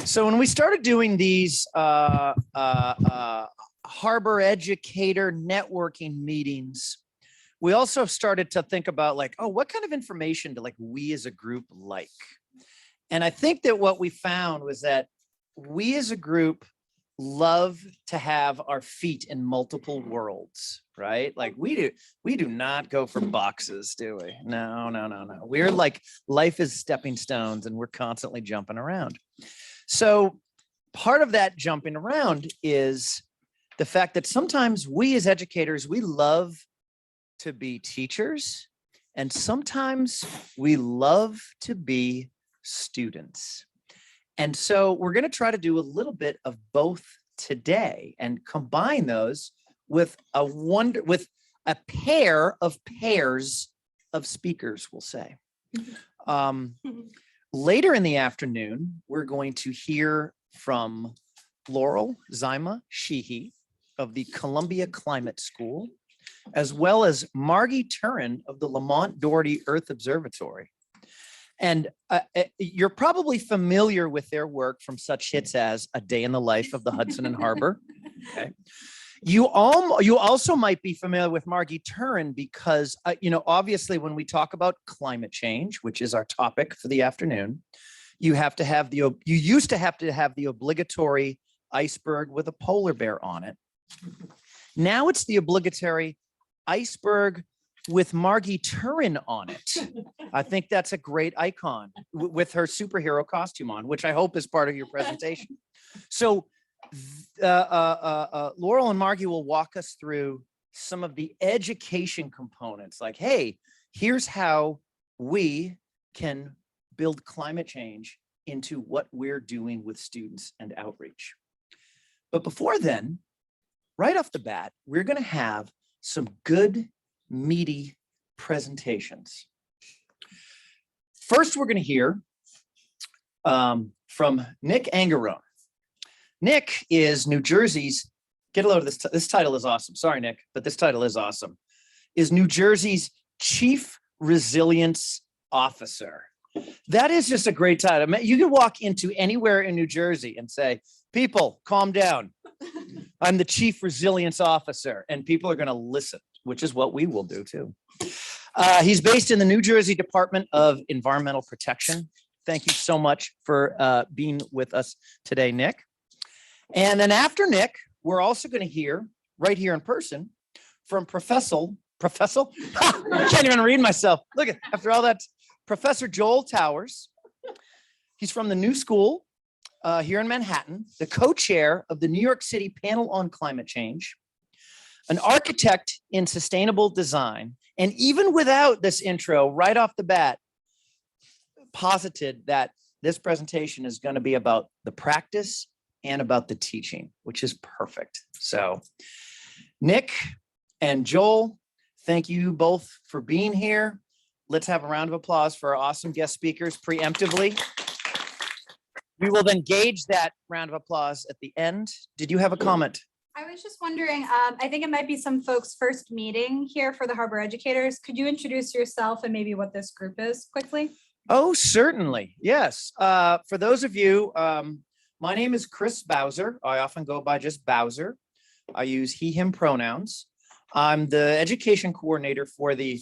So when we started doing these Harbor Educator networking meetings, we also started to think about like, oh, what kind of information do like we as a group like? And I think that what we found was that we as a group love to have our feet in multiple worlds, right? Like we do not go for boxes, do we? No. We're like, life is stepping stones and we're constantly jumping around. So part of that jumping around is the fact that sometimes we as educators, we love to be teachers, and sometimes we love to be students. And so we're going to try to do a little bit of both today and combine those with a pair of pairs of speakers, we'll say. Later in the afternoon, we're going to hear from Laurel Zaima-Sheehy of the Columbia Climate School, as well as Margie Turrin of the Lamont Doherty Earth Observatory. And you're probably familiar with their work from such hits as A Day in the Life of the Hudson and Harbor. Okay. You also might be familiar with Margie Turrin because, obviously when we talk about climate change, which is our topic for the afternoon, you used to have to have the obligatory iceberg with a polar bear on it. Now it's the obligatory iceberg with Margie Turrin on it. I think that's a great icon with her superhero costume on, which I hope is part of your presentation. So Laurel and Margie will walk us through some of the education components, like, hey, here's how we can build climate change into what we're doing with students and outreach. But before then, right off the bat, we're going to have some good, meaty presentations. First, we're going to hear from Nick Angarone. Nick is New Jersey's, get a load of this, this title is awesome. Sorry, Nick, but this title is awesome. Is New Jersey's Chief Resilience Officer. That is just a great title. You can walk into anywhere in New Jersey and say, people, calm down. I'm the Chief Resilience Officer, and people are going to listen, which is what we will do too. He's based in the New Jersey Department of Environmental Protection. Thank you so much for being with us today, Nick. And then after Nick, we're also going to hear right here in person from Professor, I can't even read myself. Look at, after all that, Professor Joel Towers. He's from the New School here in Manhattan, the co-chair of the New York City Panel on Climate Change, an architect in sustainable design. And even without this intro, right off the bat, posited that this presentation is going to be about the practice and about the teaching, which is perfect. So Nick and Joel, thank you both for being here. Let's have a round of applause for our awesome guest speakers preemptively. We will then gauge that round of applause at the end. Did you have a comment? I was just wondering, I think it might be some folks' first meeting here for the Harbor Educators. Could you introduce yourself and maybe what this group is quickly? Oh, certainly. Yes. For those of you, my name is Chris Bowser. I often go by just Bowser. I use he, him pronouns. I'm the education coordinator for the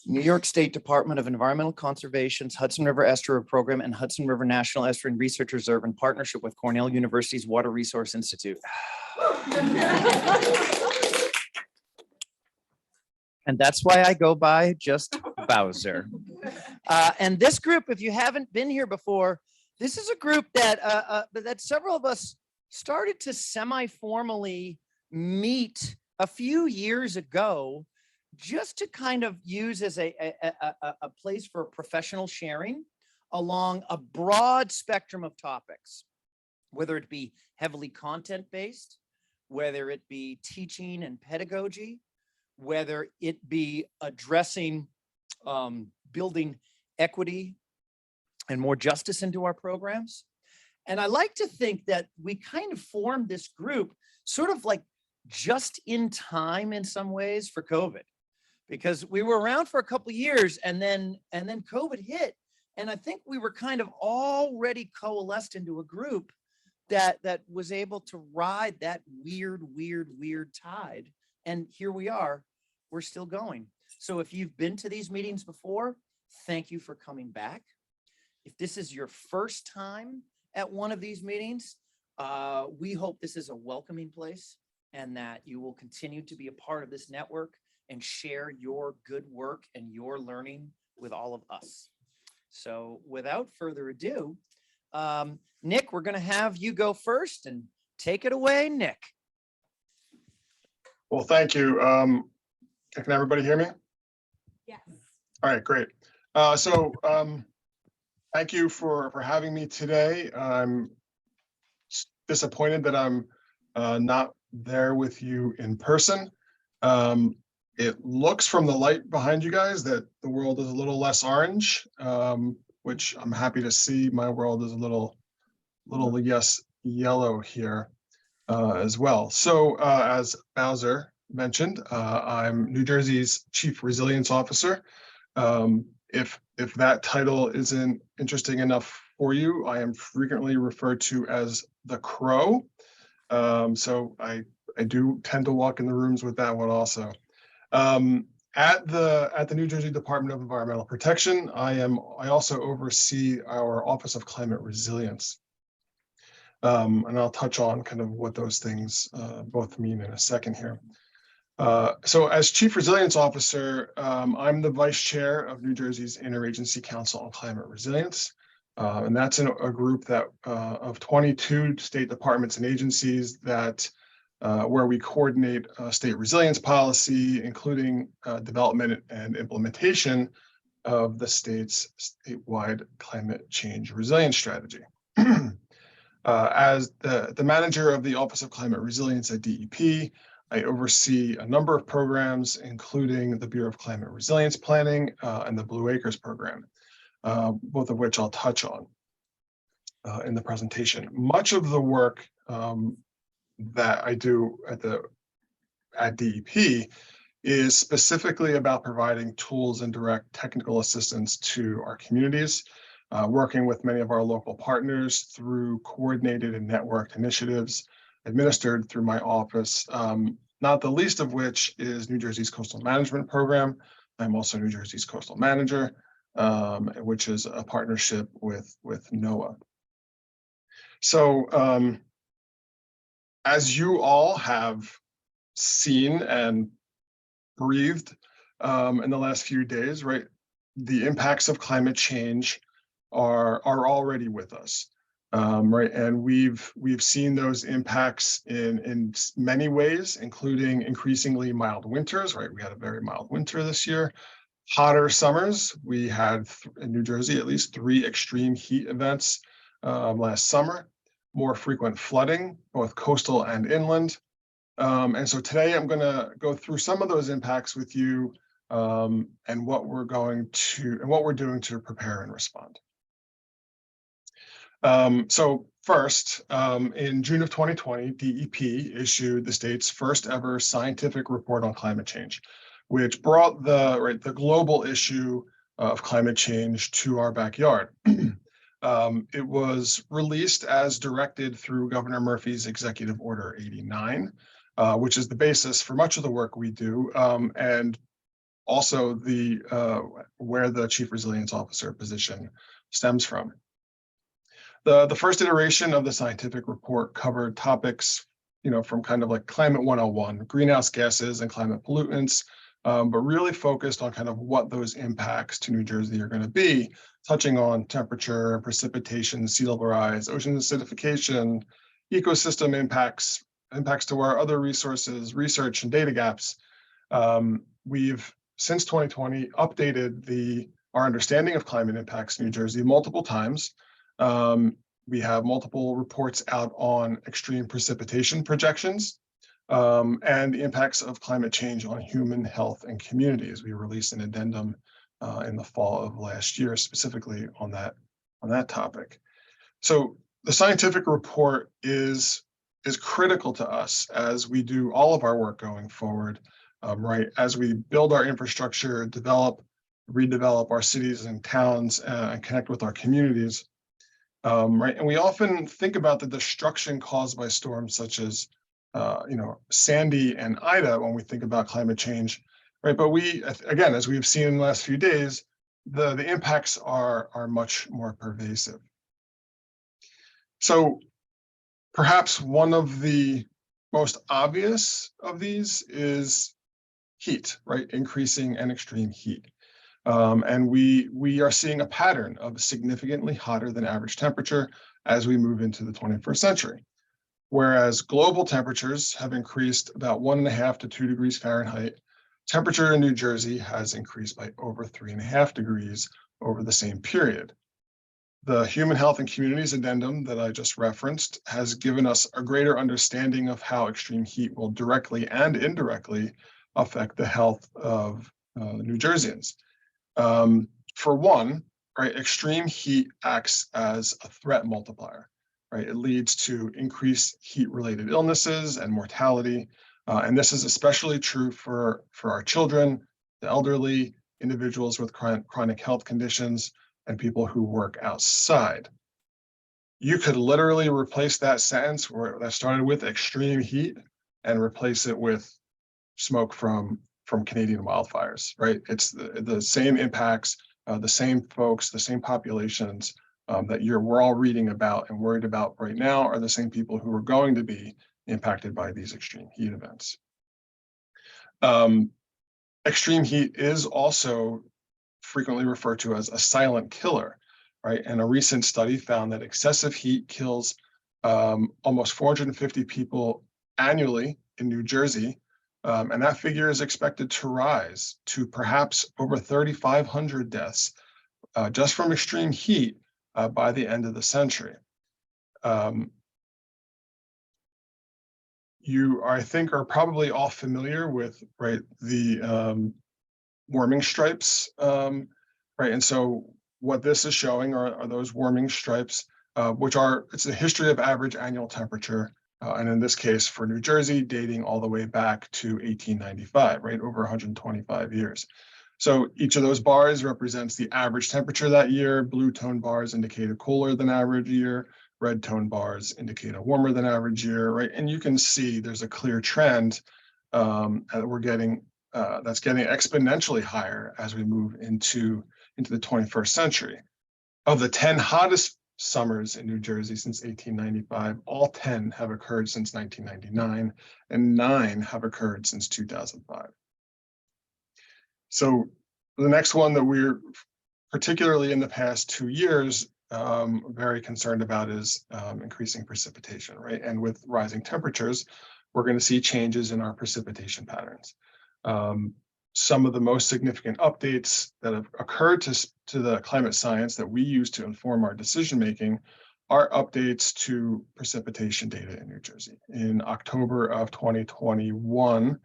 New York State Department of Environmental Conservation's Hudson River Estuary Program and Hudson River National Estuary and Research Reserve in partnership with Cornell University's Water Resource Institute. And that's why I go by just Bowser. And this group, if you haven't been here before, this is a group that that several of us started to semi-formally meet a few years ago, just to kind of use as a place for professional sharing along a broad spectrum of topics, whether it be heavily content-based, whether it be teaching and pedagogy, whether it be addressing building equity and more justice into our programs. And I like to think that we kind of formed this group sort of like just in time in some ways for COVID, because we were around for a couple of years and then COVID hit. And I think we were kind of already coalesced into a group that was able to ride that weird tide. And here we are, we're still going. So if you've been to these meetings before, thank you for coming back. If this is your first time at one of these meetings, we hope this is a welcoming place and that you will continue to be a part of this network and share your good work and your learning with all of us. So without further ado, Nick, we're going to have you go first and take it away, Nick. Well, thank you. Can everybody hear me? Yes. All right, great. Thank you for having me today. I'm disappointed that I'm not there with you in person. It looks from the light behind you guys that the world is a little less orange, which I'm happy to see. My world is a little yes, yellow here as well. So as Bowser mentioned, I'm New Jersey's Chief Resilience Officer. If that title isn't interesting enough for you, I am frequently referred to as the Crow. So I do tend to walk in the rooms with that one also. At the New Jersey Department of Environmental Protection, I also oversee our Office of Climate Resilience. And I'll touch on kind of what those things both mean in a second here. So as Chief Resilience Officer, I'm the Vice Chair of New Jersey's Interagency Council on Climate Resilience. And that's a group that of 22 state departments and agencies that where we coordinate state resilience policy, including development and implementation of the state's statewide climate change resilience strategy. As the manager of the Office of Climate Resilience at DEP, I oversee a number of programs, including the Bureau of Climate Resilience Planning and the Blue Acres program, both of which I'll touch on in the presentation. Much of the work that I do at DEP is specifically about providing tools and direct technical assistance to our communities, working with many of our local partners through coordinated and networked initiatives administered through my office, not the least of which is New Jersey's Coastal Management Program. I'm also New Jersey's Coastal Manager, which is a partnership with NOAA. So as you all have seen and breathed in the last few days, right, the impacts of climate change are already with us. Right, and we've seen those impacts in many ways, including increasingly mild winters. Right, we had a very mild winter this year. Hotter summers. We had in New Jersey at least 3 extreme heat events last summer. More frequent flooding, both coastal and inland. And so today I'm going to go through some of those impacts with you and what we're doing to prepare and respond. So first, in June of 2020, DEP issued the state's first ever scientific report on climate change, which brought the global issue of climate change to our backyard. It was released as directed through Governor Murphy's Executive Order 89, which is the basis for much of the work we do, and also where the Chief Resilience Officer position stems from. The first iteration of the scientific report covered topics, from kind of like Climate 101, greenhouse gases and climate pollutants, but really focused on kind of what those impacts to New Jersey are going to be, touching on temperature, precipitation, sea level rise, ocean acidification, ecosystem impacts to our other resources, research and data gaps. We've, since 2020, updated our understanding of climate impacts in New Jersey multiple times. We have multiple reports out on extreme precipitation projections and the impacts of climate change on human health and communities. We released an addendum in the fall of last year, specifically on that topic. So the scientific report is critical to us as we do all of our work going forward, right? As we build our infrastructure, develop redevelop our cities and towns and connect with our communities. Right, and we often think about the destruction caused by storms such as, Sandy and Ida when we think about climate change, right? But we, again, as we've seen in the last few days, the impacts are much more pervasive. So perhaps one of the most obvious of these is heat, right? Increasing and extreme heat. And we are seeing a pattern of significantly hotter than average temperature as we move into the 21st century. Whereas global temperatures have increased about 1.5 to 2 degrees Fahrenheit, temperature in New Jersey has increased by over 3.5 degrees over the same period. The Human Health and Communities Addendum that I just referenced has given us a greater understanding of how extreme heat will directly and indirectly affect the health of New Jerseyans. For one, right, extreme heat acts as a threat multiplier, right? It leads to increased heat-related illnesses and mortality. And this is especially true for our children, the elderly, individuals with chronic health conditions, and people who work outside. You could literally replace that sentence that started with extreme heat and replace it with smoke from Canadian wildfires, right? It's the same impacts, the same folks, the same populations that we're all reading about and worried about right now are the same people who are going to be impacted by these extreme heat events. Extreme heat is also frequently referred to as a silent killer, right? And a recent study found that excessive heat kills almost 450 people annually in New Jersey. And that figure is expected to rise to perhaps over 3,500 deaths just from extreme heat by the end of the century. You, I think, are probably all familiar with, right, the warming stripes, right? And so what this is showing are those warming stripes, it's the history of average annual temperature. And in this case, for New Jersey, dating all the way back to 1895, right, over 125 years. So each of those bars represents the average temperature that year. Blue tone bars indicate a cooler than average year. Red tone bars indicate a warmer than average year, right? And you can see there's a clear trend that we're getting that's getting exponentially higher as we move into the 21st century. Of the 10 hottest summers in New Jersey since 1895, all 10 have occurred since 1999, and 9 have occurred since 2005. So the next one that we're particularly in the past 2 years very concerned about is increasing precipitation, right? And with rising temperatures, we're going to see changes in our precipitation patterns. Some of the most significant updates that have occurred to the climate science that we use to inform our decision-making are updates to precipitation data in New Jersey. In October of 2021,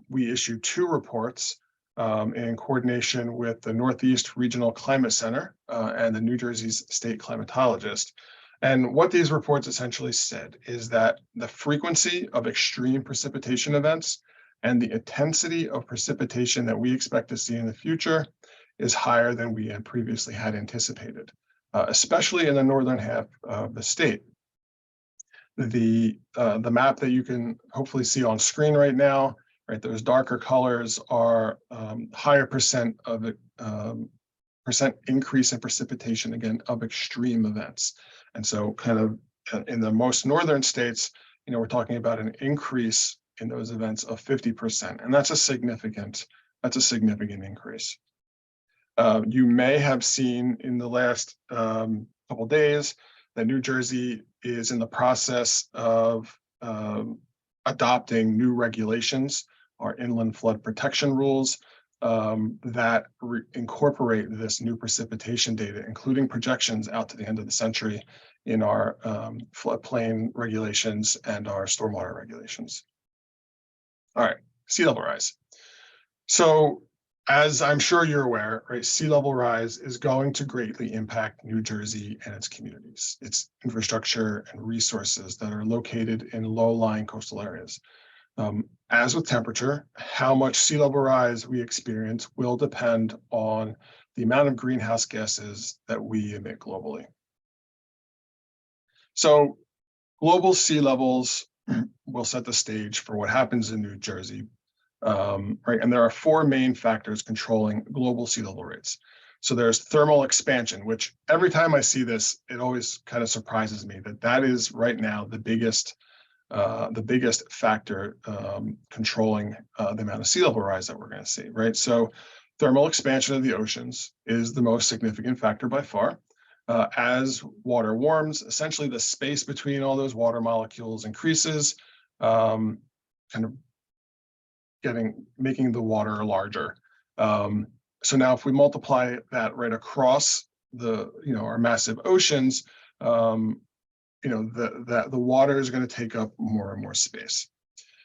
we issued 2 reports in coordination with the Northeast Regional Climate Center and the New Jersey's state climatologist. And what these reports essentially said is that the frequency of extreme precipitation events and the intensity of precipitation that we expect to see in the future is higher than we had previously had anticipated, especially in the northern half of the state. The map that you can hopefully see on screen right now, right, those darker colors are higher percent increase in precipitation, again, of extreme events. And so kind of in the most northern states, we're talking about an increase in those events of 50%. And that's a significant increase. You may have seen in the last couple days that New Jersey is in the process of adopting new regulations, our inland flood protection rules, that incorporate this new precipitation data, including projections out to the end of the century in our floodplain regulations and our stormwater regulations. All right, sea level rise. So as I'm sure you're aware, right, sea level rise is going to greatly impact New Jersey and its communities, its infrastructure and resources that are located in low-lying coastal areas. As with temperature, how much sea level rise we experience will depend on the amount of greenhouse gases that we emit globally. So global sea levels will set the stage for what happens in New Jersey, right? And there are four main factors controlling global sea level rates. So there's thermal expansion, which every time I see this, it always kind of surprises me that is right now the biggest factor controlling the amount of sea level rise that we're going to see, right? So thermal expansion of the oceans is the most significant factor by far. As water warms, essentially the space between all those water molecules increases, kind of making the water larger. So now if we multiply that right across our massive oceans, the water is going to take up more and more space.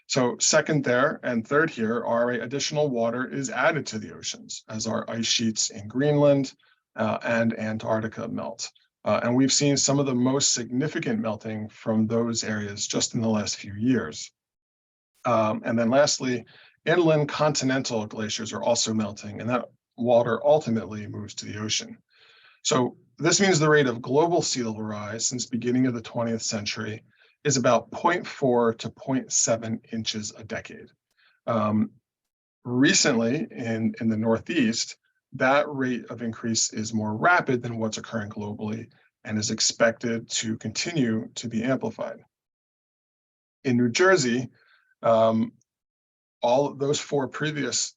So second there and third here are additional water is added to the oceans as our ice sheets in Greenland and Antarctica melt. And we've seen some of the most significant melting from those areas just in the last few years. And then lastly, inland continental glaciers are also melting, and that water ultimately moves to the ocean. So this means the rate of global sea level rise since the beginning of the 20th century is about 0.4 to 0.7 inches a decade. Recently, in the Northeast, that rate of increase is more rapid than what's occurring globally and is expected to continue to be amplified. In New Jersey, all of those four previous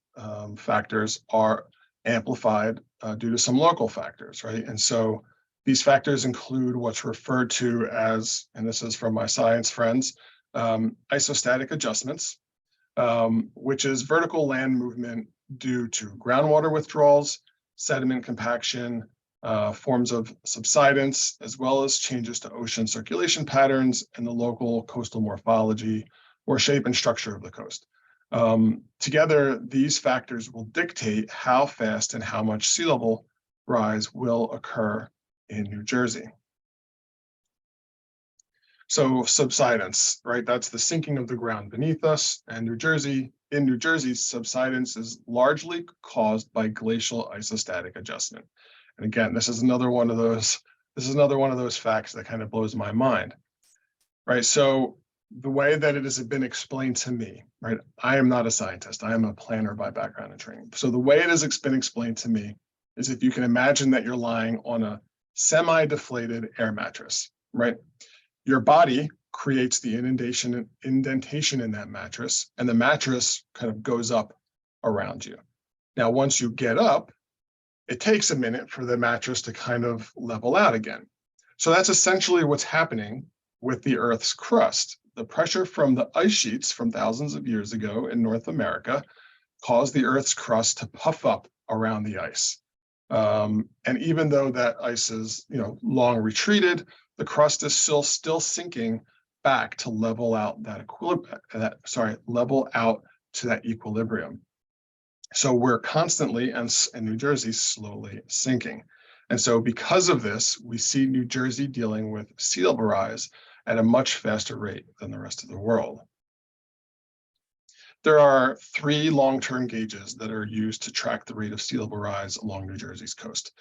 factors are amplified due to some local factors, right? And so these factors include what's referred to as, and this is from my science friends, isostatic adjustments, which is vertical land movement due to groundwater withdrawals, sediment compaction, forms of subsidence, as well as changes to ocean circulation patterns and the local coastal morphology or shape and structure of the coast. Together, these factors will dictate how fast and how much sea level rise will occur in New Jersey. So subsidence, right? That's the sinking of the ground beneath us. And in New Jersey, subsidence is largely caused by glacial isostatic adjustment. And again, this is another one of those facts that kind of blows my mind, right? So the way that it has been explained to me, right? I am not a scientist. I am a planner by background and training. So the way it has been explained to me is if you can imagine that you're lying on a semi-deflated air mattress, right? Your body creates the indentation in that mattress, and the mattress kind of goes up around you. Now, once you get up, it takes a minute for the mattress to kind of level out again. So that's essentially what's happening with the Earth's crust. The pressure from the ice sheets from thousands of years ago in North America caused the Earth's crust to puff up around the ice. And even though that ice is, long retreated, the crust is still sinking back to level out level out to that equilibrium. So we're constantly, and New Jersey, slowly sinking. And so because of this, we see New Jersey dealing with sea level rise at a much faster rate than the rest of the world. There are three long-term gauges that are used to track the rate of sea level rise along New Jersey's coast.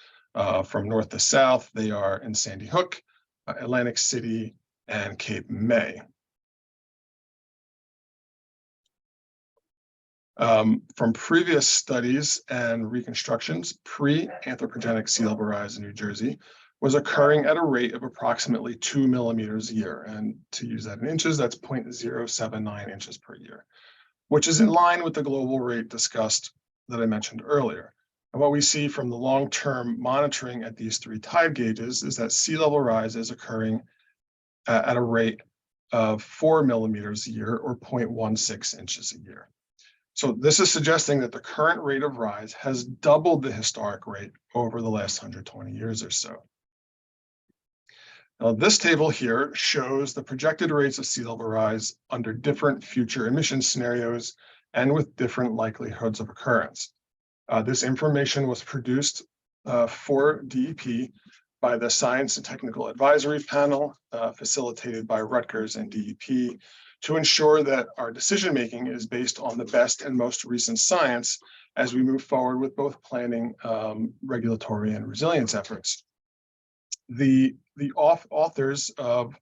From north to south, they are in Sandy Hook, Atlantic City, and Cape May. From previous studies and reconstructions, pre-anthropogenic sea level rise in New Jersey was occurring at a rate of approximately 2 millimeters a year. And to use that in inches, that's 0.079 inches per year, which is in line with the global rate discussed that I mentioned earlier. And what we see from the long-term monitoring at these three tide gauges is that sea level rise is occurring at a rate of 4 millimeters a year or 0.16 inches a year. So this is suggesting that the current rate of rise has doubled the historic rate over the last 120 years or so. Now, this table here shows the projected rates of sea level rise under different future emission scenarios and with different likelihoods of occurrence. This information was produced for DEP by the Science and Technical Advisory Panel, facilitated by Rutgers and DEP, to ensure that our decision-making is based on the best and most recent science as we move forward with both planning, regulatory, and resilience efforts. The authors of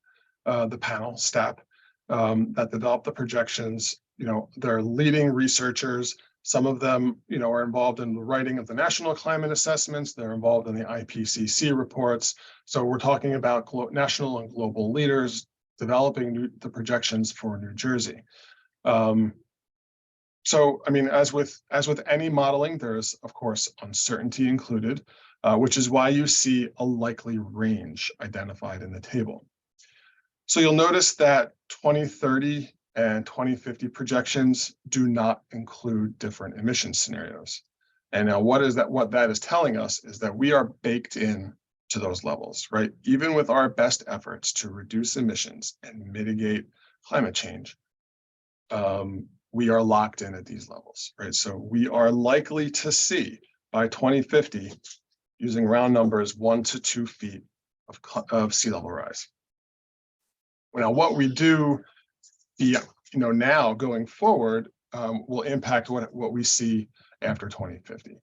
the panel, STAP, that developed the projections, they're leading researchers. Some of them, are involved in the writing of the national climate assessments. They're involved in the IPCC reports. So we're talking about national and global leaders developing the projections for New Jersey. So, I mean, as with any modeling, there's of course uncertainty included, which is why you see a likely range identified in the table. So you'll notice that 2030 and 2050 projections do not include different emission scenarios. And now what that is telling us is that we are baked in to those levels, right? Even with our best efforts to reduce emissions and mitigate climate change, we are locked in at these levels, right? So we are likely to see by 2050, using round numbers, 1 to 2 feet of sea level rise. Now, what we do, now going forward, will impact what we see after 2050,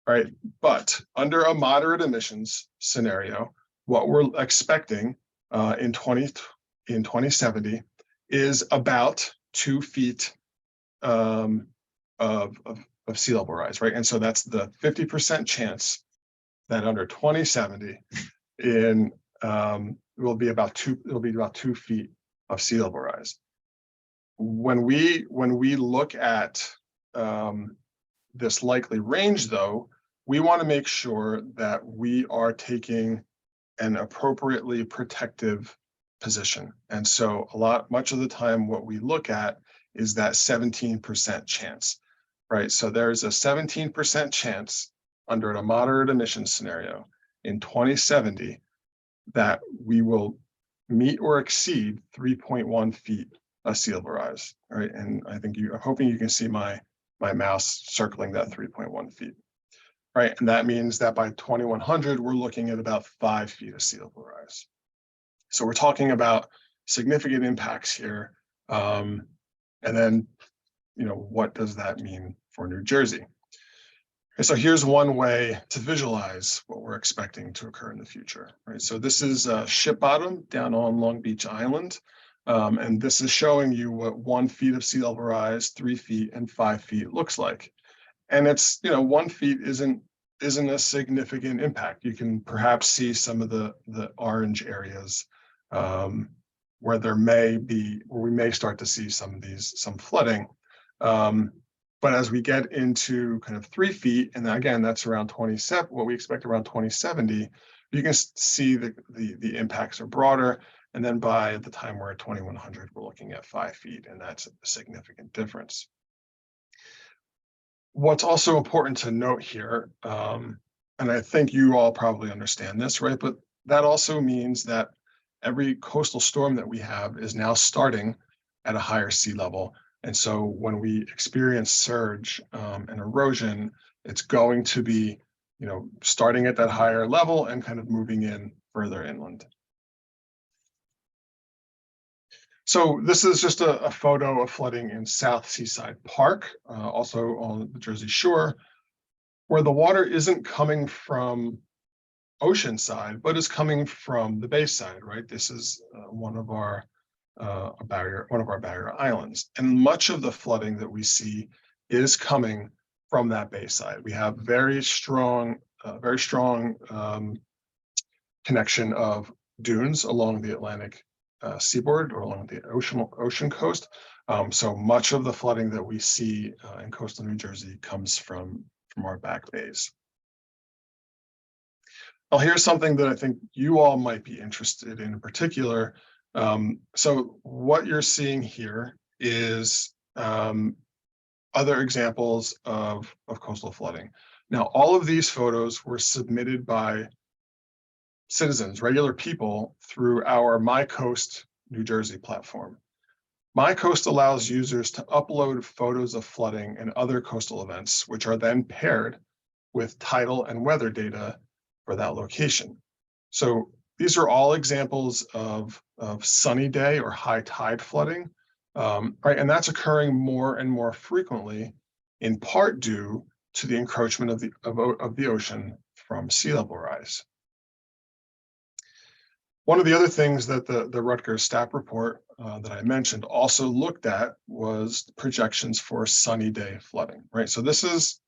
right? But under a moderate emissions scenario, what we're expecting in 2070 is about 2 feet of sea level rise, right? And so that's the 50% chance that under 2070 will be about 2 feet of sea level rise. When we look at this likely range, though, we want to make sure that we are taking an appropriately protective position. And so much of the time, what we look at is that 17% chance, right? So there's a 17% chance under a moderate emissions scenario in 2070 that we will meet or exceed 3.1 feet of sea level rise, right? And I think I'm hoping you can see my mouse circling that 3.1 feet, right? And that means that by 2100, we're looking at about 5 feet of sea level rise. So we're talking about significant impacts here. And then, what does that mean for New Jersey? And so here's one way to visualize what we're expecting to occur in the future, right? So this is Ship Bottom down on Long Beach Island. And this is showing you what 1 feet of sea level rise, 3 feet, and 5 feet looks like. And it's, 1 feet isn't a significant impact. You can perhaps see some of the orange areas where we may start to see some flooding. But as we get into kind of 3 feet, and again, that's around 27, what we expect around 2070, you can see the impacts are broader. And then by the time we're at 2100, we're looking at 5 feet, and that's a significant difference. What's also important to note here, and I think you all probably understand this, right? But that also means that every coastal storm that we have is now starting at a higher sea level. And so when we experience surge and erosion, it's going to be, starting at that higher level and kind of moving in further inland. So this is just a photo of flooding in South Seaside Park, also on the Jersey Shore, where the water isn't coming from oceanside, but is coming from the bay side, right? This is one of our barrier islands, and much of the flooding that we see is coming from that bay side. We have very strong connection of dunes along the Atlantic seaboard or along the ocean coast. So much of the flooding that we see in coastal New Jersey comes from our back bays. Well, here's something that I think you all might be interested in particular. So what you're seeing here is other examples of coastal flooding. Now, all of these photos were submitted by citizens, regular people, through our My Coast New Jersey platform. My Coast allows users to upload photos of flooding and other coastal events, which are then paired with tidal and weather data for that location. So these are all examples of sunny day or high tide flooding. Right, and that's occurring more and more frequently, in part due to the encroachment of the ocean from sea level rise. One of the other things that the Rutgers STAP report that I mentioned also looked at was projections for sunny day flooding, right? So this is,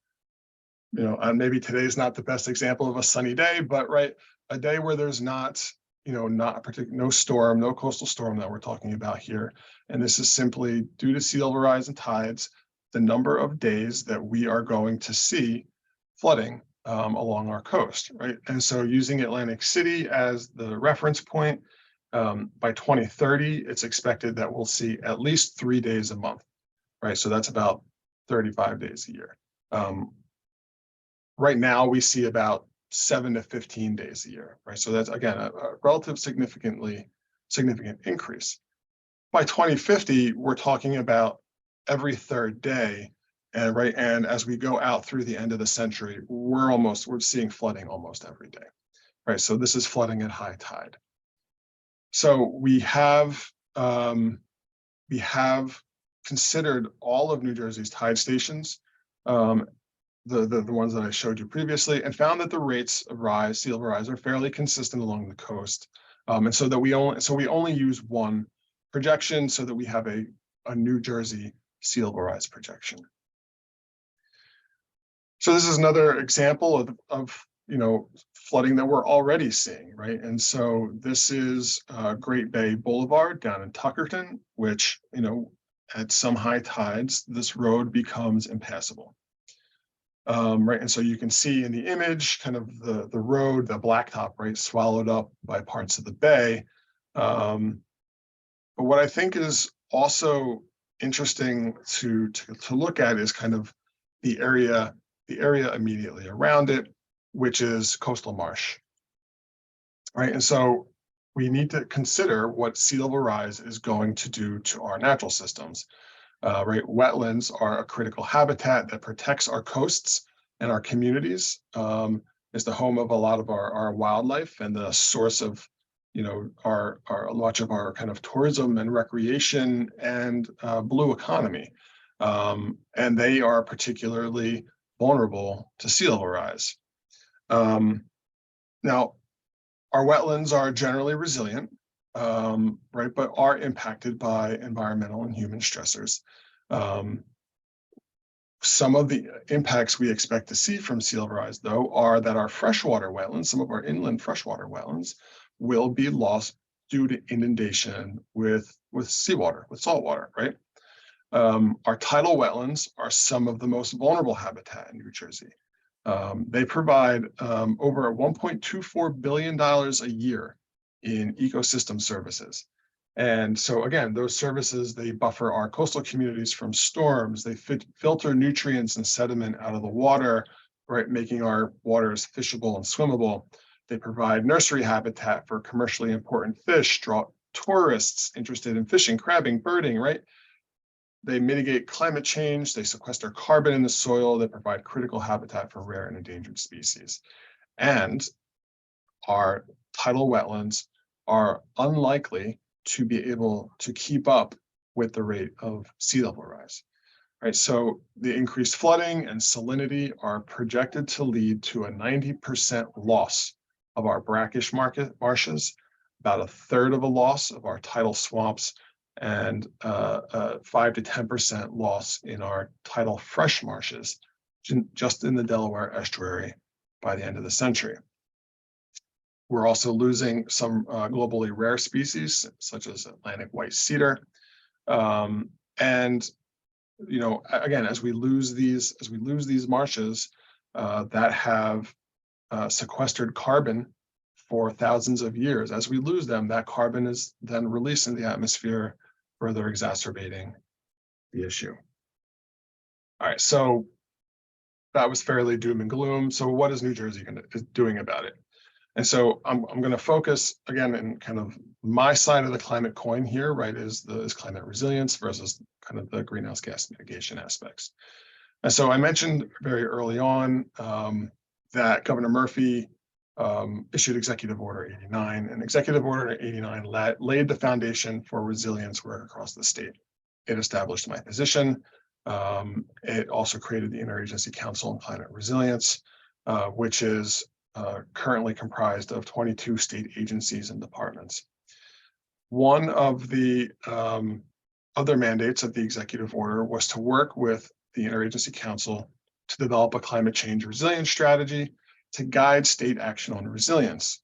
maybe today's not the best example of a sunny day, but right, a day where there's not, not a particular, no storm, no coastal storm that we're talking about here. And this is simply due to sea level rise and tides, the number of days that we are going to see flooding along our coast, right? And so using Atlantic City as the reference point, by 2030, it's expected that we'll see at least 3 days a month, right? So that's about 35 days a year. Right now, we see about 7 to 15 days a year, right? So that's, again, a relative significant increase. By 2050, we're talking about every third day. And right, and as we go out through the end of the century, we're seeing flooding almost every day, right? So this is flooding at high tide. So we have considered all of New Jersey's tide stations, the ones that I showed you previously, and found that the rates of sea level rise, are fairly consistent along the coast, and so that we only use one projection, so that we have a New Jersey sea level rise projection. So this is another example of flooding that we're already seeing, right? And so this is Great Bay Boulevard down in Tuckerton, which, at some high tides, this road becomes impassable. Right, and so you can see in the image kind of the road, the blacktop, right, swallowed up by parts of the bay. But what I think is also interesting to look at is kind of the area immediately around it, which is coastal marsh. Right, and so we need to consider what sea level rise is going to do to our natural systems. Right, wetlands are a critical habitat that protects our coasts and our communities. Is the home of a lot of our wildlife and the source of, our much of our kind of tourism and recreation and blue economy. And they are particularly vulnerable to sea level rise. Now, our wetlands are generally resilient, right, but are impacted by environmental and human stressors. Some of the impacts we expect to see from sea level rise, though, are that our freshwater wetlands, some of our inland freshwater wetlands, will be lost due to inundation with seawater, with saltwater, right? Our tidal wetlands are some of the most vulnerable habitat in New Jersey. They provide over $1.24 billion a year in ecosystem services. And so again, those services, they buffer our coastal communities from storms, they filter nutrients and sediment out of the water, right, making our waters fishable and swimmable. They provide nursery habitat for commercially important fish, draw tourists interested in fishing, crabbing, birding, right? They mitigate climate change, they sequester carbon in the soil, they provide critical habitat for rare and endangered species. And our tidal wetlands are unlikely to be able to keep up with the rate of sea level rise, right? So the increased flooding and salinity are projected to lead to a 90% loss of our brackish marshes, about a third of a loss of our tidal swamps, and 5 to 10% loss in our tidal fresh marshes, just in the Delaware Estuary by the end of the century. We're also losing some globally rare species, such as Atlantic white cedar. And, again, as we lose these marshes that have sequestered carbon for thousands of years, as we lose them, that carbon is then released in the atmosphere, further exacerbating the issue. All right, so that was fairly doom and gloom. So what is New Jersey doing about it? And so I'm going to focus again in kind of my side of the climate coin here, right, is climate resilience versus kind of the greenhouse gas mitigation aspects. And so I mentioned very early on that Governor Murphy issued Executive Order 89, and Executive Order 89 laid the foundation for resilience work across the state. It established my position. It also created the Interagency Council on Climate Resilience, which is currently comprised of 22 state agencies and departments. One of the other mandates of the executive order was to work with the Interagency Council to develop a climate change resilience strategy to guide state action on resilience.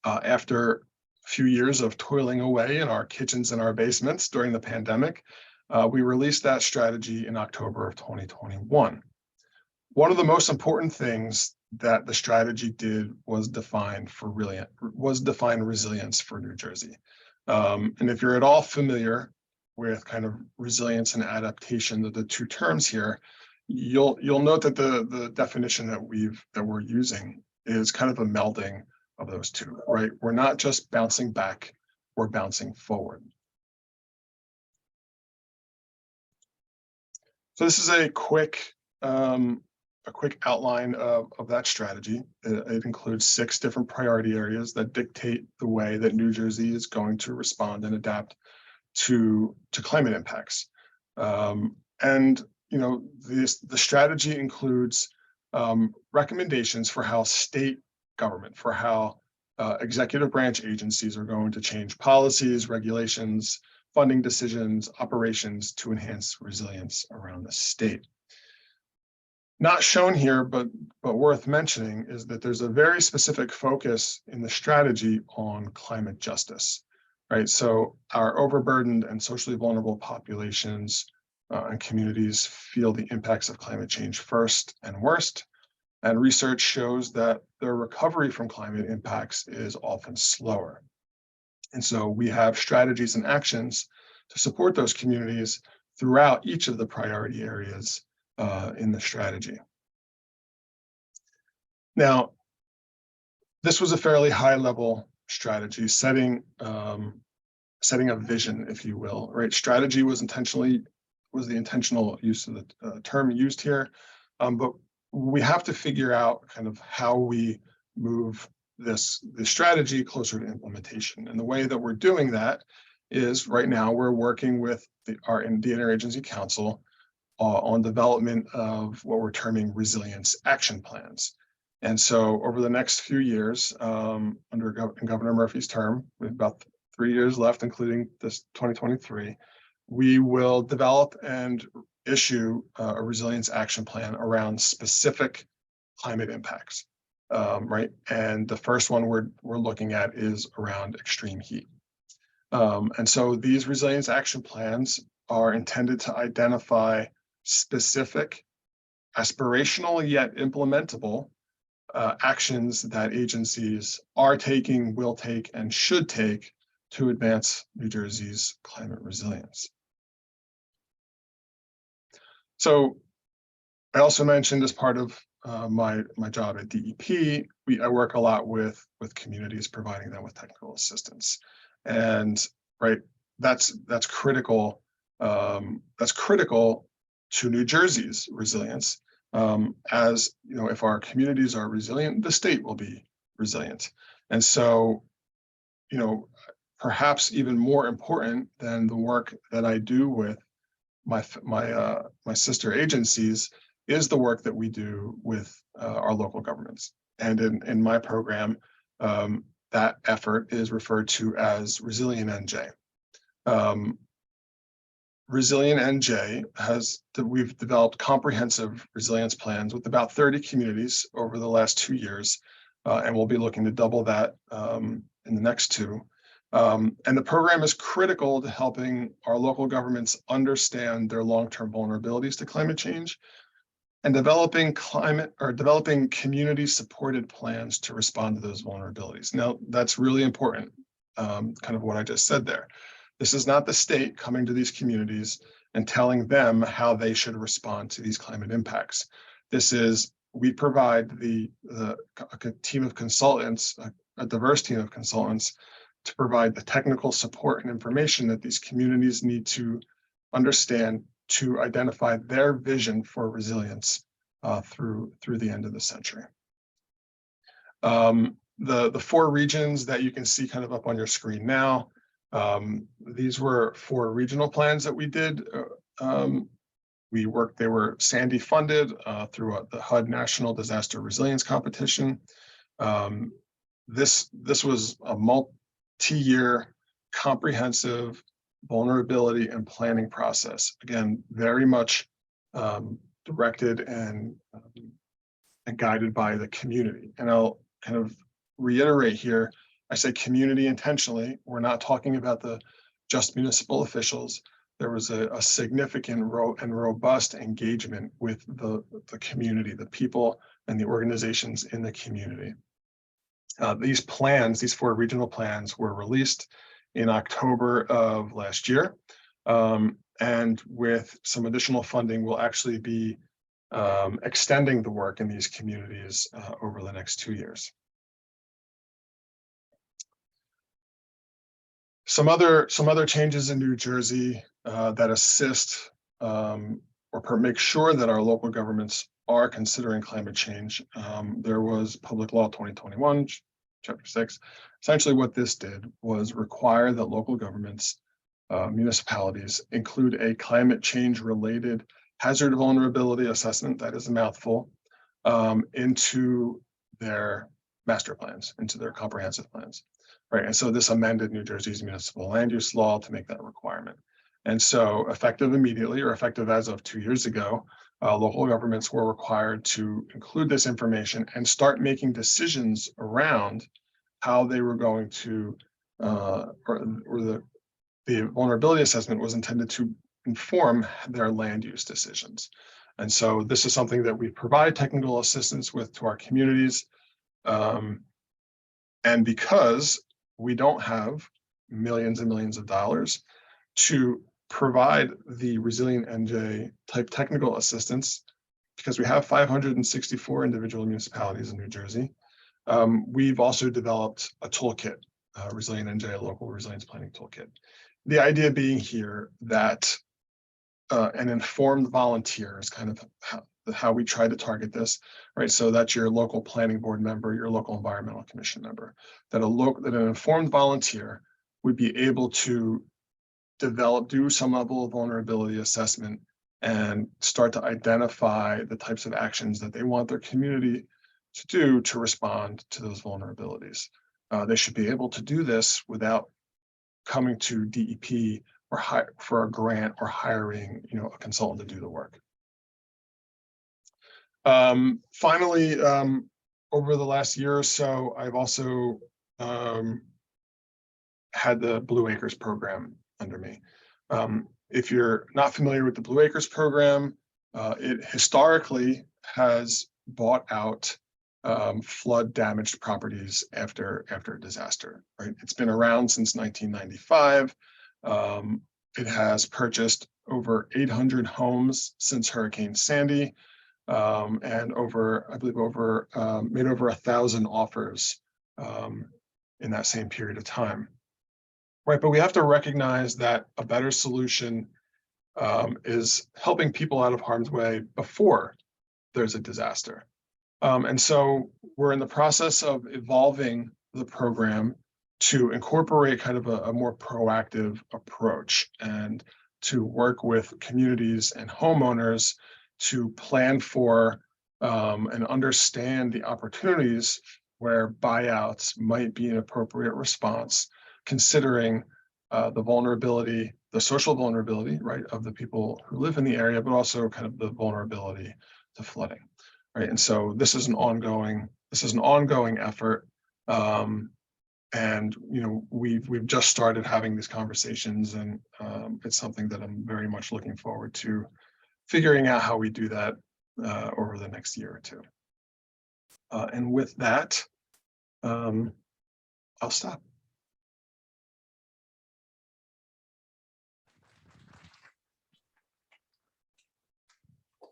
After a few years of toiling away in our kitchens and our basements during the pandemic, we released that strategy in October of 2021. One of the most important things that the strategy did was define resilience for New Jersey. And if you're at all familiar with kind of resilience and adaptation, the two terms here, you'll note that the definition that we're using is kind of a melding of those two, right? We're not just bouncing back, we're bouncing forward. So this is a quick outline of that strategy. It includes 6 different priority areas that dictate the way that New Jersey is going to respond and adapt to climate impacts. And the strategy includes recommendations for how state government, for how executive branch agencies are going to change policies, regulations, funding decisions, operations to enhance resilience around the state. Not shown here, but worth mentioning, is that there's a very specific focus in the strategy on climate justice, right? So our overburdened and socially vulnerable populations and communities feel the impacts of climate change first and worst. And research shows that their recovery from climate impacts is often slower. And so we have strategies and actions to support those communities throughout each of the priority areas in the strategy. Now, this was a fairly high-level strategy, setting a vision, if you will, right? Strategy was the intentional use of the term used here, but we have to figure out kind of how we move this strategy closer to implementation. And the way that we're doing that is right now we're working with the Interagency Council on development of what we're terming resilience action plans. And so over the next few years, under Governor Murphy's term, we have about 3 years left, including this 2023, we will develop and issue a resilience action plan around specific climate impacts, right? And the first one we're looking at is around extreme heat. And so these resilience action plans are intended to identify specific, aspirational yet implementable actions that agencies are taking, will take, and should take to advance New Jersey's climate resilience. So I also mentioned, as part of my job at DEP, I work a lot with communities, providing them with technical assistance, and right, that's critical. That's critical to New Jersey's resilience. As you know, if our communities are resilient, the state will be resilient. And so, perhaps even more important than the work that I do with my sister agencies is the work that we do with our local governments. And in my program, that effort is referred to as Resilient NJ. Resilient NJ we've developed comprehensive resilience plans with about 30 communities over the last 2 years, and we'll be looking to double that in the next 2. And the program is critical to helping our local governments understand their long-term vulnerabilities to climate change and developing community-supported plans to respond to those vulnerabilities. Now, that's really important, kind of what I just said there. This is not the state coming to these communities and telling them how they should respond to these climate impacts. This is, we provide a team of consultants, a diverse team of consultants, to provide the technical support and information that these communities need to understand to identify their vision for resilience through the end of the century. The 4 regions that you can see kind of up on your screen now, These were 4 regional plans that we did. They were Sandy funded through the HUD National Disaster Resilience Competition. This was a multi-year comprehensive vulnerability and planning process. Again, very much directed and guided by the community. And I'll kind of reiterate here, I say community intentionally. We're not talking about just municipal officials. There was a significant and robust engagement with the community, the people and the organizations in the community. These 4 regional plans were released in October of last year. And with some additional funding, we'll actually be extending the work in these communities over the next 2 years. Some other changes in New Jersey that assist or make sure that our local governments are considering climate change. There was Public Law 2021, Chapter 6. Essentially what this did was require that local governments, municipalities, include a climate change related hazard vulnerability assessment, that is a mouthful, into their master plans, into their comprehensive plans. Right, and so this amended New Jersey's municipal land use law to make that a requirement. And so effective immediately, or effective as of 2 years ago, local governments were required to include this information and start making decisions around how they were going to, the vulnerability assessment was intended to inform their land use decisions. And so this is something that we provide technical assistance with to our communities. And because we don't have millions and millions of dollars to provide the Resilient NJ type technical assistance, because we have 564 individual municipalities in New Jersey, we've also developed a toolkit, Resilient NJ, a local resilience planning toolkit. The idea being here that an informed volunteer is kind of how we try to target this, right? So that's your local planning board member, your local environmental commission member, that an informed volunteer would be able to do some level of vulnerability assessment and start to identify the types of actions that they want their community to do to respond to those vulnerabilities. They should be able to do this without coming to DEP or for a grant or hiring, a consultant to do the work. Finally, over the last year or so, I've also had the Blue Acres program under me. If you're not familiar with the Blue Acres program, it historically has bought out flood damaged properties after a disaster, right? It's been around since 1995. It has purchased over 800 homes since Hurricane Sandy, and made over 1,000 offers in that same period of time. Right, but we have to recognize that a better solution is helping people out of harm's way before there's a disaster. And so we're in the process of evolving the program to incorporate kind of a more proactive approach and to work with communities and homeowners to plan for and understand the opportunities where buyouts might be an appropriate response, considering the vulnerability, the social vulnerability, right, of the people who live in the area, but also kind of the vulnerability to flooding, right? And so this is an ongoing effort, and we've just started having these conversations, and it's something that I'm very much looking forward to figuring out how we do that over the next year or two. And with that, I'll stop.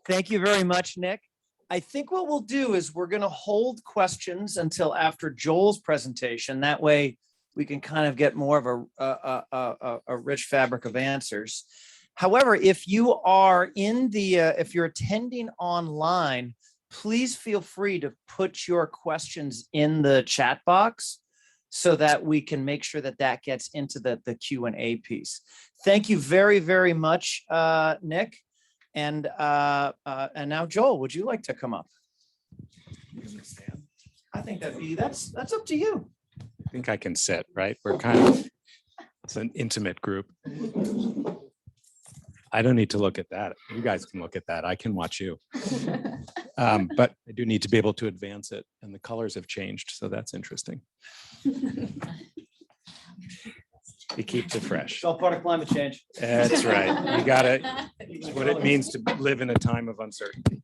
Thank you very much, Nick. I think what we'll do is we're going to hold questions until after Joel's presentation. That way we can kind of get more of a rich fabric of answers. However, if you are if you're attending online, please feel free to put your questions in the chat box. so that we can make sure that that gets into the Q&A piece. Thank you very, very much, Nick. And now Joel, would you like to come up? I think that's up to you. I think I can sit, right? We're kind of, it's an intimate group. I don't need to look at that. You guys can look at that. I can watch you. But I do need to be able to advance it, and the colors have changed, so that's interesting. It keeps it fresh. It's all part of climate change. That's right. You gotta, it's what it means to live in a time of uncertainty.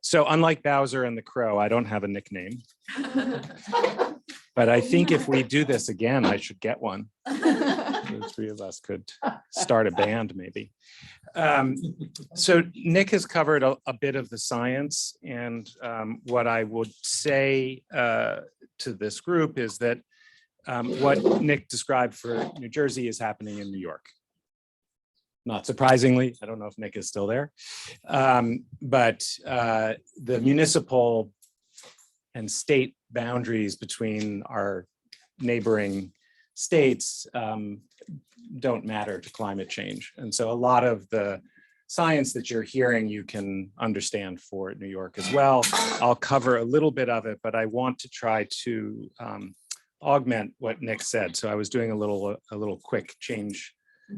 So unlike Bowser and the Crow, I don't have a nickname. But I think if we do this again, I should get one. The three of us could start a band maybe. So Nick has covered a bit of the science, and what I would say to this group is that what Nick described for New Jersey is happening in New York. Not surprisingly, I don't know if Nick is still there, but the municipal and state boundaries between our neighboring states don't matter to climate change. And so a lot of the science that you're hearing, you can understand for New York as well. I'll cover a little bit of it, but I want to try to augment what Nick said. So I was doing a little quick change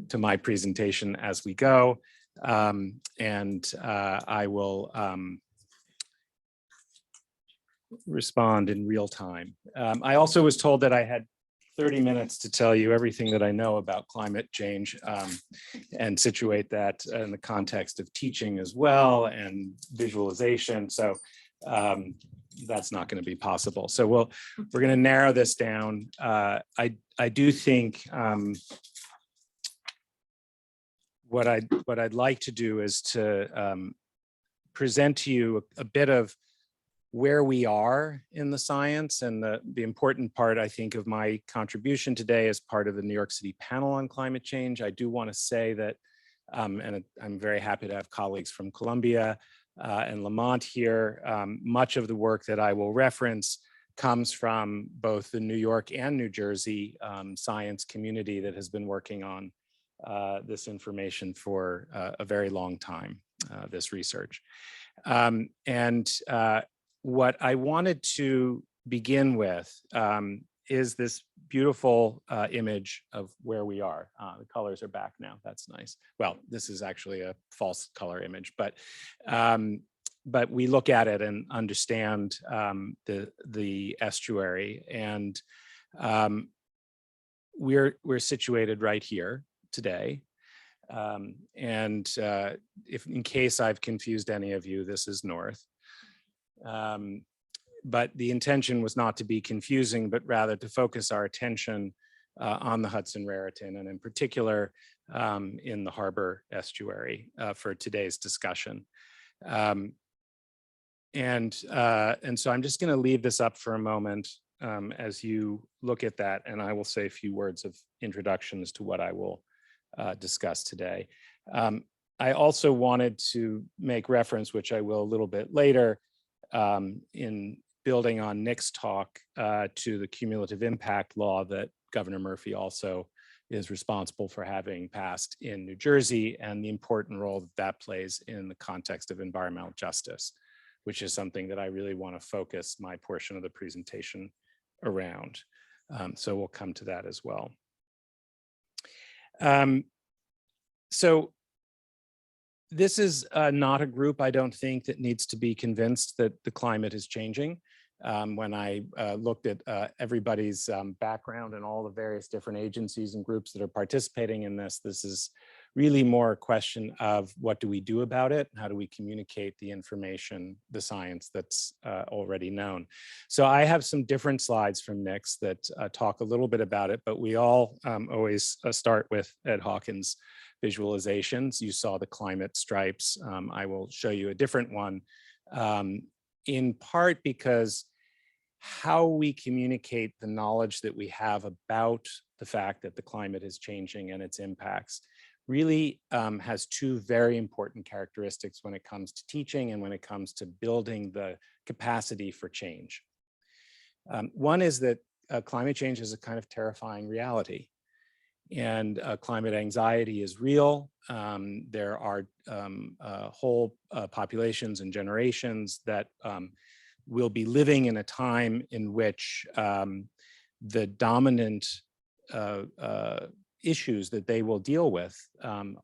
to my presentation as we go. And I will respond in real time. I also was told that I had 30 minutes to tell you everything that I know about climate change and situate that in the context of teaching as well and visualization. So that's not going to be possible. So we're going to narrow this down. I do think what I'd like to do is to present to you a bit of where we are in the science, and the important part, I think, of my contribution today as part of the New York City panel on climate change. I do want to say that, and I'm very happy to have colleagues from Columbia and Lamont here. Much of the work that I will reference comes from both the New York and New Jersey science community that has been working on this information for a very long time, this research. What I wanted to begin with is this beautiful image of where we are. The colors are back now. That's nice. Well, this is actually a false color image, but we look at it and understand the estuary, and we're situated right here today. If in case I've confused any of you, this is north. But the intention was not to be confusing, but rather to focus our attention on the Hudson Raritan, and in particular in the Harbor Estuary for today's discussion. And so I'm just going to leave this up for a moment as you look at that, and I will say a few words of introduction as to what I will discuss today. I also wanted to make reference, which I will a little bit later, in building on Nick's talk, to the cumulative impact law that Governor Murphy also is responsible for having passed in New Jersey, and the important role that that plays in the context of environmental justice, which is something that I really want to focus my portion of the presentation around. So we'll come to that as well. So this is not a group, I don't think, that needs to be convinced that the climate is changing. When I looked at everybody's background and all the various different agencies and groups that are participating in this, this is really more a question of what do we do about it? How do we communicate the information, the science that's already known? So I have some different slides from Nick's that talk a little bit about it, but we all always start with Ed Hawkins' visualizations. You saw the climate stripes. I will show you a different one, in part because how we communicate the knowledge that we have about the fact that the climate is changing and its impacts really has two very important characteristics when it comes to teaching and when it comes to building the capacity for change. One is that climate change is a kind of terrifying reality. And climate anxiety is real. There are whole populations and generations that will be living in a time in which the dominant issues that they will deal with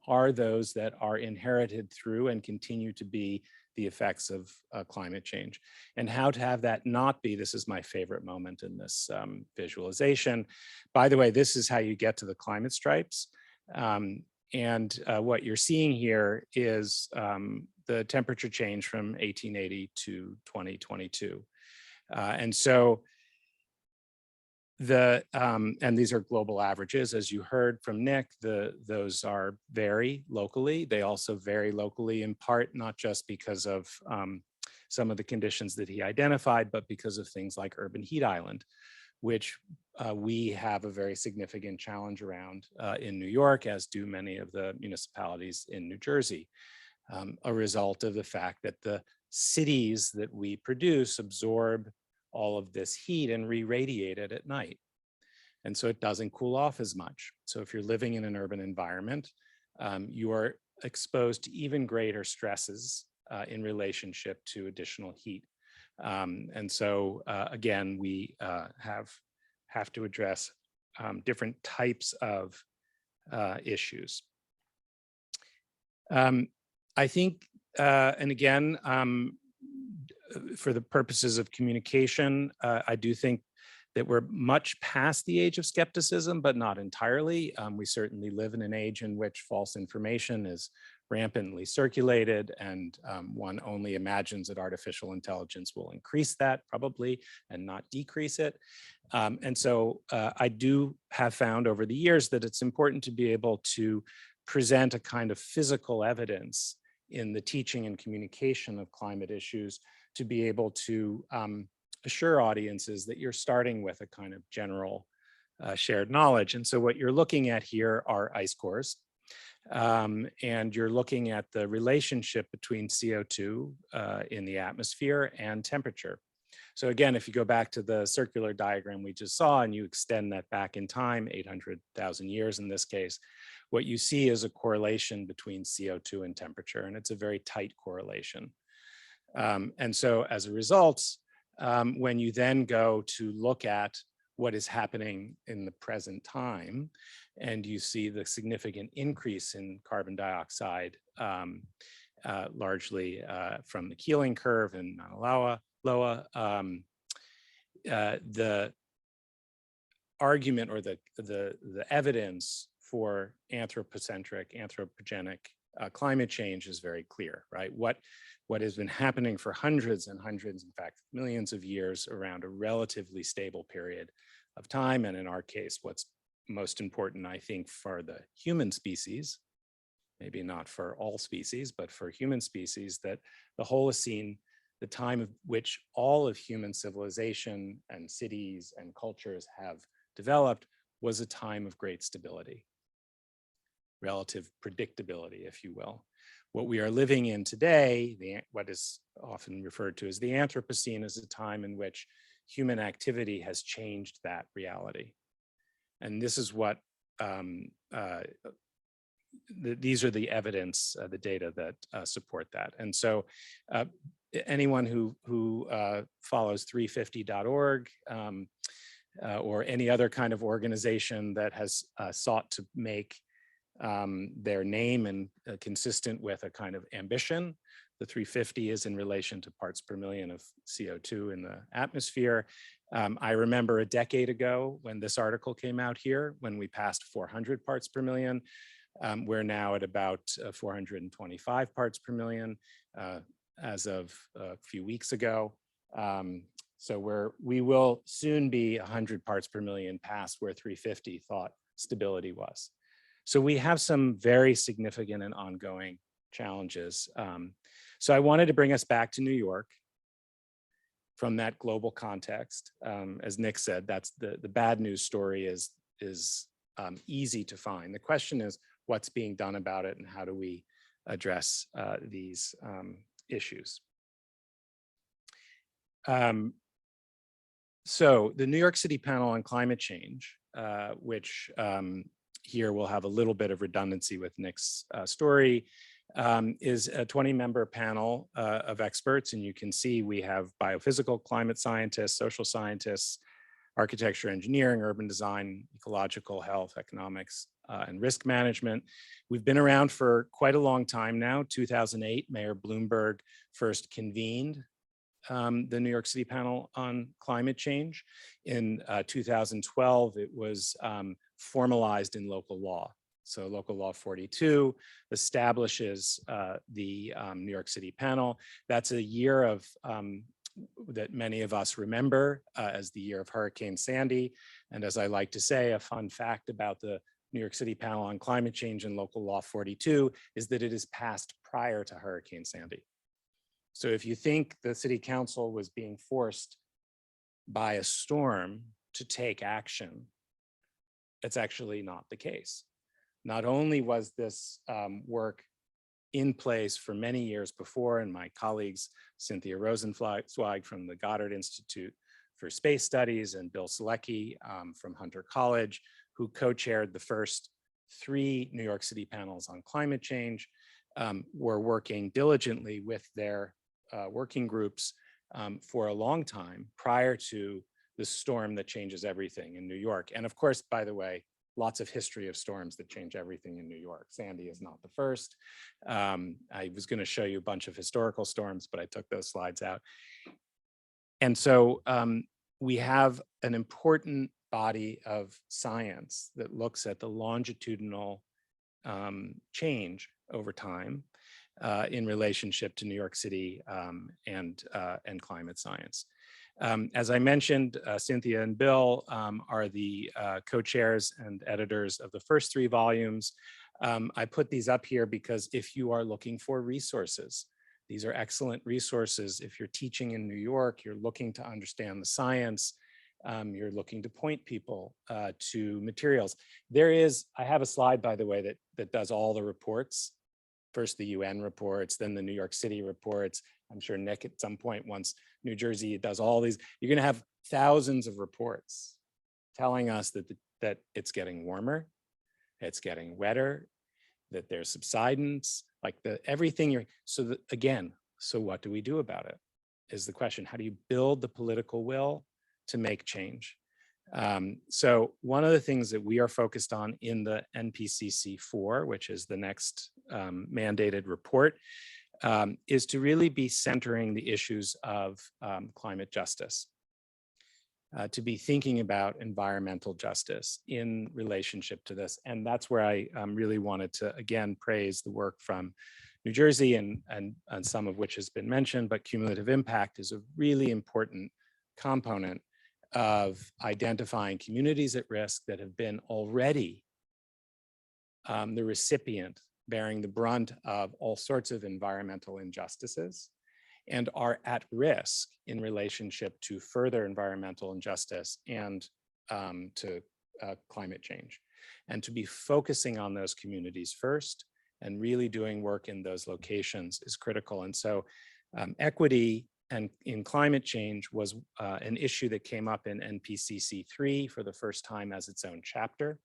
are those that are inherited through and continue to be the effects of climate change. And how to have that not be, this is my favorite moment in this visualization. By the way, this is how you get to the climate stripes. What you're seeing here is the temperature change from 1880 to 2022. And so and these are global averages, as you heard from Nick, those are vary locally. They also vary locally in part, not just because of some of the conditions that he identified, but because of things like urban heat island, which we have a very significant challenge around in New York, as do many of the municipalities in New Jersey, a result of the fact that the cities that we produce absorb all of this heat and re-radiate it at night. And so it doesn't cool off as much. So if you're living in an urban environment, you are exposed to even greater stresses in relationship to additional heat. And so again, we have to address different types of issues. I think, and again, for the purposes of communication, I do think that we're much past the age of skepticism, but not entirely. We certainly live in an age in which false information is rampantly circulated, and one only imagines that artificial intelligence will increase that probably and not decrease it. And so I do have found over the years that it's important to be able to present a kind of physical evidence in the teaching and communication of climate issues, to be able to assure audiences that you're starting with a kind of general shared knowledge. And so what you're looking at here are ice cores. And you're looking at the relationship between CO2 in the atmosphere and temperature. So again, if you go back to the circular diagram we just saw and you extend that back in time, 800,000 years in this case, what you see is a correlation between CO2 and temperature, and it's a very tight correlation. And so as a result, when you then go to look at what is happening in the present time, and you see the significant increase in carbon dioxide, largely from the Keeling curve in Mauna Loa, the argument or the evidence for anthropogenic climate change is very clear, right? What has been happening for hundreds and hundreds, in fact, millions of years around a relatively stable period of time. And in our case, what's most important, I think, for the human species, maybe not for all species, but for human species, that the Holocene, the time of which all of human civilization and cities and cultures have developed, was a time of great stability, relative predictability, if you will. What we are living in today, what is often referred to as the Anthropocene, is a time in which human activity has changed that reality. And this is what, these are the evidence, the data that support that. And so anyone who follows 350.org or any other kind of organization that has sought to make their name and consistent with a kind of ambition. The 350 is in relation to parts per million of CO2 in the atmosphere. I remember a decade ago when this article came out here, when we passed 400 parts per million. We're now at about 425 parts per million as of a few weeks ago. So we will soon be 100 parts per million past where 350 thought stability was. So we have some very significant and ongoing challenges. So I wanted to bring us back to New York from that global context. As Nick said, that's the bad news story is easy to find. The question is what's being done about it and how do we address these issues? So the New York City Panel on Climate Change, which here we'll have a little bit of redundancy with Nick's story, is a 20-member panel of experts. And you can see we have biophysical climate scientists, social scientists, architecture, engineering, urban design, ecological health, economics, and risk management. We've been around for quite a long time now. 2008, Mayor Bloomberg first convened the New York City Panel on Climate Change. In 2012, it was formalized in local law. So local law 42 establishes the New York City Panel. That's a year of that many of us remember as the year of Hurricane Sandy. And as I like to say, a fun fact about the New York City Panel on Climate Change and local law 42 is that it is passed prior to Hurricane Sandy. So if you think the city council was being forced by a storm to take action, it's actually not the case. Not only was this work in place for many years before, and my colleagues, Cynthia Rosenzweig from the Goddard Institute for Space Studies and Bill Selecki from Hunter College, who co-chaired the first 3 New York City panels on climate change, were working diligently with their working groups for a long time prior to the storm that changes everything in New York. And of course, by the way, lots of history of storms that change everything in New York. Sandy is not the first. I was going to show you a bunch of historical storms, but I took those slides out. And so we have an important body of science that looks at the longitudinal change over time in relationship to New York City and climate science. As I mentioned, Cynthia and Bill are the co-chairs and editors of the first 3 volumes. I put these up here because if you are looking for resources, these are excellent resources. If you're teaching in New York, you're looking to understand the science, you're looking to point people to materials. I have a slide, by the way, that does all the reports. First the UN reports, then the New York City reports. I'm sure Nick at some point, once New Jersey does all these, you're going to have thousands of reports telling us that it's getting warmer, it's getting wetter, that there's subsidence, like everything so what do we do about it is the question. How do you build the political will to make change? So one of the things that we are focused on in the NPCC 4, which is the next mandated report, is to really be centering the issues of climate justice, to be thinking about environmental justice in relationship to this. And that's where I really wanted to, again, praise the work from New Jersey and some of which has been mentioned, but cumulative impact is a really important component of identifying communities at risk that have been already the recipient bearing the brunt of all sorts of environmental injustices and are at risk in relationship to further environmental injustice and to climate change. And to be focusing on those communities first and really doing work in those locations is critical. And so equity and in climate change was an issue that came up in NPCC 3 for the first time as its own chapter.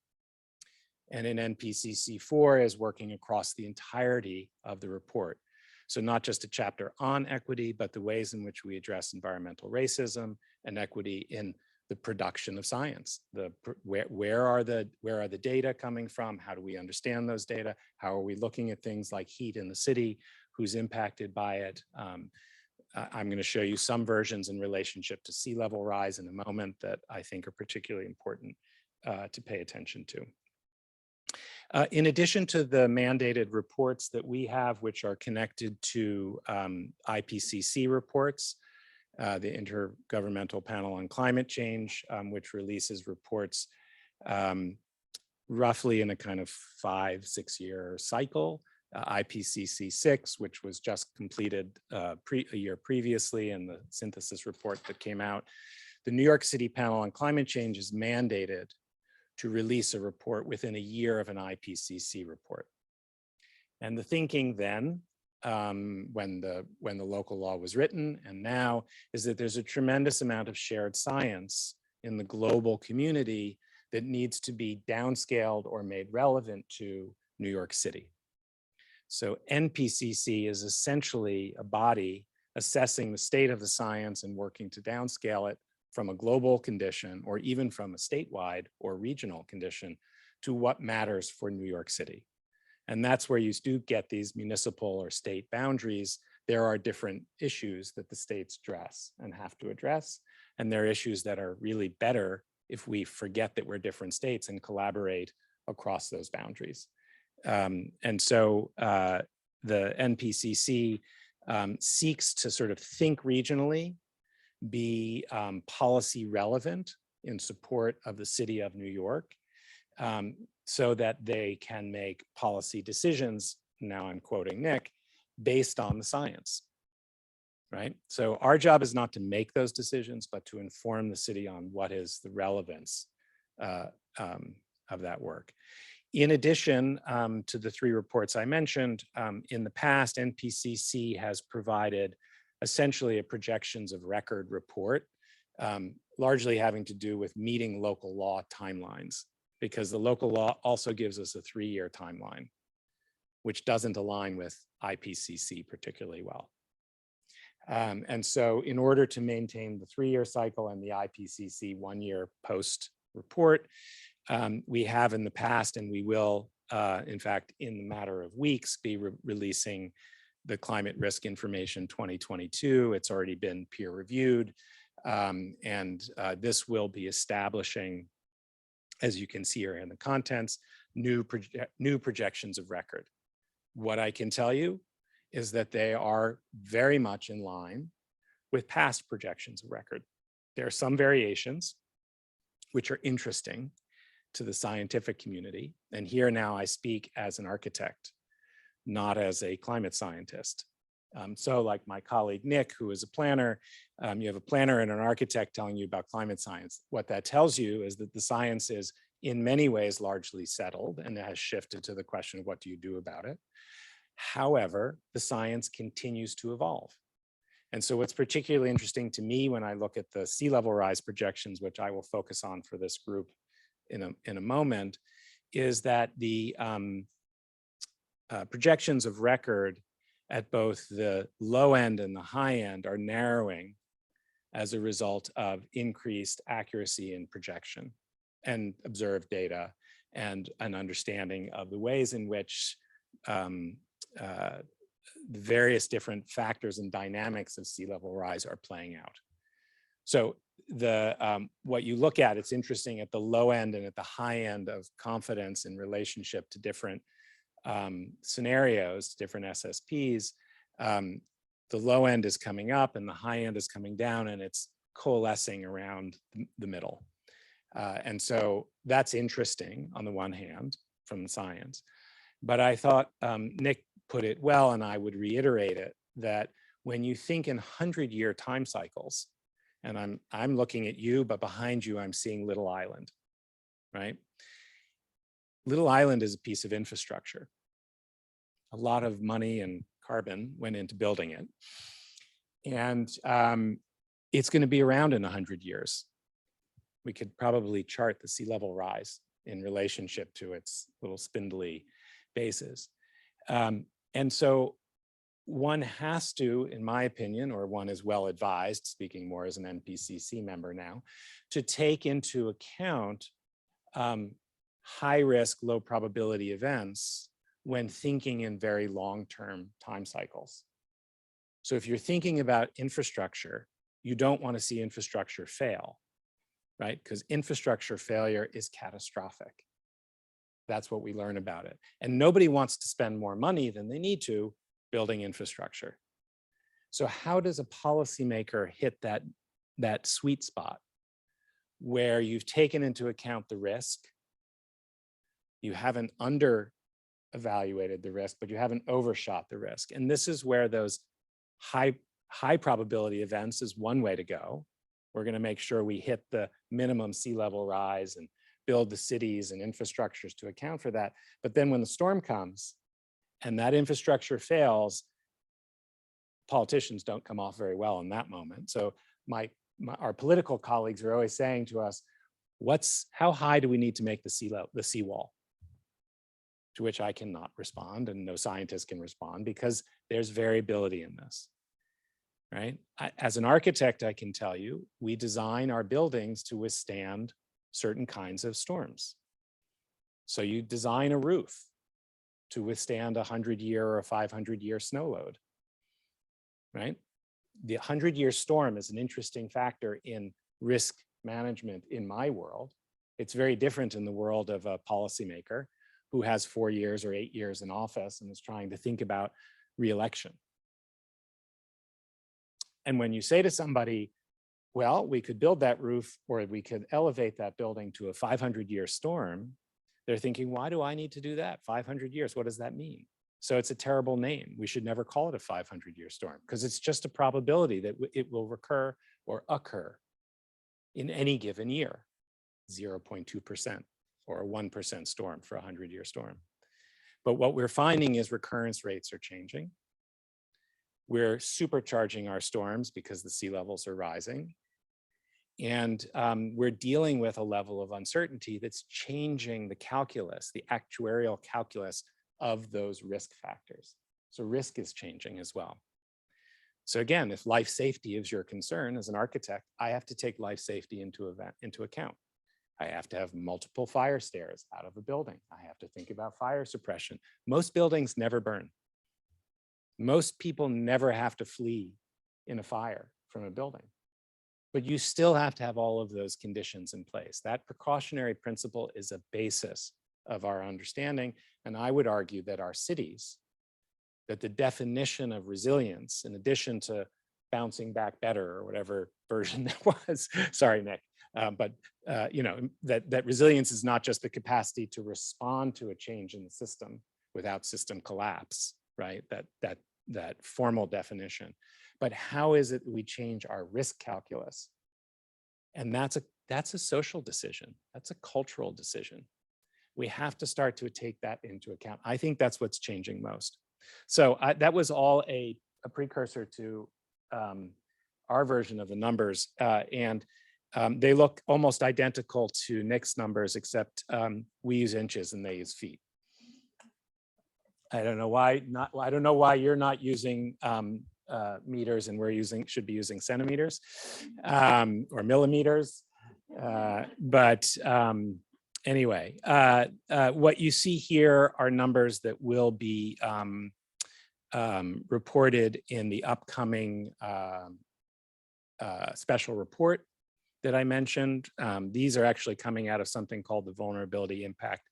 And in NPCC 4 is working across the entirety of the report. So not just a chapter on equity, but the ways in which we address environmental racism and equity in the production of science. Where are the data coming from? How do we understand those data? How are we looking at things like heat in the city? Who's impacted by it? I'm going to show you some versions in relationship to sea level rise in a moment that I think are particularly important to pay attention to. In addition to the mandated reports that we have, which are connected to IPCC reports, the Intergovernmental Panel on Climate Change, which releases reports roughly in a kind of 5-6 year cycle. IPCC 6, which was just completed a year previously, and the synthesis report that came out. The New York City Panel on Climate Change is mandated to release a report within a year of an IPCC report. And the thinking then when the local law was written and now, is that there's a tremendous amount of shared science in the global community that needs to be downscaled or made relevant to New York City. So NPCC is essentially a body assessing the state of the science and working to downscale it from a global condition or even from a statewide or regional condition to what matters for New York City. And that's where you do get these municipal or state boundaries. There are different issues that the states address and have to address. And there are issues that are really better if we forget that we're different states and collaborate across those boundaries. And so the NPCC seeks to sort of think regionally, be policy relevant in support of the city of New York, so that they can make policy decisions, now I'm quoting Nick, based on the science, right? So our job is not to make those decisions, but to inform the city on what is the relevance of that work. In addition to the 3 reports I mentioned, in the past, NPCC has provided essentially a projections of record report, largely having to do with meeting local law timelines, because the local law also gives us a 3-year timeline, which doesn't align with IPCC particularly well. And so in order to maintain the 3-year cycle and the IPCC 1-year post report, we have in the past, and we will, in fact, in the matter of weeks, be releasing the Climate Risk Information 2022. It's already been peer reviewed. And this will be establishing, as you can see here in the contents, new projections of record. What I can tell you is that they are very much in line with past projections of record. There are some variations which are interesting to the scientific community. And here now I speak as an architect, not as a climate scientist. So like my colleague Nick, who is a planner, you have a planner and an architect telling you about climate science. What that tells you is that the science is in many ways largely settled and it has shifted to the question of what do you do about it. However, the science continues to evolve. And so what's particularly interesting to me when I look at the sea level rise projections, which I will focus on for this group in a moment, is that the projections of record at both the low end and the high end are narrowing as a result of increased accuracy in projection and observed data and an understanding of the ways in which the various different factors and dynamics of sea level rise are playing out. So what you look at, it's interesting at the low end and at the high end of confidence in relationship to different scenarios, different SSPs. The low end is coming up and the high end is coming down, and it's coalescing around the middle. And so that's interesting on the one hand from the science. But I thought Nick put it well, and I would reiterate it, that when you think in 100-year time cycles, and I'm looking at you, but behind you, I'm seeing Little Island, right? Little Island is a piece of infrastructure. A lot of money and carbon went into building it. And it's going to be around in 100 years. We could probably chart the sea level rise in relationship to its little spindly bases. And so one has to, in my opinion, or one is well advised, speaking more as an NPCC member now, to take into account high risk, low probability events when thinking in very long-term time cycles. So if you're thinking about infrastructure, you don't want to see infrastructure fail, right? Because infrastructure failure is catastrophic. That's what we learn about it. And nobody wants to spend more money than they need to building infrastructure. So how does a policymaker hit that sweet spot where you've taken into account the risk, you haven't under-evaluated the risk, but you haven't overshot the risk? And this is where those high probability events is one way to go. We're going to make sure we hit the minimum sea level rise and build the cities and infrastructures to account for that. But then when the storm comes and that infrastructure fails, politicians don't come off very well in that moment. So our political colleagues are always saying to us, how high do we need to make the seawall? To which I cannot respond, and no scientist can respond, because there's variability in this, right? As an architect, I can tell you, we design our buildings to withstand certain kinds of storms. So you design a roof to withstand a 100-year or a 500-year snow load, right? The 100-year storm is an interesting factor in risk management in my world. It's very different in the world of a policymaker who has 4 years or 8 years in office and is trying to think about re-election. And when you say to somebody, well, we could build that roof or we could elevate that building to a 500-year storm, they're thinking, why do I need to do that? 500 years, what does that mean? So it's a terrible name. We should never call it a 500-year storm, because it's just a probability that it will recur or occur in any given year, 0.2% or a 1% storm for a 100-year storm. But what we're finding is recurrence rates are changing. We're supercharging our storms because the sea levels are rising. And we're dealing with a level of uncertainty that's changing the calculus, the actuarial calculus of those risk factors. So risk is changing as well. So again, if life safety is your concern as an architect, I have to take life safety into account. I have to have multiple fire stairs out of a building. I have to think about fire suppression. Most buildings never burn. Most people never have to flee in a fire from a building. But you still have to have all of those conditions in place. That precautionary principle is a basis of our understanding. And I would argue that our cities, that the definition of resilience, in addition to bouncing back better or whatever version that was, sorry, Nick, you know, that resilience is not just the capacity to respond to a change in the system without system collapse, right? That formal definition. But how is it that we change our risk calculus? And that's a social decision. That's a cultural decision. We have to start to take that into account. I think that's what's changing most. So that was all a precursor to our version of the numbers. And they look almost identical to Nick's numbers, except we use inches and they use feet. I don't know why you're not using meters and should be using centimeters or millimeters. Anyway, what you see here are numbers that will be reported in the upcoming special report that I mentioned. These are actually coming out of something called the Vulnerability Impact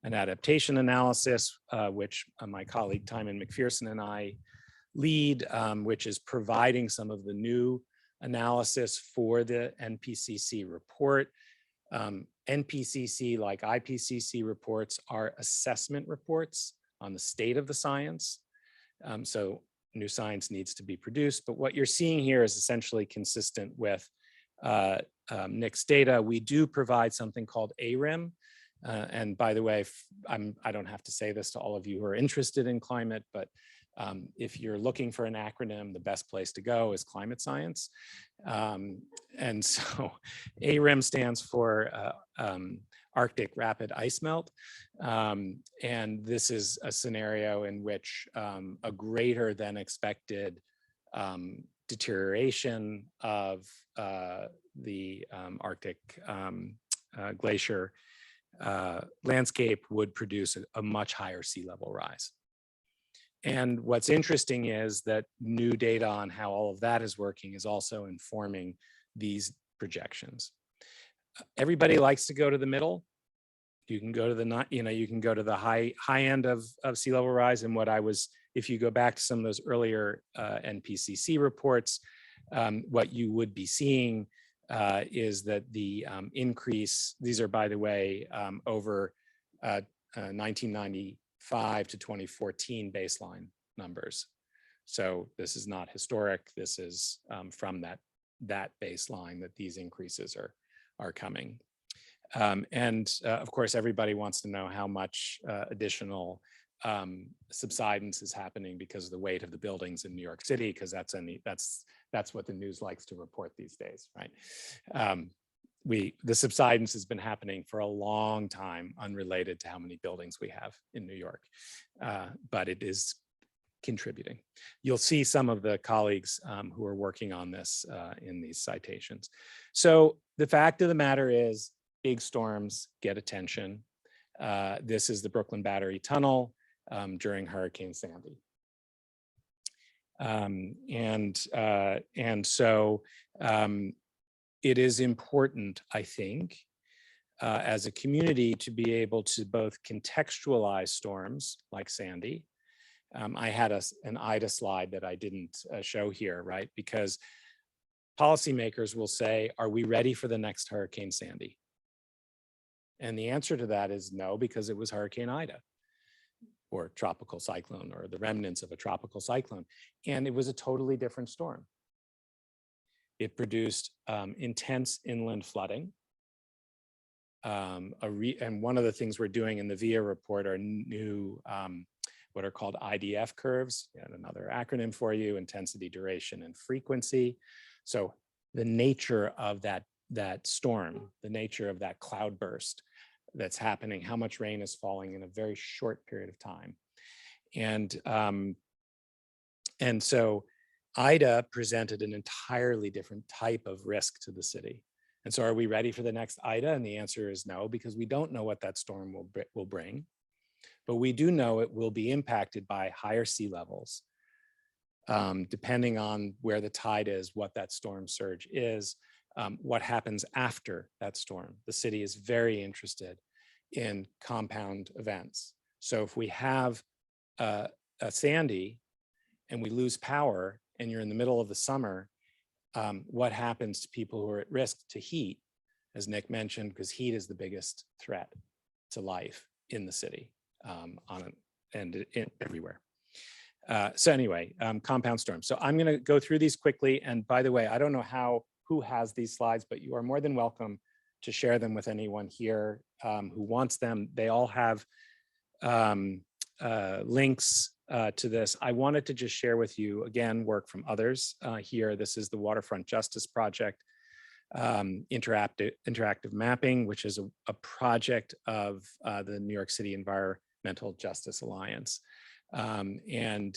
and Adaptation Analysis, which my colleague Tishman McPherson and I lead, which is providing some of the new analysis for the NPCC report. NPCC, like IPCC reports, are assessment reports on the state of the science. So new science needs to be produced, but what you're seeing here is essentially consistent with Nick's data. We do provide something called ARIM. And by the way, I don't have to say this to all of you who are interested in climate, but if you're looking for an acronym, the best place to go is climate science. And so ARIM stands for Arctic Rapid Ice Melt. And this is a scenario in which a greater than expected deterioration of the Arctic glacier landscape would produce a much higher sea level rise. And what's interesting is that new data on how all of that is working is also informing these projections. Everybody likes to go to the middle. You can go to the, you can go to the high end of sea level rise. And if you go back to some of those earlier NPCC reports, what you would be seeing is that the increase, these are, by the way, over 1995 to 2014 baseline numbers. So this is not historic. This is from that baseline that these increases are coming. And of course, everybody wants to know how much additional subsidence is happening because of the weight of the buildings in New York City, because that's what the news likes to report these days, right? The subsidence has been happening for a long time, unrelated to how many buildings we have in New York, but it is contributing. You'll see some of the colleagues who are working on this in these citations. So the fact of the matter is, big storms get attention. This is the Brooklyn Battery Tunnel during Hurricane Sandy. So it is important, I think, as a community to be able to both contextualize storms like Sandy. I had an Ida slide that I didn't show here, right? Because policymakers will say, are we ready for the next Hurricane Sandy? And the answer to that is no, because it was Hurricane Ida, or tropical cyclone, or the remnants of a tropical cyclone. And it was a totally different storm. It produced intense inland flooding. And one of the things we're doing in the VIA report are new, what are called IDF curves, yet another acronym for you: intensity, duration, and frequency. So the nature of that storm, the nature of that cloud burst that's happening, how much rain is falling in a very short period of time. And so Ida presented an entirely different type of risk to the city. And so are we ready for the next Ida? And the answer is no, because we don't know what that storm will bring. But we do know it will be impacted by higher sea levels, depending on where the tide is, what that storm surge is, what happens after that storm. The city is very interested in compound events. So if we have a Sandy and we lose power and you're in the middle of the summer, what happens to people who are at risk to heat, as Nick mentioned, because heat is the biggest threat to life in the city, everywhere. So anyway, compound storms. So I'm gonna go through these quickly. And by the way, I don't know who has these slides, but you are more than welcome to share them with anyone here who wants them. They all have links to this. I wanted to just share with you, again, work from others here. This is the Waterfront Justice Project, interactive mapping, which is a project of the New York City Environmental Justice Alliance. Nija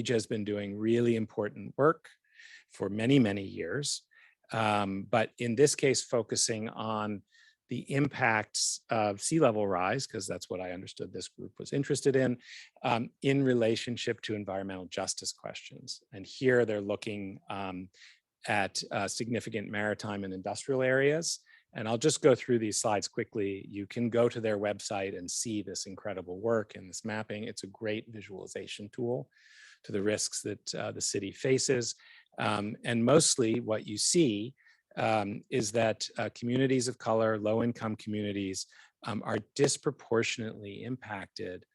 has been doing really important work for many, many years, but in this case, focusing on the impacts of sea level rise, because that's what I understood this group was interested in relationship to environmental justice questions. And here they're looking at significant maritime and industrial areas. And I'll just go through these slides quickly. You can go to their website and see this incredible work and this mapping. It's a great visualization tool to the risks that the city faces. And mostly what you see is that communities of color, low-income communities, are disproportionately impacted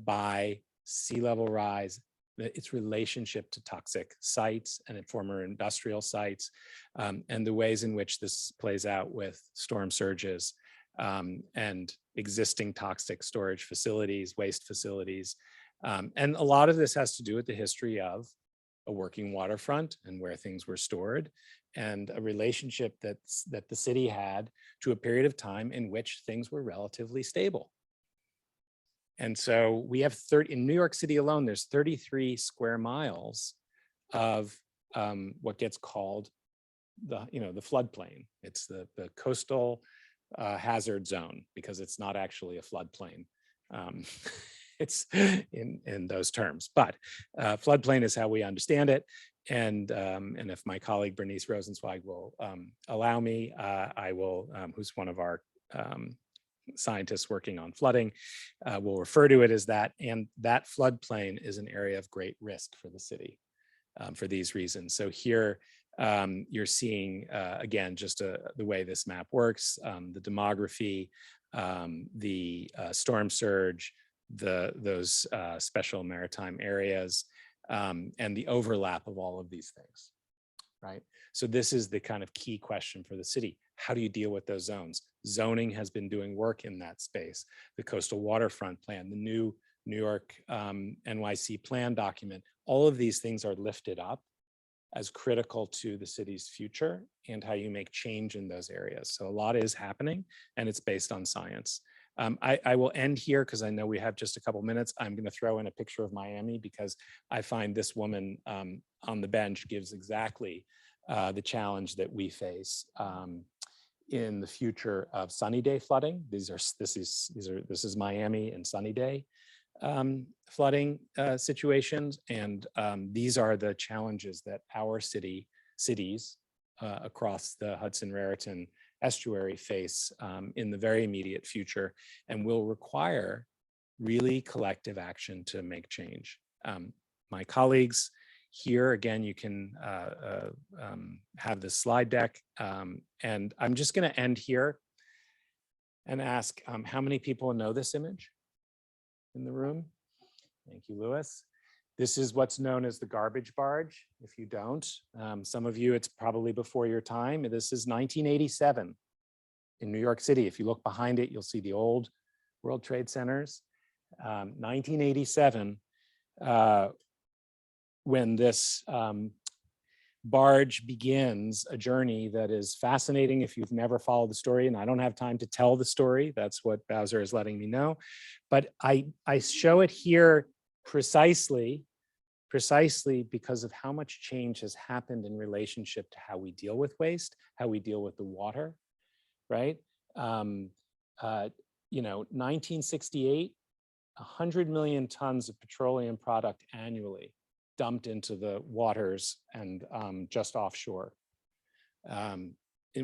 by sea level rise, its relationship to toxic sites and former industrial sites, and the ways in which this plays out with storm surges and existing toxic storage facilities, waste facilities. And a lot of this has to do with the history of a working waterfront and where things were stored, and a relationship that the city had to a period of time in which things were relatively stable. And so we have in New York City alone, there's 33 square miles of what gets called the floodplain. It's the coastal hazard zone, because it's not actually a floodplain. It's in those terms, but floodplain is how we understand it. And if my colleague Bernice Rosenzweig will allow me, I will, who's one of our scientists working on flooding, will refer to it as that. And that floodplain is an area of great risk for the city for these reasons. So here you're seeing, again, just the way this map works, the demography, the storm surge, those special maritime areas, and the overlap of all of these things, right? So this is the kind of key question for the city. how do you deal with those zones? Zoning has been doing work in that space. The coastal waterfront plan, the new New York NYC plan document, all of these things are lifted up as critical to the city's future and how you make change in those areas. So a lot is happening and it's based on science. I will end here because I know we have just a couple minutes. I'm going to throw in a picture of Miami because I find this woman on the bench gives exactly the challenge that we face in the future of sunny day flooding. This is Miami and sunny day flooding situations, and these are the challenges that our cities across the Hudson-Raritan Estuary face in the very immediate future, and will require really collective action to make change. My colleagues here, again, you can have the slide deck, and I'm just going to end here and ask how many people know this image in the room? Thank you, Louis. This is what's known as the garbage barge. If you don't, some of you, it's probably before your time. This is 1987 in New York City. If you look behind it, you'll see the old World Trade Centers. 1987, when this barge begins a journey that is fascinating if you've never followed the story, and I don't have time to tell the story. That's what Bowser is letting me know. But I show it here precisely because of how much change has happened in relationship to how we deal with waste, how we deal with the water, right? 1968, 100 million tons of petroleum product annually dumped into the waters and just offshore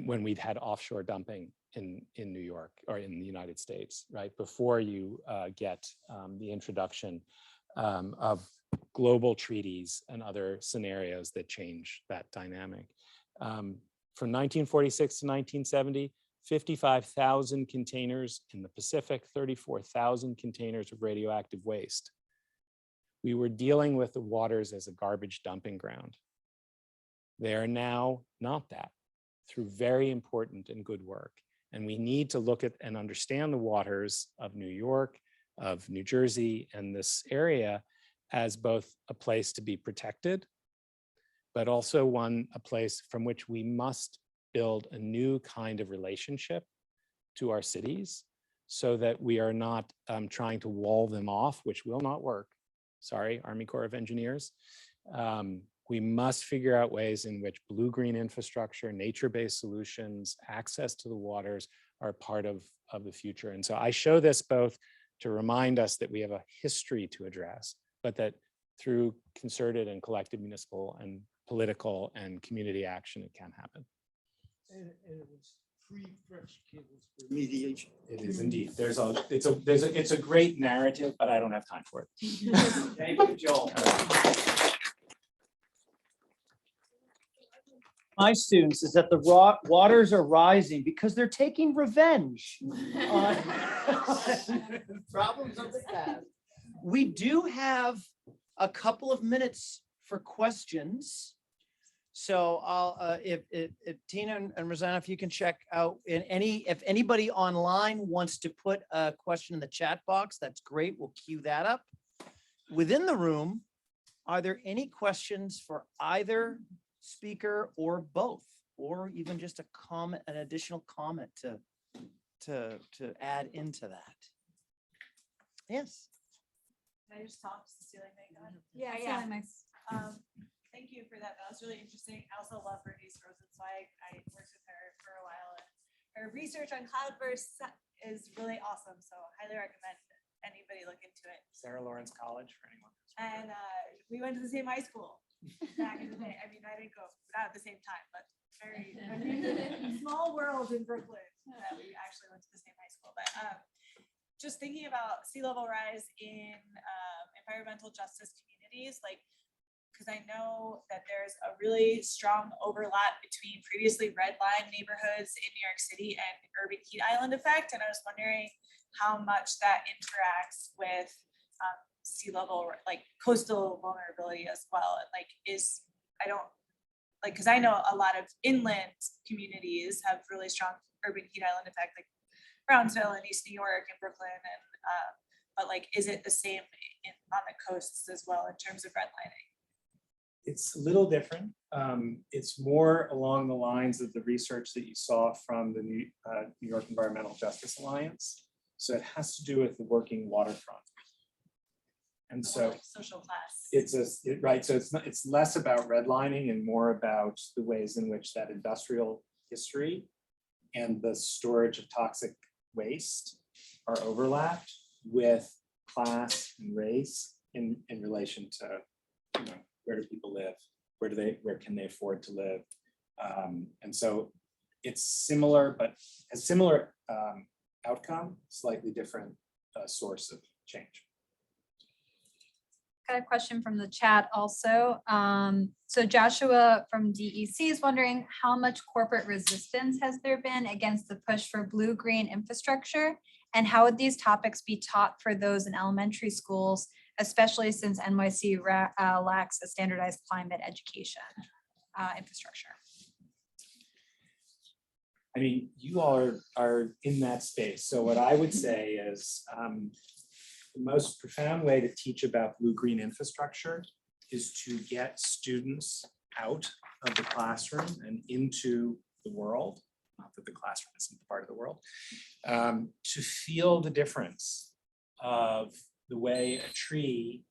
when we'd had offshore dumping in New York or in the United States, right? Before you get the introduction of global treaties and other scenarios that change that dynamic. From 1946 to 1970, 55,000 containers in the Pacific, 34,000 containers of radioactive waste. We were dealing with the waters as a garbage dumping ground. They are now not that, through very important and good work. And we need to look at and understand the waters of New York, of New Jersey, and this area as both a place to be protected, but also a place from which we must build a new kind of relationship to our cities so that we are not trying to wall them off, which will not work. Sorry, Army Corps of Engineers. We must figure out ways in which blue-green infrastructure, nature-based solutions, access to the waters are part of the future. And so I show this both to remind us that we have a history to address, but that through concerted and collective municipal and political and community action, it can happen. And it was pre-French cables for mediation. It is indeed. It's a great narrative, but I don't have time for it. Thank you, Joel. My students is that the waters are rising because they're taking revenge on problems of the past. We do have a couple of minutes for questions. So I'll, if Tina and Rosanna, if you can check out if anybody online wants to put a question in the chat box, that's great. We'll queue that up. Within the room, are there any questions for either speaker or both, or even just a comment, an additional comment to add into that? Yes. Can I just talk to the ceiling make on? Yeah, Yeah. yeah. Nice. Thank you for that. That was really interesting. I also love Bernice Rosen, so I worked with her for a while, and her research on cloudbursts is really awesome. So highly recommend anybody look into it. Sarah Lawrence College for anyone. And we went to the same high school back in the day. I mean, I didn't go, not at the same time, but very small world in Brooklyn that we actually went to the same high school. But just thinking about sea level rise in environmental justice communities, like, because I know that there's a really strong overlap between previously redlined neighborhoods in New York City and urban heat island effect. And I was wondering how much that interacts with sea level, like coastal vulnerability as well. And like, like, because I know a lot of inland communities have really strong urban heat island effect, like Brownsville and East New York and Brooklyn, and but like, is it the same on the coasts as well in terms of redlining? It's a little different. It's more along the lines of the research that you saw from the New York Environmental Justice Alliance. So it has to do with the working waterfront. And so Like social class. right. So it's less about redlining and more about the ways in which that industrial history and the storage of toxic waste are overlapped with class and race in relation to, you know, where do people live? Where can they afford to live? And so it's similar, but a similar outcome, slightly different source of change. Got a question from the chat also. So Joshua from DEC is wondering how much corporate resistance has there been against the push for blue-green infrastructure? And how would these topics be taught for those in elementary schools, especially since NYC lacks a standardized climate education infrastructure? I mean, you all are in that space. So what I would say is the most profound way to teach about blue-green infrastructure is to get students out of the classroom and into the world, not that the classroom isn't part of the world, to feel the difference of the way a tree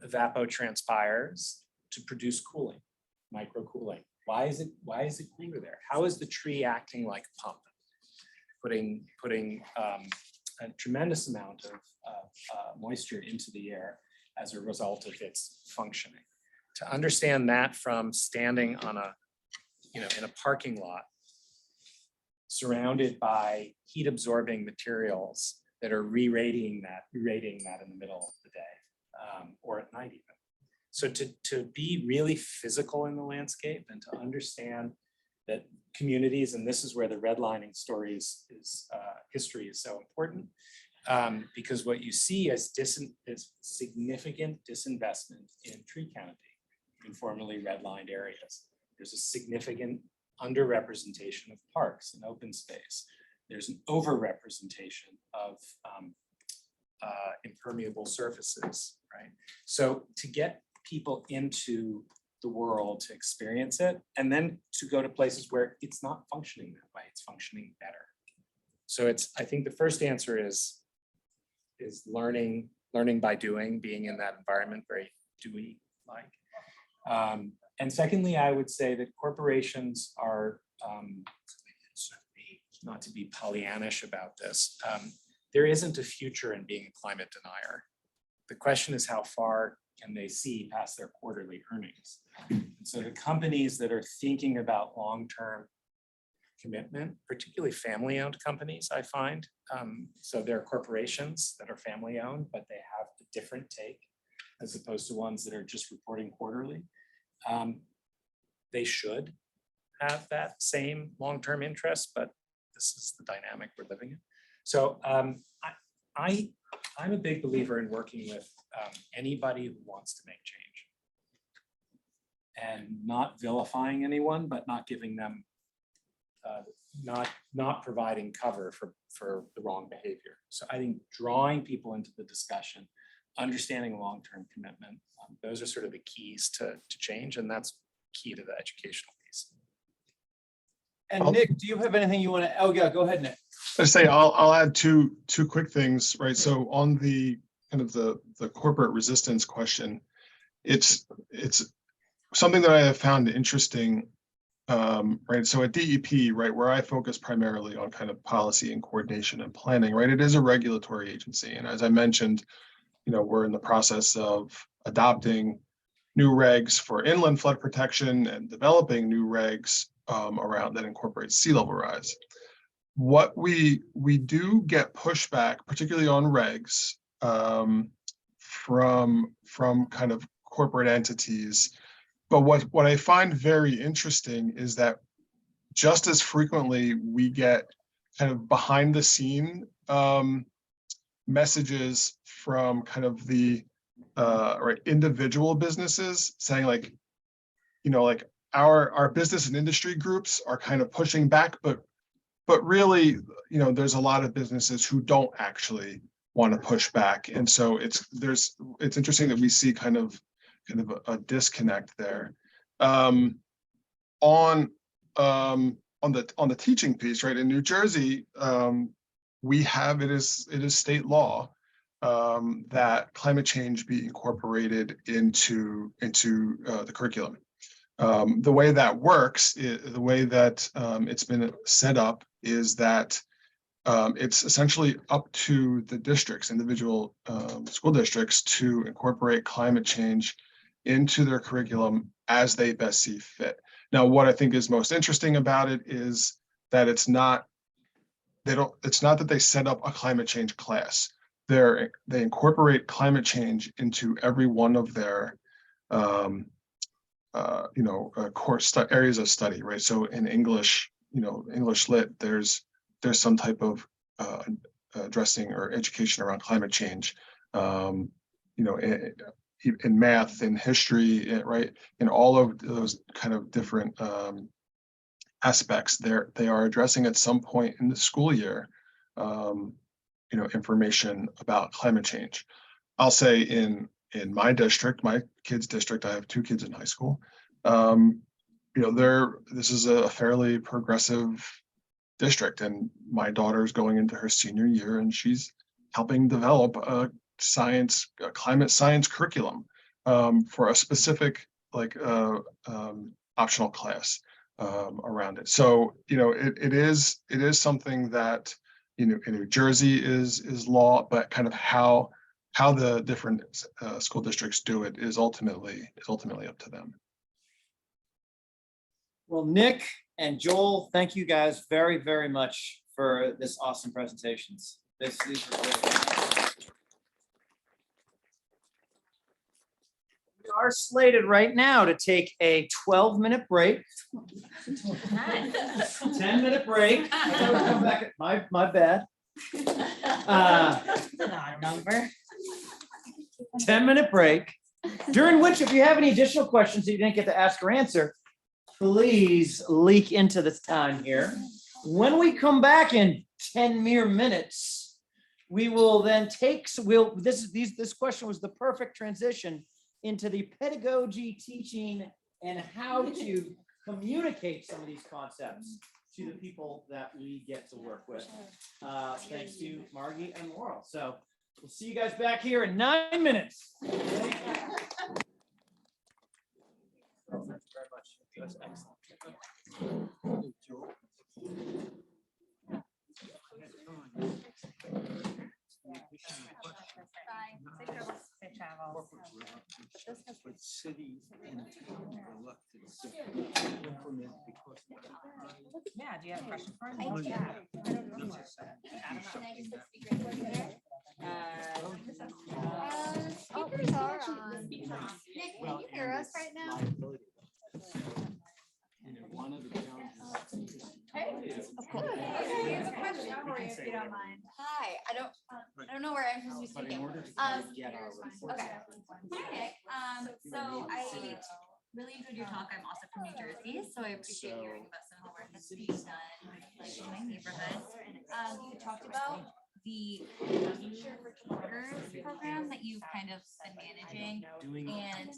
evapotranspires to produce cooling, microcooling. Why is it cooler there? How is the tree acting like a pump, putting a tremendous amount of moisture into the air as a result of its functioning? To understand that from standing on in a parking lot surrounded by heat absorbing materials that are re-radiating that in the middle of the day or at night even. So to be really physical in the landscape and to understand that communities, and this is where the redlining stories history is so important, because what you see is significant disinvestment in tree canopy in formerly redlined areas. There's a significant underrepresentation of parks and open space. There's an overrepresentation of impermeable surfaces, right? So to get people into the world to experience it, and then to go to places where it's not functioning that way, it's functioning better. So I think the first answer is learning by doing, being in that environment, very Dewey-like. And secondly, I would say that corporations are, not to be Pollyannish about this, there isn't a future in being a climate denier. The question is how far can they see past their quarterly earnings? And so the companies that are thinking about long-term commitment, particularly family-owned companies, I find. So there are corporations that are family-owned, but they have a different take as opposed to ones that are just reporting quarterly. They should have that same long-term interest, but this is the dynamic we're living in. So I'm a big believer in working with anybody who wants to make change and not vilifying anyone, but not giving them, not providing cover for the wrong behavior. So I think drawing people into the discussion, understanding long-term commitment, those are sort of the keys to change, and that's key to the educational piece. And Nick, do you have anything you want to? Oh yeah, go ahead, Nick. I say I'll add two quick things, right? So on the kind of the corporate resistance question, it's something that I have found interesting, right? So at DEP, right, where I focus primarily on kind of policy and coordination and planning, right? It is a regulatory agency, and as I mentioned, we're in the process of adopting new regs for inland flood protection and developing new regs around that incorporate sea level rise. What we do get pushback, particularly on regs, from kind of corporate entities. But what I find very interesting is that just as frequently we get kind of behind the scene messages from kind of the right individual businesses saying like, our business and industry groups are kind of pushing back, but really, there's a lot of businesses who don't actually want to push back. And so it's interesting that we see kind of a disconnect there. On the teaching piece, right, in New Jersey, it is state law that climate change be incorporated into the curriculum. The way that works, the way that it's been set up is that it's essentially up to the districts, individual school districts, to incorporate climate change into their curriculum as they best see fit. Now, what I think is most interesting about it is that it's not that they set up a climate change class. They incorporate climate change into every one of their course areas of study, right? So in English, English Lit, there's some type of addressing or education around climate change. In math, in history, right? In all of those kind of different aspects, they are addressing at some point in the school year, information about climate change. I'll say in my district, my kids' district, I have 2 kids in high school. This is a fairly progressive district, and my daughter's going into her senior year, and she's helping develop a climate science curriculum for a specific optional class around it. So it is something that in New Jersey is law, but kind of how the different school districts do it is ultimately up to them. Well, Nick and Joel, thank you guys very, very much for this awesome presentations. These were great. We are slated right now to take a 12-minute break. 10-minute break. I gotta come back. My bad. 10-minute break, during which, if you have any additional questions that you didn't get to ask or answer, please leak into this time here. When we come back in 10 mere minutes, we will then this question was the perfect transition into the pedagogy, teaching, and how to communicate some of these concepts to the people that we get to work with. Thanks to Margie and Laurel. So we'll see you guys back here in 9 minutes. Thank you very much. That's excellent. But cities and towns are reluctant to implement because of the high. Yeah, do you have a question for him? Oh, yeah. Speakers are on. Nick, can you hear us right now? One of the challenges. Of course. Okay, I have a question for you if you don't mind. Hi, I don't know where I'm supposed to be speaking. Okay. Hi, Nick. So I really enjoyed your talk. I'm also from New Jersey, so I appreciate hearing about some of the work that's being done like in my neighborhood. You talked about the teacher retreaters program that you've kind of been managing, and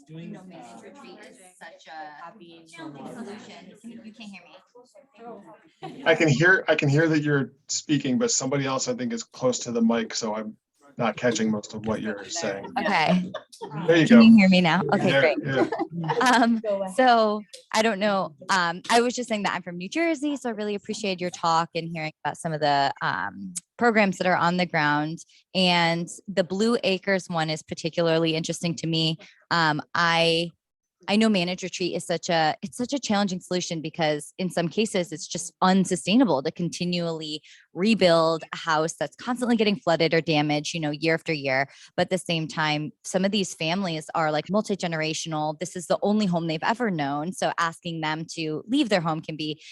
managed retreat is such a challenging solution. You can't hear me. I can hear that you're speaking, but somebody else I think is close to the mic, so I'm not catching most of what you're saying. Okay. There you Can go. you hear me now? Okay, Yeah, great. yeah. So I don't know. I was just saying that I'm from New Jersey, so I really appreciate your talk and hearing about some of the programs that are on the ground. And the Blue Acres one is particularly interesting to me. I know managed retreat is such a challenging solution because in some cases it's just unsustainable to continually rebuild a house that's constantly getting flooded or damaged, year after year. But at the same time, some of these families are like multi-generational. This is the only home they've ever known. So asking them to leave their home can be,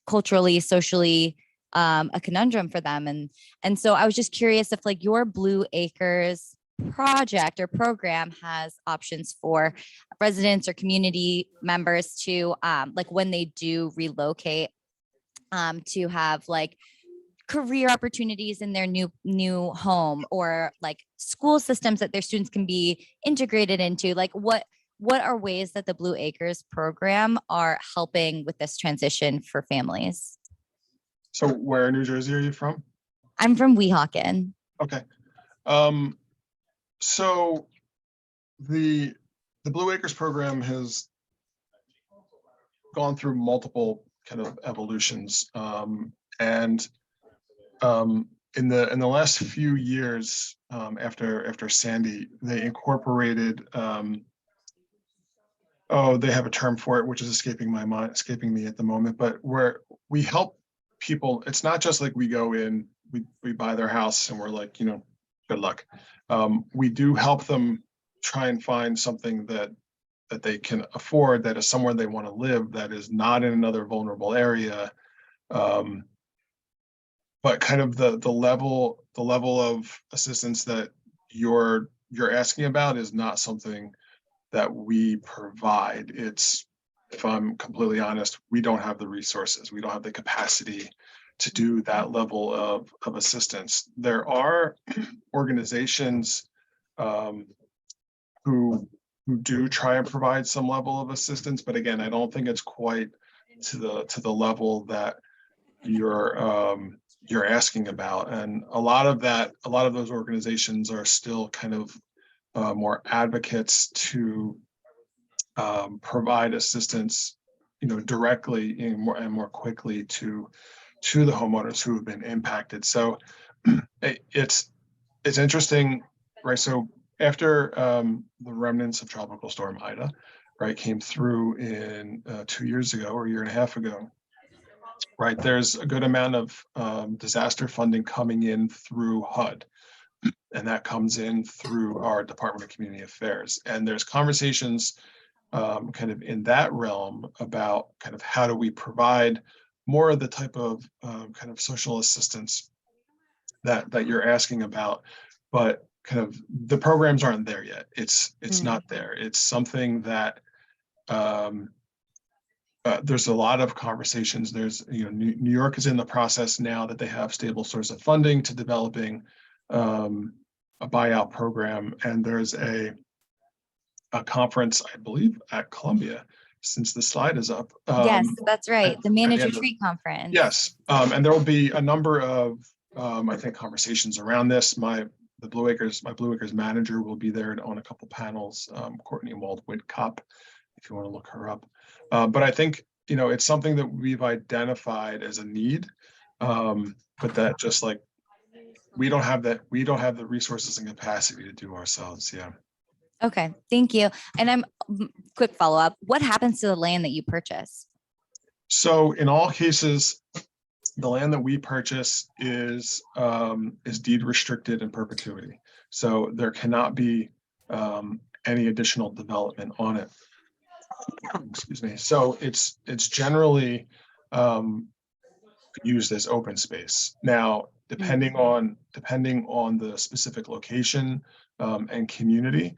culturally, socially, a conundrum for them. And so I was just curious if like your Blue Acres project or program has options for residents or community members to like when they do relocate to have like career opportunities in their new home, or like school systems that their students can be integrated into. Like what are ways that the Blue Acres program are helping with this transition for families? So where in New Jersey are you from? I'm from Weehawken. Okay. So the Blue Acres program has gone through multiple kind of evolutions. And in the last few years, after Sandy, they incorporated, they have a term for it, which is escaping me at the moment, but where we help people. It's not just like we go in, we buy their house and we're like, good luck. We do help them try and find something that they can afford, that is somewhere they want to live, that is not in another vulnerable area. But kind of the level of assistance that you're asking about is not something that we provide. It's, if I'm completely honest, we don't have the resources. We don't have the capacity to do that level of assistance. There are organizations who do try and provide some level of assistance, but again, I don't think it's quite to the level that you're asking about. And a lot of those organizations are still kind of more advocates to provide assistance, directly and more quickly to the homeowners who have been impacted. So it's interesting, right? So after the remnants of Tropical Storm Ida, right, came through in 2 years ago or a year and a half ago, right, there's a good amount of disaster funding coming in through HUD. And that comes in through our Department of Community Affairs. And there's conversations kind of in that realm about kind of how do we provide more of the type of kind of social assistance that you're asking about, but kind of the programs aren't there yet. It's not there. It's something that there's a lot of conversations. There's, New York is in the process now that they have stable source of funding to developing a buyout program, and there's a conference, I believe, at Columbia, since the slide is up. Yes, that's right. The Manage end of- Retreat Conference. Yes, and there will be a number of, I think, conversations around this. My Blue Acres manager will be there on a couple panels, Courtney Wald-Whitcop, if you want to look her up. But I think, it's something that we've identified as a need, but that just like, we don't have the resources and capacity to do ourselves. Yeah. Okay, thank you. And quick follow-up. What happens to the land that you purchase? So in all cases, the land that we purchase is deed restricted in perpetuity. So there cannot be any additional development on it. Excuse me. So it's generally used as open space. Now, depending on the specific location and community,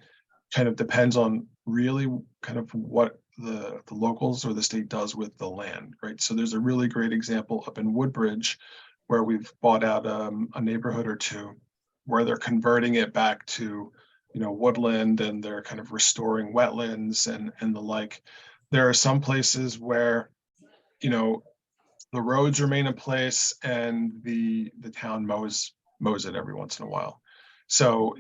kind of depends on really kind of what the locals or the state does with the land, right? So there's a really great example up in Woodbridge where we've bought out a neighborhood or two where they're converting it back to, woodland, and they're kind of restoring wetlands and the like. There are some places where, the roads remain in place and the town mows it every once in a while. So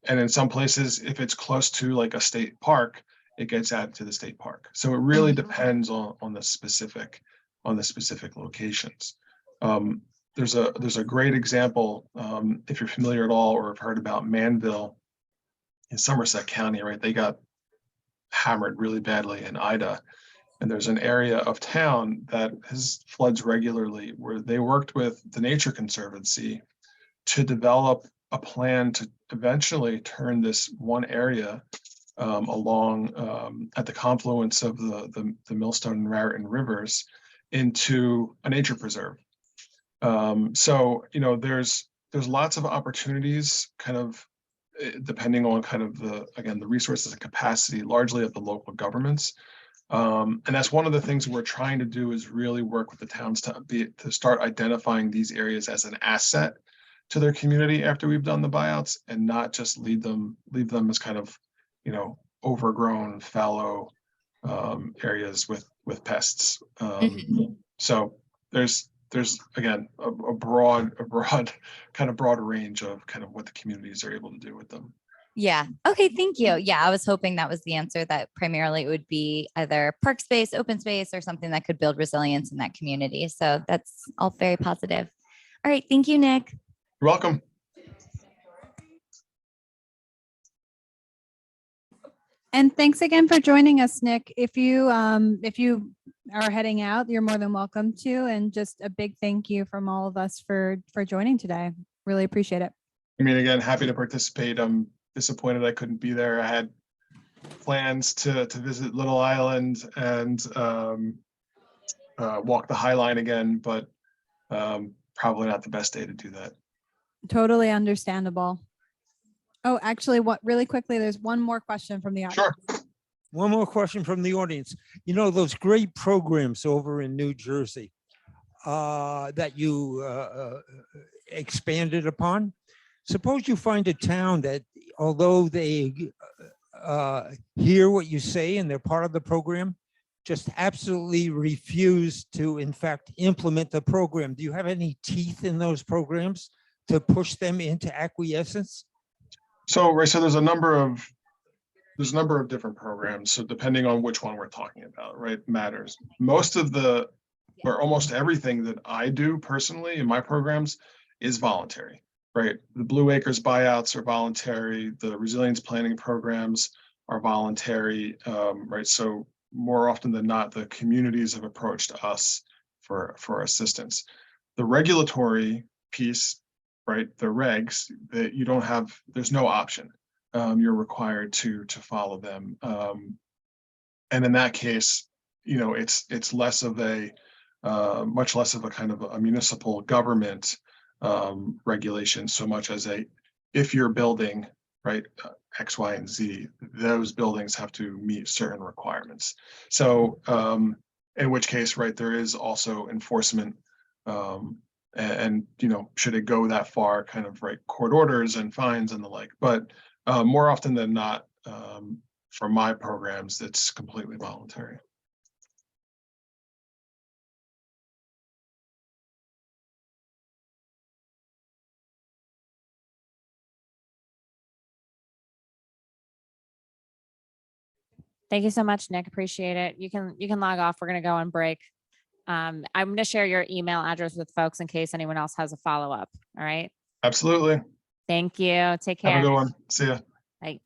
and in some places, if it's close to like a state park, it gets added to the state park. So it really depends on the specific locations. There's a great example, if you're familiar at all or have heard about Manville in Somerset County, right? They got hammered really badly in Ida. And there's an area of town that has floods regularly, where they worked with the Nature Conservancy to develop a plan to eventually turn this one area along at the confluence of the Millstone and Raritan rivers into a nature preserve. So there's lots of opportunities kind of depending on kind of the resources and capacity, largely of the local governments. And that's one of the things we're trying to do is really work with the towns to start identifying these areas as an asset to their community after we've done the buyouts, and not just leave them as kind of, overgrown, fallow areas with pests. So there's again a broad kind of broad range of kind of what the communities are able to do with them. Yeah. Okay. Thank you. Yeah. I was hoping that was the answer, that primarily it would be either park space, open space, or something that could build resilience in that community. So that's all very positive. All right. Thank you, Nick. You're welcome. And thanks again for joining us, Nick. If you are heading out, you're more than welcome to. And just a big thank you from all of us for joining today. Really appreciate it. I mean, again, happy to participate. I'm disappointed I couldn't be there. I had plans to visit Little Island and walk the High Line again, but probably not the best day to do that. Totally understandable. Oh, actually, really quickly, there's one more question from the audience. Sure. One more question from the audience. You know, those great programs over in New Jersey that you expanded upon. Suppose you find a town that, although they hear what you say and they're part of the program, just absolutely refuse to, in fact, implement the program. Do you have any teeth in those programs to push them into acquiescence? So there's a number of different programs. So depending on which one we're talking about, right, matters. Most of or almost everything that I do personally in my programs is voluntary, right? The Blue Acres buyouts are voluntary. The resilience planning programs are voluntary, right? So more often than not, the communities have approached us for assistance. The regulatory piece, right? The regs that you don't have, there's no option. You're required to follow them. And in that case, it's less of much less of a kind of a municipal government regulation, so much as if you're building, right, X, Y, and Z, those buildings have to meet certain requirements. So in which case, right, there is also enforcement, and should it go that far, kind of, right, court orders and fines and the like. But more often than not, for my programs, it's completely voluntary. Thank you so much, Nick. Appreciate it. You can log off. We're going to go on break. I'm going to share your email address with folks in case anyone else has a follow-up. All right. Absolutely. Thank you. Take care. Have a good one. See ya. Bye.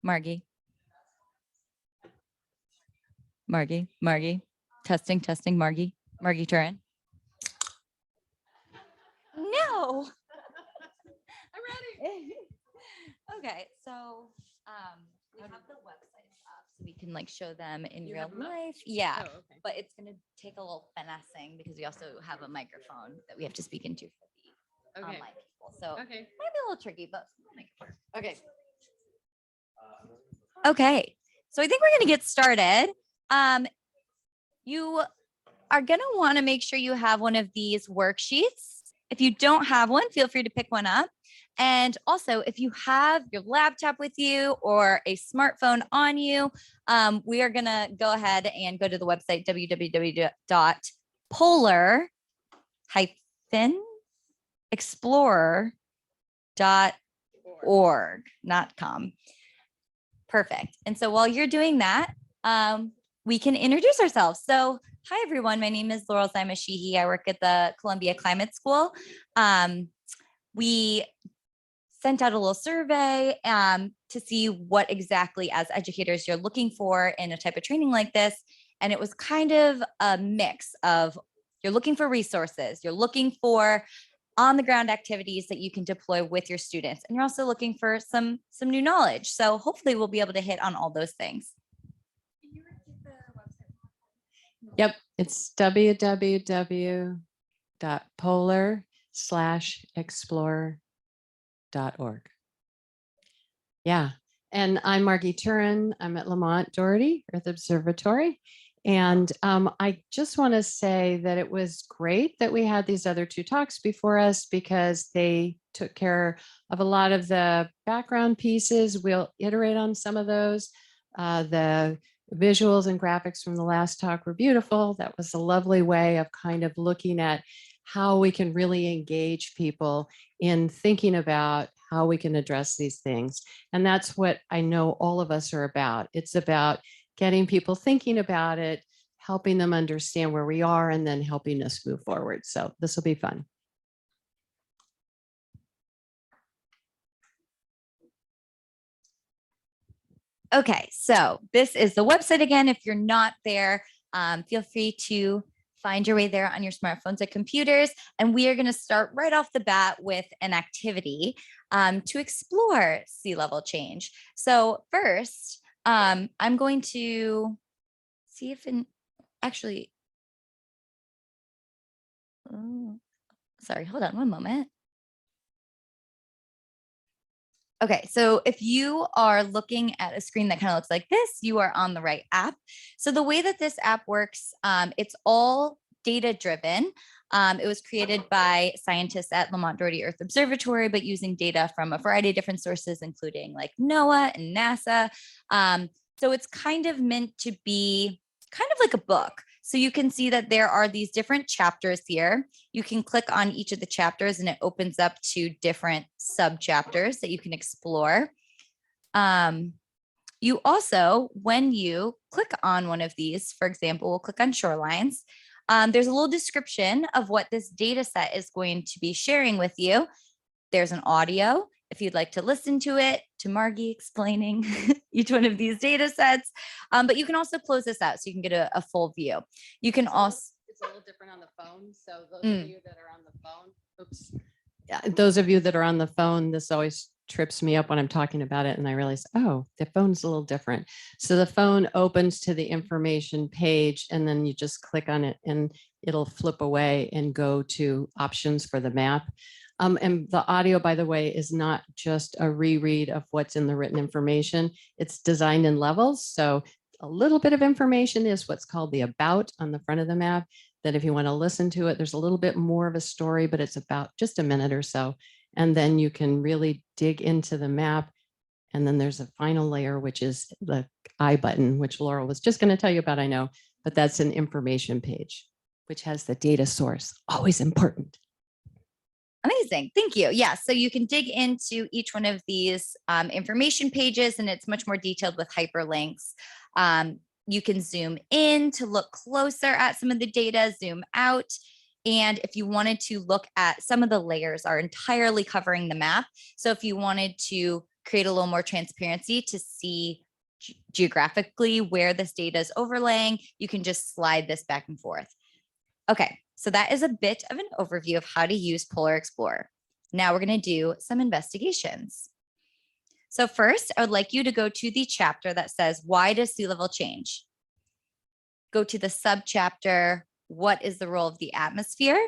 Margie. Margie. Testing, Margie. Margie Turrin. No. I'm ready. Okay, so we have the websites up so we can like show them in real life. Yeah, but it's gonna take a little finessing because we also have a microphone that we have to speak into for the online people. So might be a little tricky, but we'll make it work. Okay, so I think we're gonna get started. You are gonna want to make sure you have one of these worksheets. If you don't have one, feel free to pick one up. And also, if you have your laptop with you or a smartphone on you, we are going to go ahead and go to the website www.polar-explorer.org, not com. Perfect. And so while you're doing that, we can introduce ourselves. So hi, everyone. My name is Laurel Zaima-Sheehy. I work at the Columbia Climate School. We sent out a little survey to see what exactly as educators you're looking for in a type of training like this. And it was kind of a mix of you're looking for resources, you're looking for on the ground activities that you can deploy with your students. And you're also looking for some new knowledge. So hopefully we'll be able to hit on all those things. Yep, it's www.polar-explorer.org. Yeah, and I'm Margie Turrin. I'm at Lamont Doherty Earth Observatory. And I just want to say that it was great that we had these other two talks before us because they took care of a lot of the background pieces. We'll iterate on some of those. The visuals and graphics from the last talk were beautiful. That was a lovely way of kind of looking at how we can really engage people in thinking about how we can address these things. And that's what I know all of us are about. It's about getting people thinking about it, helping them understand where we are, and then helping us move forward. So this will be fun. Okay, so this is the website again. If you're not there, feel free to find your way there on your smartphones or computers. And we are going to start right off the bat with an activity to explore sea level change. So first, I'm going to see if sorry, hold on one moment. Okay, so if you are looking at a screen that kind of looks like this, you are on the right app. So the way that this app works, it's all data driven. It was created by scientists at Lamont Doherty Earth Observatory, but using data from a variety of different sources, including like NOAA and NASA. So it's kind of meant to be kind of like a book. So you can see that there are these different chapters here. You can click on each of the chapters and it opens up to different sub chapters that you can explore. You also, when you click on one of these, for example, we'll click on shorelines. There's a little description of what this data set is going to be sharing with you. There's an audio if you'd like to listen to it, to Margie explaining each one of these data sets. But you can also close this out so you can get a full view. You can also. It's a little different on the phone. So those of you that are on the phone, oops. Yeah, those of you that are on the phone, this always trips me up when I'm talking about it. And I realize, oh, the phone's a little different. So the phone opens to the information page and then you just click on it and it'll flip away and go to options for the map. And the audio, by the way, is not just a reread of what's in the written information. It's designed in levels. So a little bit of information is what's called the about on the front of the map. That if you want to listen to it, there's a little bit more of a story, but it's about just a minute or so. And then you can really dig into the map. And then there's a final layer, which is the I button, which Laurel was just going to tell you about, I know, but that's an information page, which has the data source, always important. Amazing. Thank you. Yeah. So you can dig into each one of these information pages and it's much more detailed with hyperlinks. You can zoom in to look closer at some of the data, zoom out. And if you wanted to look at some of the layers are entirely covering the map. So if you wanted to create a little more transparency to see geographically where this data is overlaying. You can just slide this back and forth. Okay, so that is a bit of an overview of how to use Polar Explorer. Now we're going to do some investigations. So first, I would like you to go to the chapter that says, why does sea level change? Go to the subchapter, what is the role of the atmosphere?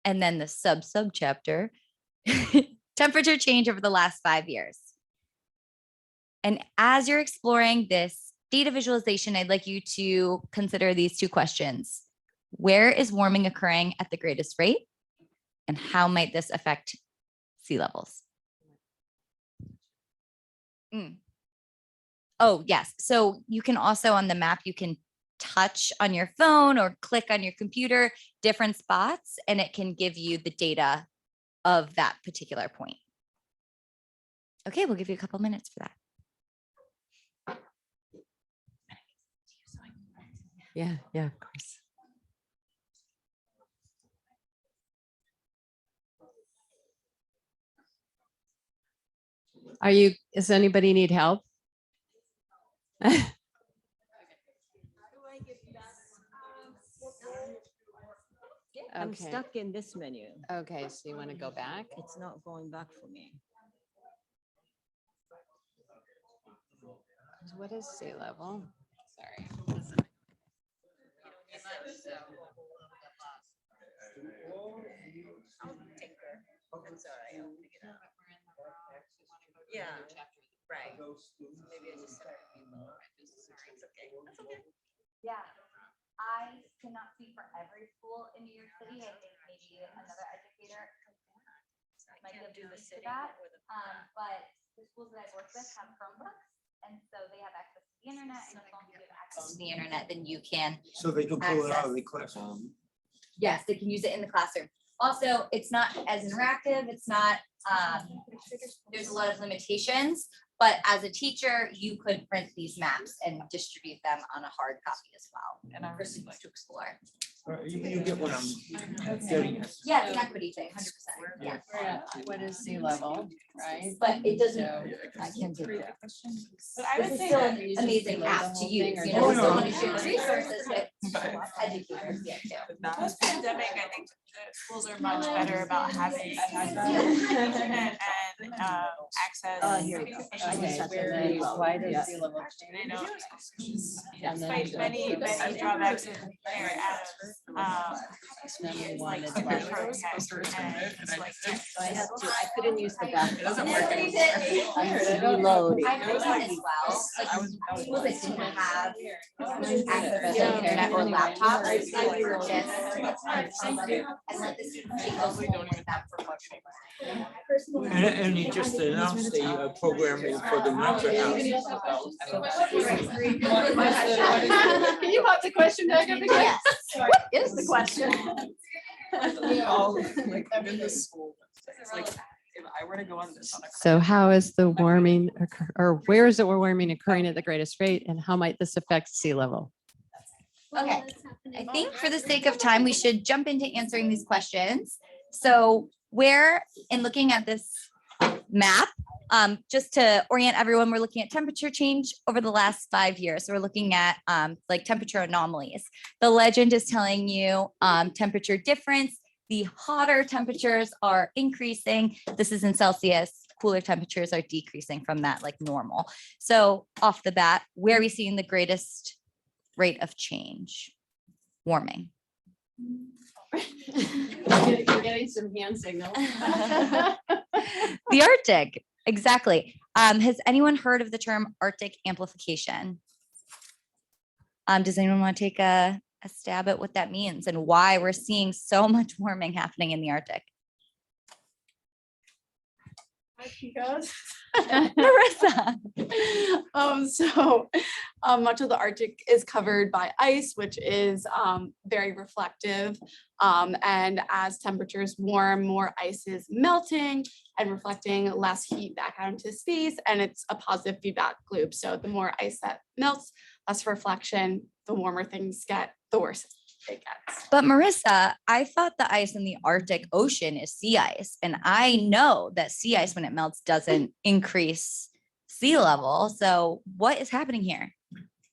And then the subchapter, temperature change over the last 5 years. And as you're exploring this data visualization, I'd like you to consider these 2 questions. Where is warming occurring at the greatest rate? And how might this affect sea levels? Oh, yes. So you can also on the map, you can touch on your phone or click on your computer, different spots, and it can give you the data of that particular point. Okay, we'll give you a couple minutes for that. Yeah, of course. Does anybody need help? I'm Okay. stuck in this menu. Okay, so you want to go back? It's not going back for me. What is sea level? Sorry. Yeah, right. Maybe I just. Yeah, I cannot speak for every school in New York City. I think maybe another educator might be able to speak to that. But the schools that I've worked with have Chromebooks, and so they have access to the internet. And as long as you have access to the internet, then you can. So they can pull it out of the classroom. Yes, they can use it in the classroom. Also, it's not as interactive. It's not. There's a lot of limitations. But as a teacher, you could print these maps and distribute them on a hard copy as well, and for students to explore. You get one. Yeah, it's an equity thing, 100%. Yeah. What is sea level, right? But it doesn't. I can do that. But I This would is say still that an amazing app to use. You Oh, know, we no. still want to share resources with educators. Yeah, too. post-pandemic, I think the schools are much better about having internet and access. Here we go. Okay, so then why does sea level change? I know, And then despite many drawbacks in their then we like wanted super like- pro tech and like tech. So I couldn't use the back. It doesn't work anymore. I'm reloading. I know that as well. Like schools that didn't have access to internet or laptops, I purchased and let the students take those home with them for much. And you just announced the programming for the winter house. Can you pop the question back up again? Yes. What is the question? Like I'm in this school. It's like if I were to go on this. So how is the warming occur, or where is the warming occurring at the greatest rate, and how might this affect sea level? Okay, I think for the sake of time, we should jump into answering these questions. So where, in looking at this map, just to orient everyone, we're looking at temperature change over the last 5 years. So we're looking at like temperature anomalies. The legend is telling you temperature difference. The hotter temperatures are increasing. This is in Celsius. Cooler temperatures are decreasing from that, like normal. So off the bat, where are we seeing the greatest rate of change? Warming. We're getting some hand signals. The Arctic, exactly. Has anyone heard of the term Arctic amplification? Does anyone want to take a stab at what that means and why we're seeing so much warming happening in the Arctic? Marissa. So much of the Arctic is covered by ice, which is very reflective. And as temperatures warm, more ice is melting and reflecting less heat back out into space. And it's a positive feedback loop. So the more ice that melts, less reflection, the warmer things get, the worse it gets. But Marissa, I thought the ice in the Arctic Ocean is sea ice. And I know that sea ice, when it melts, doesn't increase sea level. So what is happening here?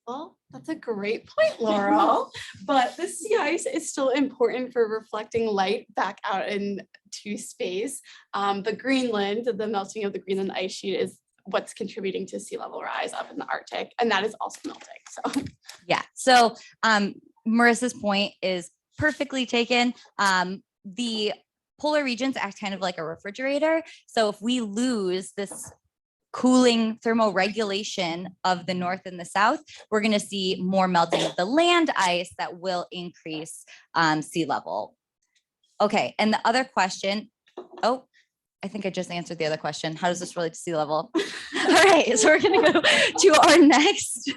Well, that's a great point, Laurel. But the sea ice is still important for reflecting light back out into space. The Greenland, the melting of the Greenland ice sheet is what's contributing to sea level rise up in the Arctic, and that is also melting. So Yeah. So Marissa's point is perfectly taken. The polar regions act kind of like a refrigerator. So if we lose this cooling thermoregulation of the north and the south, we're going to see more melting of the land ice that will increase sea level. Okay, and the other question, oh, I think I just answered the other question. How does this relate to sea level? All right, so we're going to go to our next.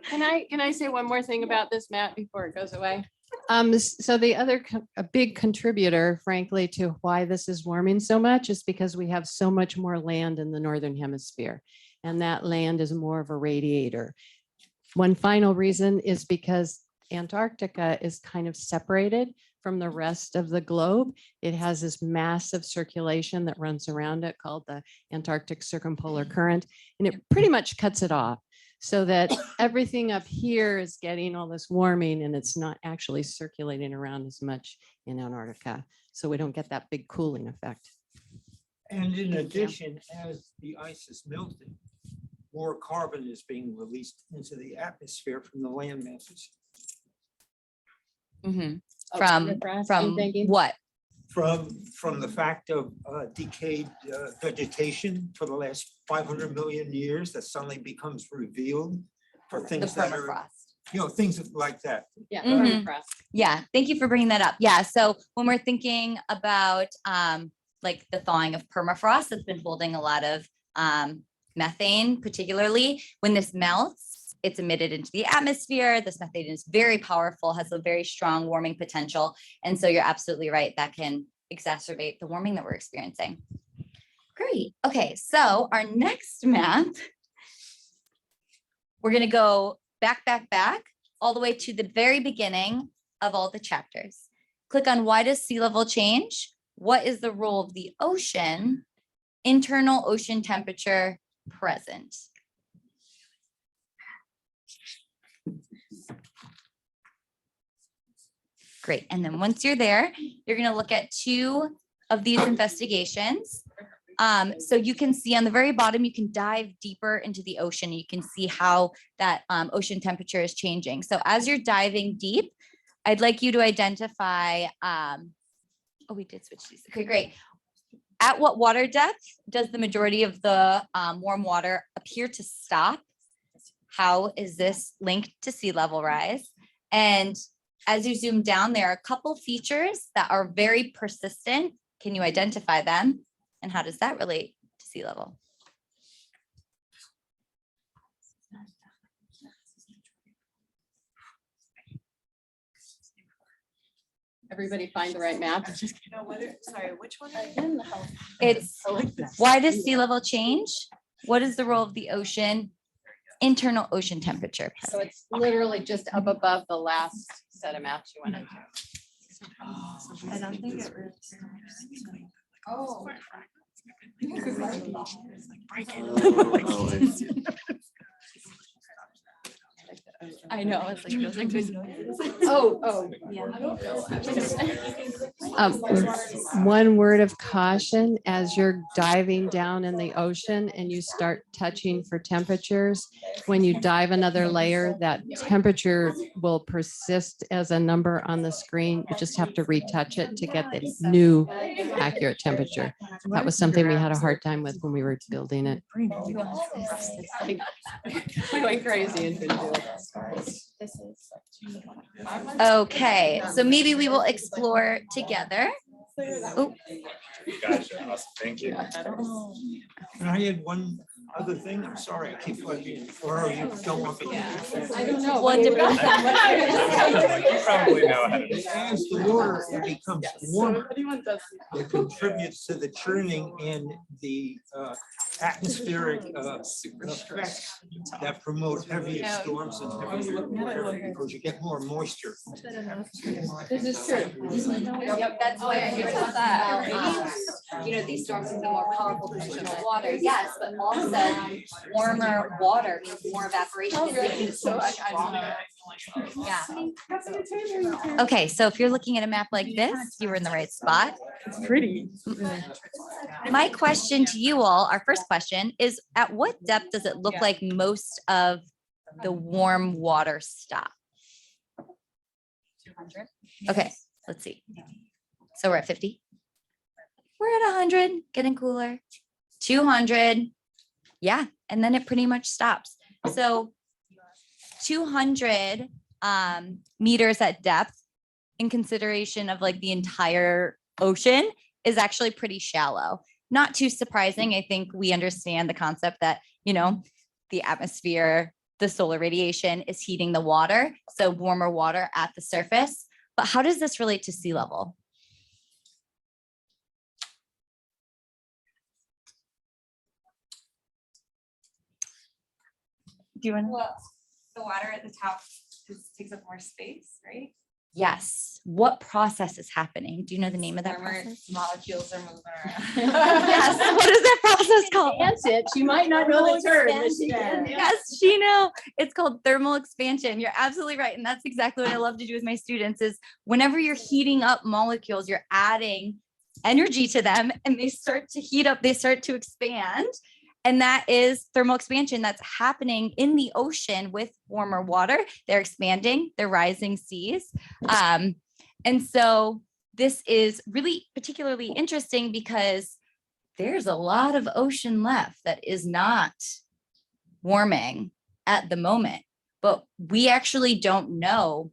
Can I say one more thing about this map before it goes away? So the other a big contributor, frankly, to why this is warming so much is because we have so much more land in the northern hemisphere, and that land is more of a radiator. One final reason is because Antarctica is kind of separated from the rest of the globe. It has this massive circulation that runs around it called the Antarctic Circumpolar Current, and it pretty much cuts it off, so that everything up here is getting all this warming and it's not actually circulating around as much in Antarctica. So we don't get that big cooling effect. And in addition, as the ice is melting, more carbon is being released into the atmosphere from the land masses. From what? From the fact of decayed vegetation for the last 500 million years that suddenly becomes revealed for things that are, Permafrost. things like that. Yeah. Mhm. Yeah, thank you for bringing that up. Yeah, so when we're thinking about like the thawing of permafrost that's been holding a lot of methane, particularly when this melts, it's emitted into the atmosphere. This methane is very powerful, has a very strong warming potential. And so you're absolutely right, that can exacerbate the warming that we're experiencing. Great. Okay, so our next map, we're going to go back, all the way to the very beginning of all the chapters. Click on why does sea level change? What is the role of the ocean? Internal ocean temperature present. Great. And then once you're there, you're going to look at two of these investigations. So you can see on the very bottom, you can dive deeper into the ocean. You can see how that ocean temperature is changing. So as you're diving deep, I'd like you to identify, oh, we did switch these. Okay, great. At what water depth does the majority of the warm water appear to stop? How is this linked to sea level rise? And as you zoom down, there are a couple features that are very persistent. Can you identify them? And how does that relate to sea level? Everybody find the right map. Sorry, which one? It's why does sea level change? What is the role of the ocean? Internal ocean temperature. So it's literally just up above the last set of maps you went into. I don't think it really. Oh. I know, it's like those actors. One word of caution, as you're diving down in the ocean and you start touching for temperatures, when you dive another layer, that temperature will persist as a number on the screen. You just have to retouch it to get the new accurate temperature. That was something we had a hard time with when we were building it. Going crazy and couldn't do it. Okay, so maybe we will explore together. Oh, Gotcha. Awesome. Thank you. And I had one other thing? I'm sorry, I keep plugging, or you don't want me to? I don't know. Well, it depends on what You probably know how to do that. As the water becomes warmer, it contributes to the churning in the atmospheric effects that promote heavier storms and heavier water because you get more moisture. This is true. Yep, that's why I hear that. These storms can be more powerful than the water. Yes, but also warmer water means more evaporation. Yeah. Okay, so if you're looking at a map like this, you were in the right spot. It's pretty. My question to you all, our first question is, at what depth does it look like most of the warm water stop? 200. Okay, let's see. So we're at 50. We're at 100, getting cooler. 200. Yeah, and then it pretty much stops. So 200 meters at depth in consideration of like the entire ocean is actually pretty shallow. Not too surprising. I think we understand the concept that, the atmosphere, the solar radiation is heating the water. So warmer water at the surface. But how does this relate to sea level? Do you want to? Well, the water at the top just takes up more space, right? Yes. What process is happening? Do you know the name of that Warmer process? molecules are moving around. Yes. What is that process called? Answer. She might not know the term. but she Expansion. can. Yes, she know. It's called thermal expansion. You're absolutely right. And that's exactly what I love to do with my students is whenever you're heating up molecules, you're adding energy to them and they start to heat up, they start to expand. And that is thermal expansion that's happening in the ocean with warmer water. They're expanding, they're rising seas. And so this is really particularly interesting because there's a lot of ocean left that is not warming at the moment, but we actually don't know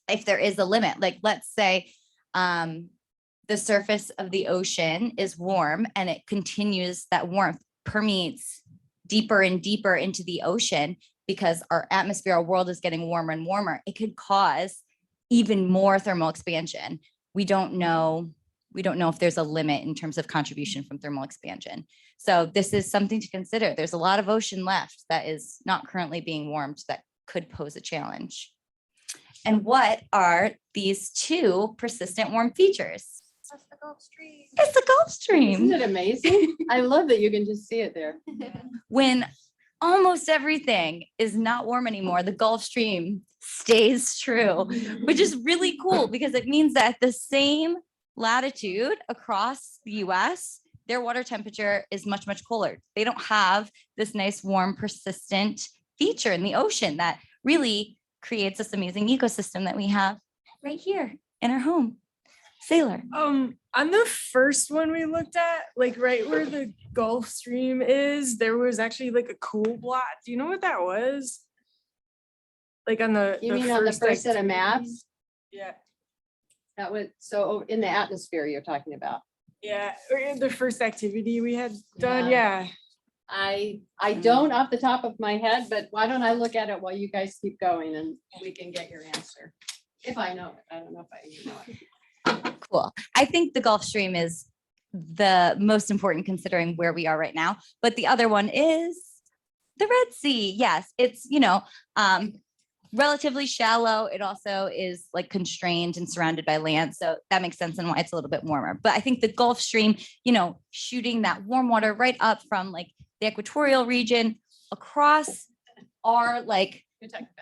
if there is a limit. Like, let's say the surface of the ocean is warm and it continues, that warmth permeates deeper and deeper into the ocean because our atmosphere, our world is getting warmer and warmer. It could cause even more thermal expansion. We don't know if there's a limit in terms of contribution from thermal expansion. So this is something to consider. There's a lot of ocean left that is not currently being warmed that could pose a challenge. And what are these two persistent warm features? That's the Gulf Stream. It's the Gulf Stream. Isn't it amazing? I love that you can just see it there. When almost everything is not warm anymore, the Gulf Stream stays true, which is really cool because it means that at the same latitude across the US, their water temperature is much, much cooler. They don't have this nice, warm, persistent feature in the ocean that really creates this amazing ecosystem that we have right here in our home. Sailor. On the first one we looked at, like right where the Gulf Stream is, there was actually like a cool blot. Do you know what that was? Like on the You mean on the first set of maps? Yeah, That was, so in the atmosphere you're talking about. yeah. Or the first activity we had done. Yeah. I don't off the top of my head, but why don't I look at it while you guys keep going and we can get your answer. If I know it, I don't know if I know it. Cool. I think the Gulf Stream is the most important considering where we are right now. But the other one is the Red Sea. Yes, it's, relatively shallow. It also is like constrained and surrounded by land. So that makes sense and why it's a little bit warmer. But I think the Gulf Stream, shooting that warm water right up from like the equatorial region across our like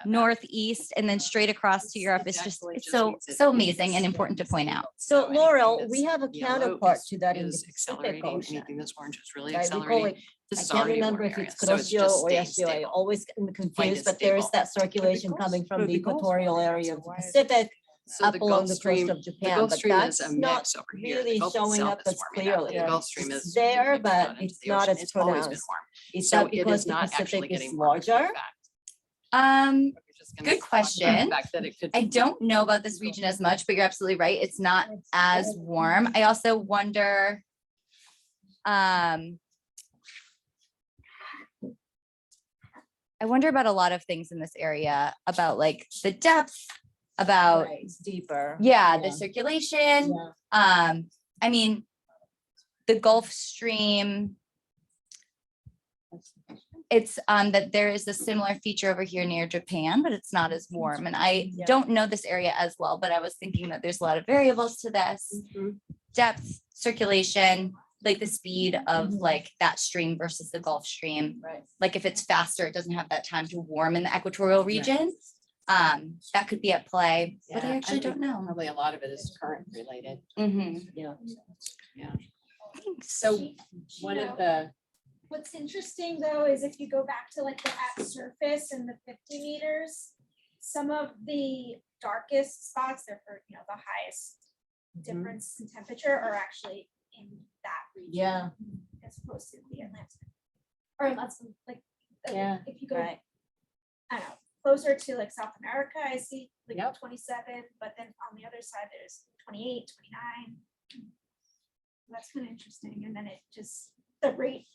northeast and then straight across to Europe is just, it's so amazing and important to point out. So Laurel, we have a counterpart to that in the Pacific Ocean. Anything that's orange is really Right, we call accelerating. it- This I is can't already a remember warm if area, it's so it's Crossio just or staying Estuary, I stable. always get Quite confused, but there is stable. that circulation coming from the equatorial area of the Pacific So up the along Gulf the coast Stream, of the Japan, Gulf but Stream is that's a not mix over here. The really Gulf showing itself up is as warming up. clearly. The Gulf Stream It's is there, moving but down into it's the not ocean. as It's always been pronounced. warm. Is So that it because is the not actually Pacific is getting warmer. In larger? fact, Um, we're just gonna Good say question. the fact that it could- I don't know about this region as much, but you're absolutely right. It's not as warm. I also wonder, I wonder about a lot of things in this area, about like the depth, about, Right, it's deeper. yeah, the circulation. Yeah. I mean, the Gulf Stream. It's that there is a similar feature over here near Japan, but it's not as warm. And I don't know this area as well, but I was thinking that there's a lot of variables to this. Depth, circulation, like the speed of like that stream versus the Gulf Stream. Right. Like if it's faster, it doesn't have that time to warm in the equatorial region. That could be at play, but I actually don't know. Probably a lot of it is current related. Yeah. Yeah. So one of the, What's interesting though, is if you go back to like the at surface and the 50 meters, some of the darkest spots, they're for, the highest difference in temperature are actually in that region. Yeah. As opposed to the Atlantic. Or that's like, Yeah, if you go, right. I don't know, closer to like South America, I see like Yep. 27, but then on the other side, there's 28, 29. That's kind of interesting. And then it just, the rate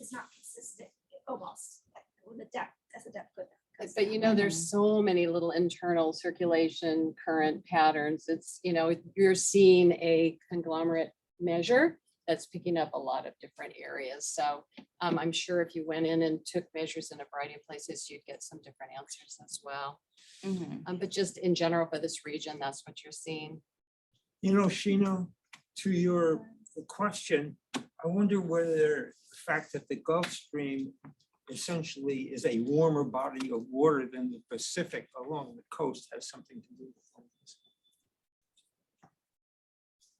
is not consistent almost with the depth as the depth goes down. but there's so many little internal circulation current patterns. It's, you're seeing a conglomerate measure that's picking up a lot of different areas. So I'm sure if you went in and took measures in a variety of places, you'd get some different answers as well. But just in general for this region, that's what you're seeing. Sheena, to your question, I wonder whether the fact that the Gulf Stream essentially is a warmer body of water than the Pacific along the coast has something to do with this.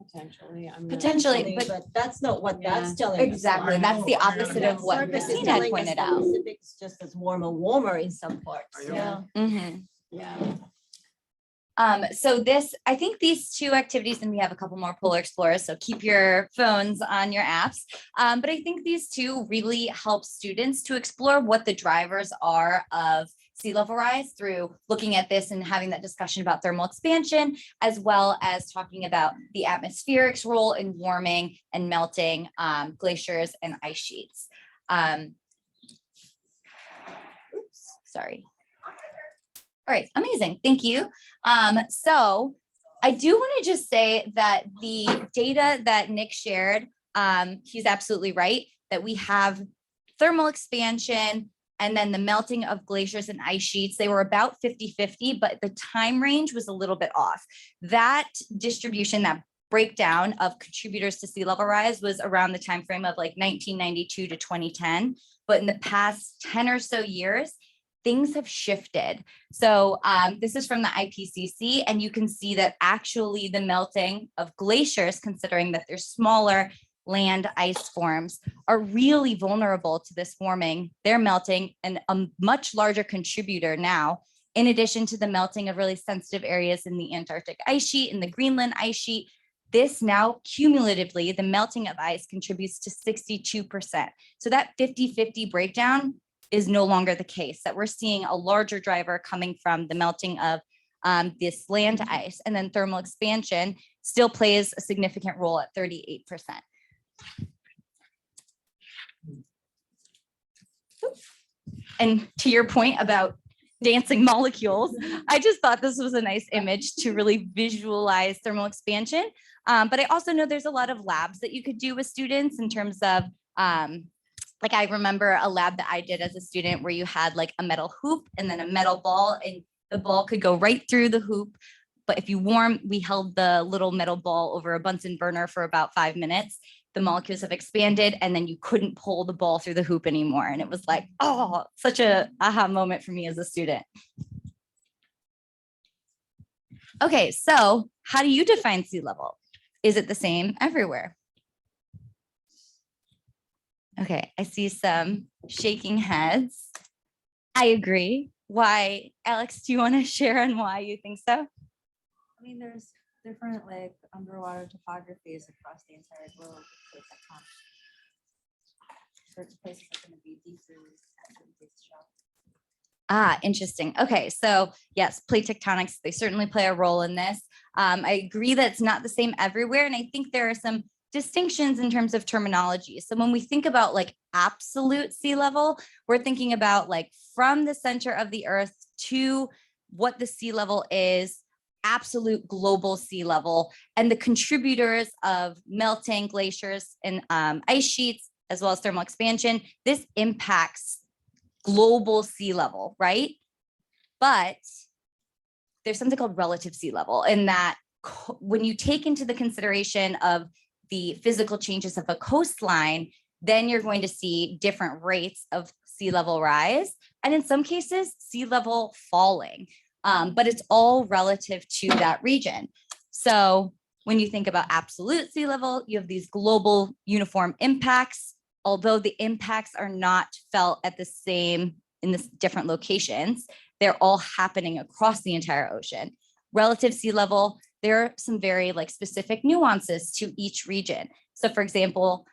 Potentially. Potentially, But but that's not what that's telling us. exactly, that's the opposite of what Surface is Christina had telling us pointed the out. Pacific's just as warm or warmer in some parts. Yeah. Yeah. So I think these two activities, and we have a couple more Polar Explorers, so keep your phones on your apps. But I think these two really help students to explore what the drivers are of sea level rise through looking at this and having that discussion about thermal expansion, as well as talking about the atmospheric's role in warming and melting glaciers and ice sheets. Oops, sorry. All right, amazing, thank you. So I do want to just say that the data that Nick shared, he's absolutely right, that we have thermal expansion and then the melting of glaciers and ice sheets. They were about 50-50, but the time range was a little bit off. That distribution, that breakdown of contributors to sea level rise was around the time frame of like 1992 to 2010. But in the past 10 or so years, things have shifted. So this is from the IPCC, and you can see that actually the melting of glaciers, considering that they're smaller land ice forms, are really vulnerable to this warming. They're melting, and a much larger contributor now, in addition to the melting of really sensitive areas in the Antarctic ice sheet and the Greenland ice sheet. This now cumulatively, the melting of ice contributes to 62%. So that 50-50 breakdown is no longer the case, that we're seeing a larger driver coming from the melting of this land ice, and then thermal expansion still plays a significant role at 38%. And to your point about dancing molecules, I just thought this was a nice image to really visualize thermal expansion. But I also know there's a lot of labs that you could do with students in terms of like I remember a lab that I did as a student where you had like a metal hoop and then a metal ball, and the ball could go right through the hoop. But if you we held the little metal ball over a Bunsen burner for about 5 minutes, the molecules have expanded, and then you couldn't pull the ball through the hoop anymore. And it was like, oh, such a aha moment for me as a student. Okay, so how do you define sea level? Is it the same everywhere? Okay, I see some shaking heads. I agree. Why, Alex, do you want to share on why you think so? I mean, there's different like underwater topographies across the entire globe. Certain places are going to be deeper and certain places shallow. Ah, interesting. Okay, so yes, plate tectonics, they certainly play a role in this. I agree that it's not the same everywhere, and I think there are some distinctions in terms of terminology. So when we think about like absolute sea level, we're thinking about like from the center of the earth to what the sea level is, absolute global sea level, and the contributors of melting glaciers and ice sheets, as well as thermal expansion. This impacts global sea level, right? But there's something called relative sea level, in that when you take into the consideration of the physical changes of a coastline, then you're going to see different rates of sea level rise, and in some cases, sea level falling. But it's all relative to that region. So when you think about absolute sea level, you have these global uniform impacts, although the impacts are not felt at the same in the different locations, they're all happening across the entire ocean. Relative sea level, there are some very like specific nuances to each region. So for example,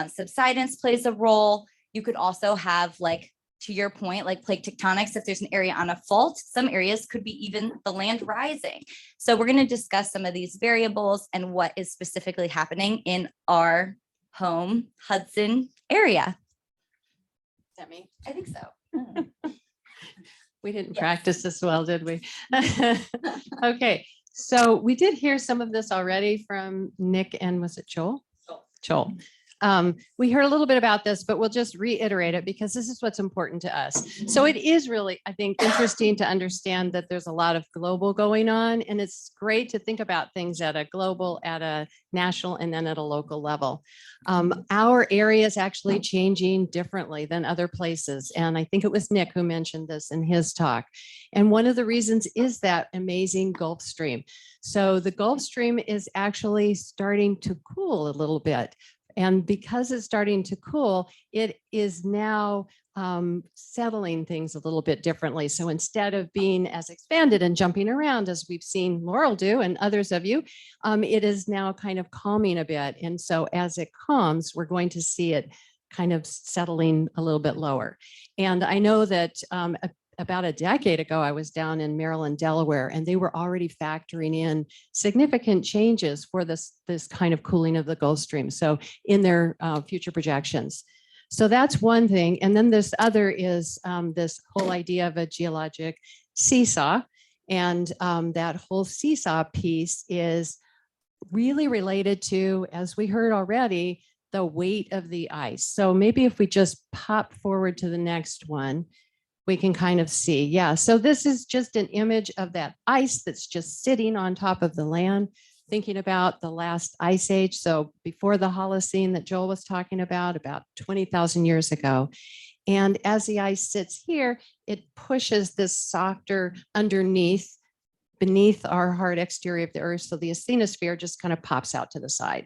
subsidence plays a role. You could also have, like, to your point, like plate tectonics, if there's an area on a fault, some areas could be even the land rising. So we're going to discuss some of these variables and what is specifically happening in our home Hudson area. Is that me? I think so. We didn't practice this well, did we? Okay, so we did hear some of this already from Nick and was it Joel? Joel. We heard a little bit about this, but we'll just reiterate it because this is what's important to us. So it is really, I think, interesting to understand that there's a lot of global going on, and it's great to think about things at a global, at a national, and then at a local level. Our area is actually changing differently than other places. And I think it was Nick who mentioned this in his talk. And one of the reasons is that amazing Gulf Stream. So the Gulf Stream is actually starting to cool a little bit. And because it's starting to cool, it is now settling things a little bit differently. So instead of being as expanded and jumping around as we've seen Laurel do and others of you, it is now kind of calming a bit. And so as it calms, we're going to see it kind of settling a little bit lower. And I know that about a decade ago, I was down in Maryland, Delaware, and they were already factoring in significant changes for this kind of cooling of the Gulf Stream. So in their future projections. So that's one thing. And then this other is this whole idea of a geologic seesaw. And that whole seesaw piece is really related to, as we heard already, the weight of the ice. So maybe if we just pop forward to the next one, we can kind of see. Yeah, so this is just an image of that ice that's just sitting on top of the land, thinking about the last ice age. So before the Holocene that Joel was talking about 20,000 years ago. And as the ice sits here, it pushes this softer underneath, beneath our hard exterior of the Earth. So the asthenosphere just kind of pops out to the side.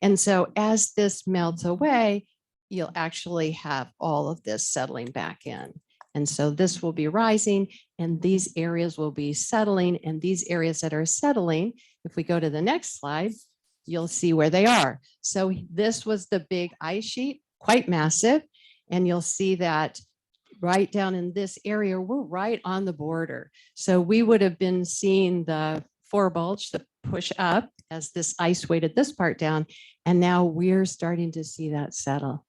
And so as this melts away, you'll actually have all of this settling back in. And so this will be rising and these areas will be settling, and these areas that are settling, if we go to the next slide, you'll see where they are. So this was the big ice sheet, quite massive. And you'll see that right down in this area, we're right on the border. So we would have been seeing the forebulge, the push up as this ice weighted this part down. And now we're starting to see that settle.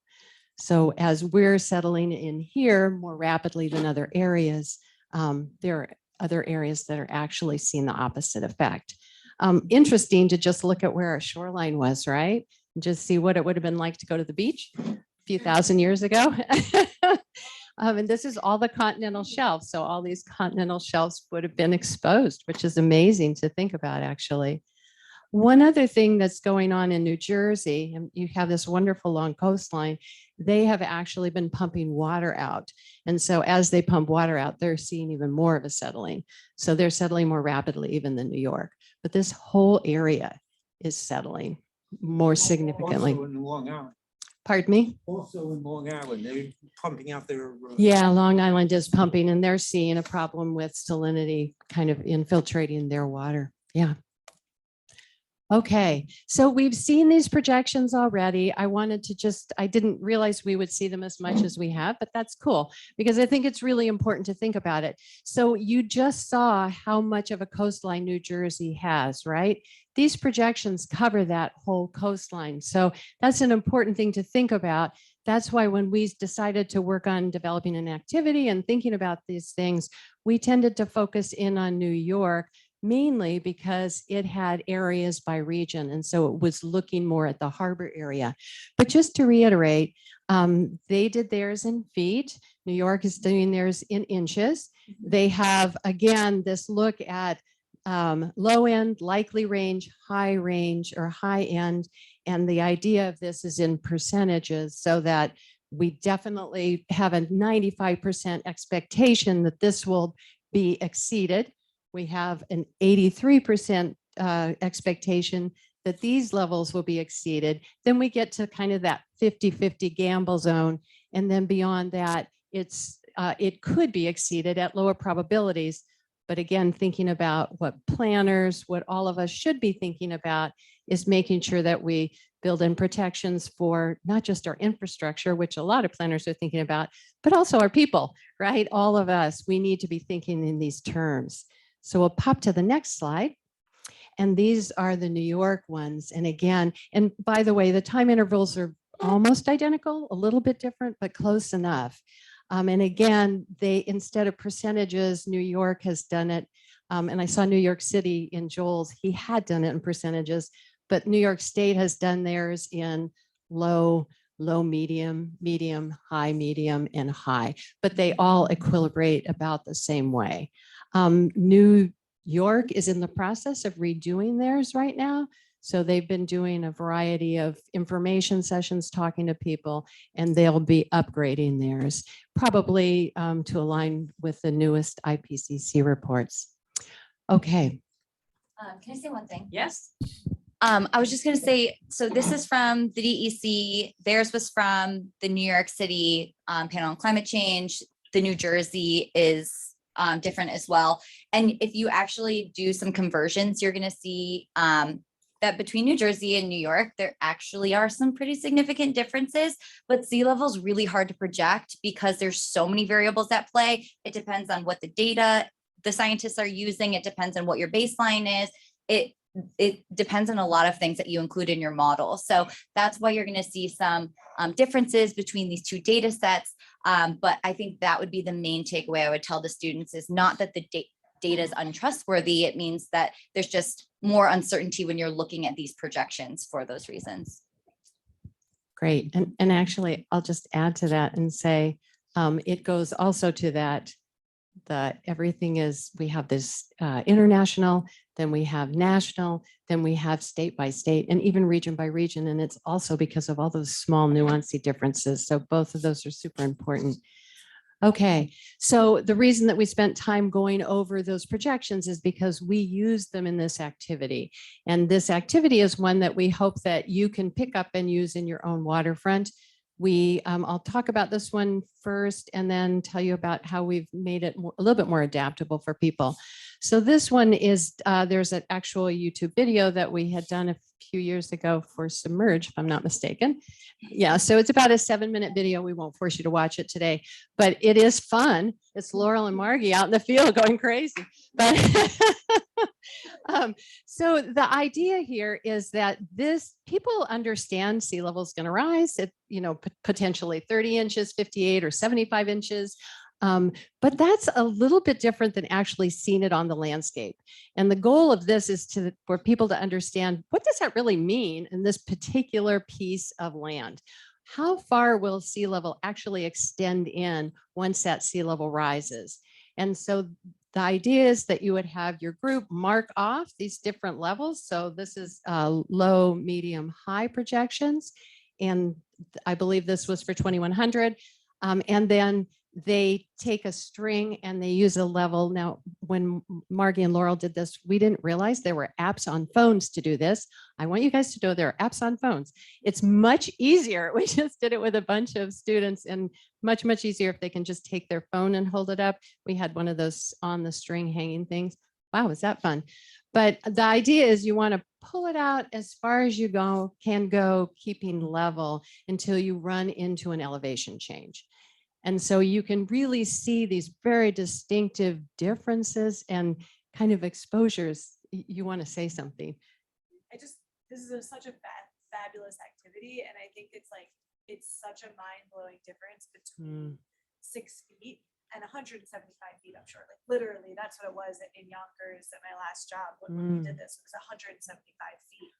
So as we're settling in here more rapidly than other areas, there are other areas that are actually seeing the opposite effect. Interesting to just look at where our shoreline was, right? Just see what it would have been like to go to the beach a few thousand years ago. And this is all the continental shelf. So all these continental shelves would have been exposed, which is amazing to think about, actually. One other thing that's going on in New Jersey, and you have this wonderful long coastline, they have actually been pumping water out. And so as they pump water out, they're seeing even more of a settling. So they're settling more rapidly even than New York. But this whole area is settling more significantly. Also in Long Island. Pardon me? Also in Long Island, they're pumping out their. Yeah, Long Island is pumping and they're seeing a problem with salinity kind of infiltrating their water. Yeah. Okay, so we've seen these projections already. I didn't realize we would see them as much as we have, but that's cool because I think it's really important to think about it. So you just saw how much of a coastline New Jersey has, right? These projections cover that whole coastline. So that's an important thing to think about. That's why when we decided to work on developing an activity and thinking about these things, we tended to focus in on New York, mainly because it had areas by region. And so it was looking more at the harbor area. But just to reiterate, they did theirs in feet. New York is doing theirs in inches. They have, again, this look at low end, likely range, high range, or high end. And the idea of this is in percentages so that we definitely have a 95% expectation that this will be exceeded. We have an 83% expectation that these levels will be exceeded. Then we get to kind of that 50-50 gamble zone. And then beyond that, it could be exceeded at lower probabilities. But again, thinking about what planners, what all of us should be thinking about is making sure that we build in protections for not just our infrastructure, which a lot of planners are thinking about, but also our people, right? All of us, we need to be thinking in these terms. So we'll pop to the next slide. And these are the New York ones. And again, and by the way, the time intervals are almost identical, a little bit different, but close enough. And again, instead of percentages, New York has done it. And I saw New York City in Joel's, he had done it in percentages, but New York State has done theirs in low, medium, high, medium, and high, but they all equilibrate about the same way. New York is in the process of redoing theirs right now. So they've been doing a variety of information sessions, talking to people, and they'll be upgrading theirs, probably to align with the newest IPCC reports. Okay. Can I say one thing? Yes. I was just going to say, so this is from the DEC. Theirs was from the New York City panel on climate change. The New Jersey is different as well. And if you actually do some conversions, you're going to see that between New Jersey and New York, there actually are some pretty significant differences, but sea level is really hard to project because there's so many variables at play. It depends on what the data the scientists are using. It depends on what your baseline is. It depends on a lot of things that you include in your model. So that's why you're going to see some differences between these two data sets. But I think that would be the main takeaway I would tell the students is not that the data is untrustworthy. It means that there's just more uncertainty when you're looking at these projections for those reasons. Great. And actually, I'll just add to that and say it goes also to that everything is, we have this international, then we have national, then we have state by state, and even region by region. And it's also because of all those small nuancy differences. So both of those are super important. Okay, so the reason that we spent time going over those projections is because we use them in this activity. And this activity is one that we hope that you can pick up and use in your own waterfront. I'll talk about this one first and then tell you about how we've made it a little bit more adaptable for people. So this one is, there's an actual YouTube video that we had done a few years ago for Submerge, if I'm not mistaken. Yeah, so it's about a 7-minute video. We won't force you to watch it today, but it is fun. It's Laurel and Margie out in the field going crazy. But so the idea here is that people understand sea level is going to rise at, potentially 30 inches, 58 or 75 inches. But that's a little bit different than actually seeing it on the landscape. And the goal of this is for people to understand, what does that really mean in this particular piece of land? How far will sea level actually extend in once that sea level rises? And so the idea is that you would have your group mark off these different levels. So this is low, medium, high projections. And I believe this was for 2100. And then they take a string and they use a level. Now, when Margie and Laurel did this, we didn't realize there were apps on phones to do this. I want you guys to know there are apps on phones. It's much easier. We just did it with a bunch of students and much, much easier if they can just take their phone and hold it up. We had one of those on the string hanging things. wow, is that fun? But the idea is you want to pull it out as far as you can go, keeping level until you run into an elevation change. And so you can really see these very distinctive differences and kind of exposures. You want to say something. This is such a fabulous activity. And I think it's such a mind-blowing difference between 6 feet and 175 feet up shore. Like literally, that's what it was in Yonkers at my last job when we did this. It was 175 feet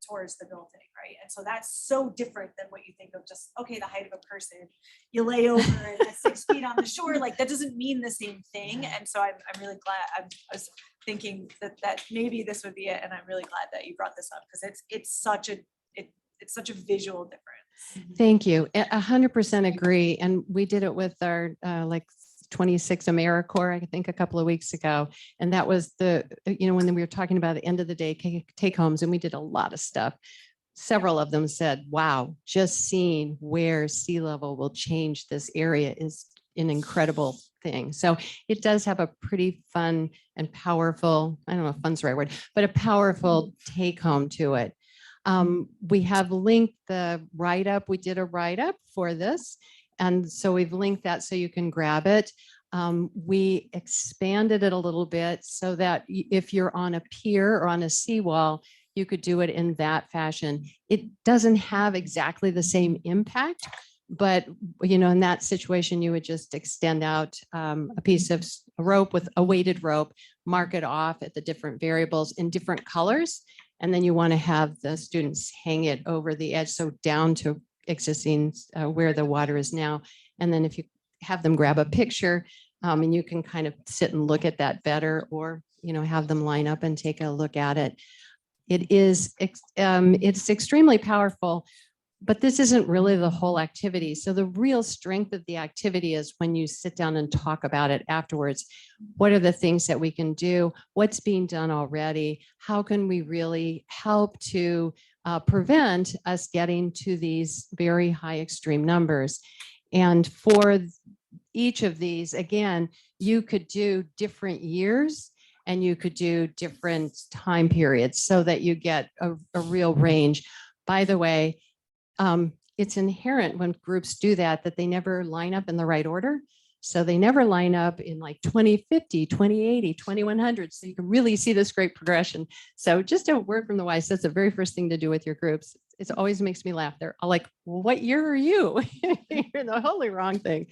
towards the building, right? And so that's so different than what you think of just, okay, the height of a person. You lay over and that's 6 feet on the shore. Like that doesn't mean the same thing. And so I'm really glad. I was thinking that maybe this would be it. And I'm really glad that you brought this up because it's such a visual difference. Thank you. 100% agree. And we did it with our 26 AmeriCorps, I think a couple of weeks ago. And that was when we were talking about the end of the day take homes, and we did a lot of stuff. Several of them said, wow, just seeing where sea level will change this area is an incredible thing. So it does have a pretty fun and powerful, I don't know if fun's the right word, but a powerful take home to it. We have linked the write-up. We did a write-up for this. And so we've linked that so you can grab it. We expanded it a little bit so that if you're on a pier or on a seawall, you could do it in that fashion. It doesn't have exactly the same impact, but in that situation, you would just extend out a piece of rope with a weighted rope, mark it off at the different variables in different colors. And then you want to have the students hang it over the edge. So down to existing where the water is now. And then if you have them grab a picture and you can kind of sit and look at that better, or, have them line up and take a look at it. It's extremely powerful, but this isn't really the whole activity. So the real strength of the activity is when you sit down and talk about it afterwards. What are the things that we can do? What's being done already? How can we really help to prevent us getting to these very high extreme numbers? And for each of these, again, you could do different years and you could do different time periods so that you get a real range. By the way, it's inherent when groups do that they never line up in the right order. So they never line up in like 2050, 2080, 2100. So you can really see this great progression. So just a word from the wise, that's the very first thing to do with your groups. It always makes me laugh. They're all like, well, what year are you? You're the wholly wrong thing.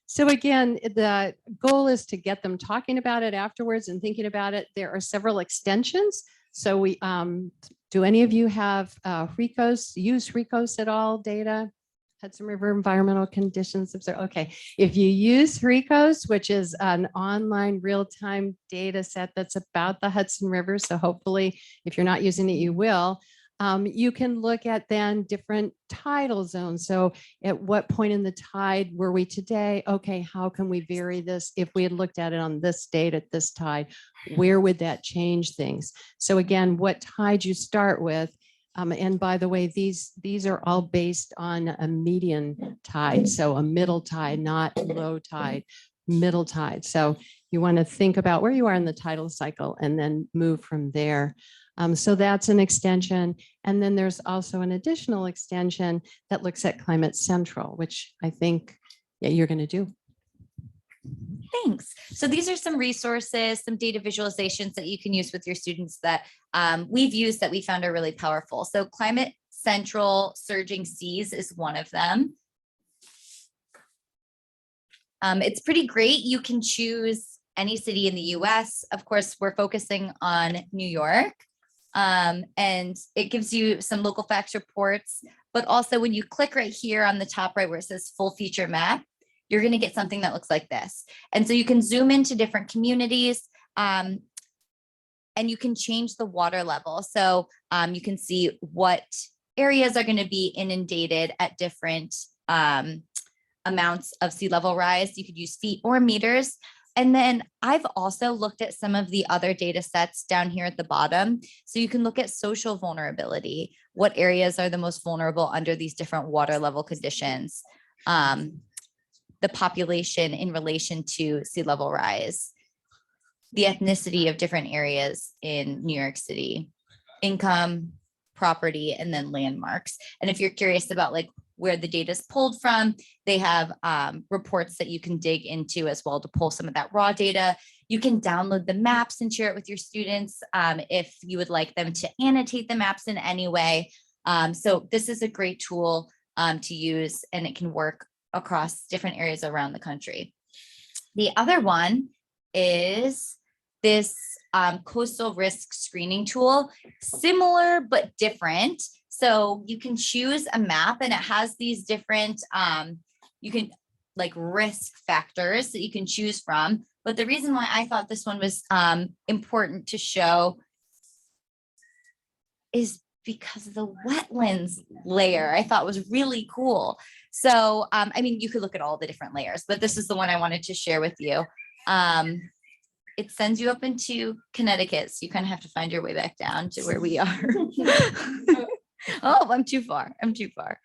So again, the goal is to get them talking about it afterwards and thinking about it. There are several extensions. So we, do any of you have use RECOS at all data? Hudson River Environmental Conditions Observer. Okay, if you use RECOS, which is an online real-time data set that's about the Hudson River, so hopefully if you're not using it, you will, you can look at then different tidal zones. So at what point in the tide were we today? Okay, how can we vary this? If we had looked at it on this date at this tide, where would that change things? So again, what tide you start with, and by the way, these are all based on a median tide. So a middle tide, not low tide, middle tide. So you want to think about where you are in the tidal cycle and then move from there. So that's an extension. And then there's also an additional extension that looks at Climate Central, which I think you're going to do. Thanks. So these are some resources, some data visualizations that you can use with your students that we've used that we found are really powerful. So Climate Central Surging Seas is one of them. It's pretty great. You can choose any city in the US. Of course, we're focusing on New York. And it gives you some local facts reports, but also when you click right here on the top right where it says full feature map, you're going to get something that looks like this. And so you can zoom into different communities and you can change the water level. So you can see what areas are going to be inundated at different amounts of sea level rise. You could use feet or meters. And then I've also looked at some of the other data sets down here at the bottom. So you can look at social vulnerability. What areas are the most vulnerable under these different water level conditions? The population in relation to sea level rise. the ethnicity of different areas in New York City, income, property, and then landmarks. And if you're curious about like where the data is pulled from, they have reports that you can dig into as well to pull some of that raw data. You can download the maps and share it with your students if you would like them to annotate the maps in any way. So this is a great tool to use, and it can work across different areas around the country. The other one is this coastal risk screening tool, similar but different. So you can choose a map and it has these different, you can like risk factors that you can choose from. But the reason why I thought this one was important to show is because of the wetlands layer I thought was really cool. So, I mean, you could look at all the different layers, but this is the one I wanted to share with you. It sends you up into Connecticut, so you kind of have to find your way back down to where we are. Oh, I'm too far. I'm too far.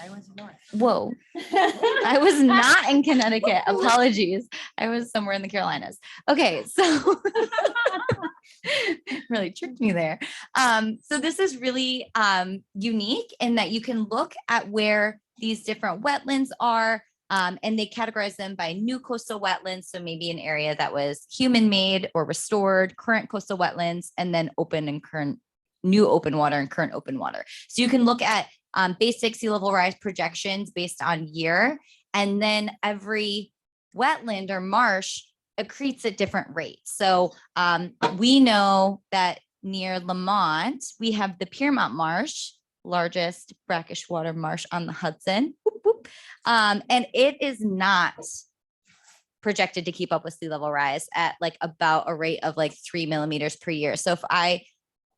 I was north. Whoa. I was not in Connecticut. Apologies. I was somewhere in the Carolinas. Okay, so really tricked me there. So this is really unique in that you can look at where these different wetlands are, and they categorize them by new coastal wetlands. So maybe an area that was human-made or restored, current coastal wetlands, and then open and current new open water and current open water. So you can look at basic sea level rise projections based on year, and then every wetland or marsh accretes at different rates. So we know that near Lamont, we have the Piermont Marsh, largest brackish water marsh on the Hudson. Whoop, whoop. And it is not projected to keep up with sea level rise at like about a rate of like 3 millimeters per year. So if I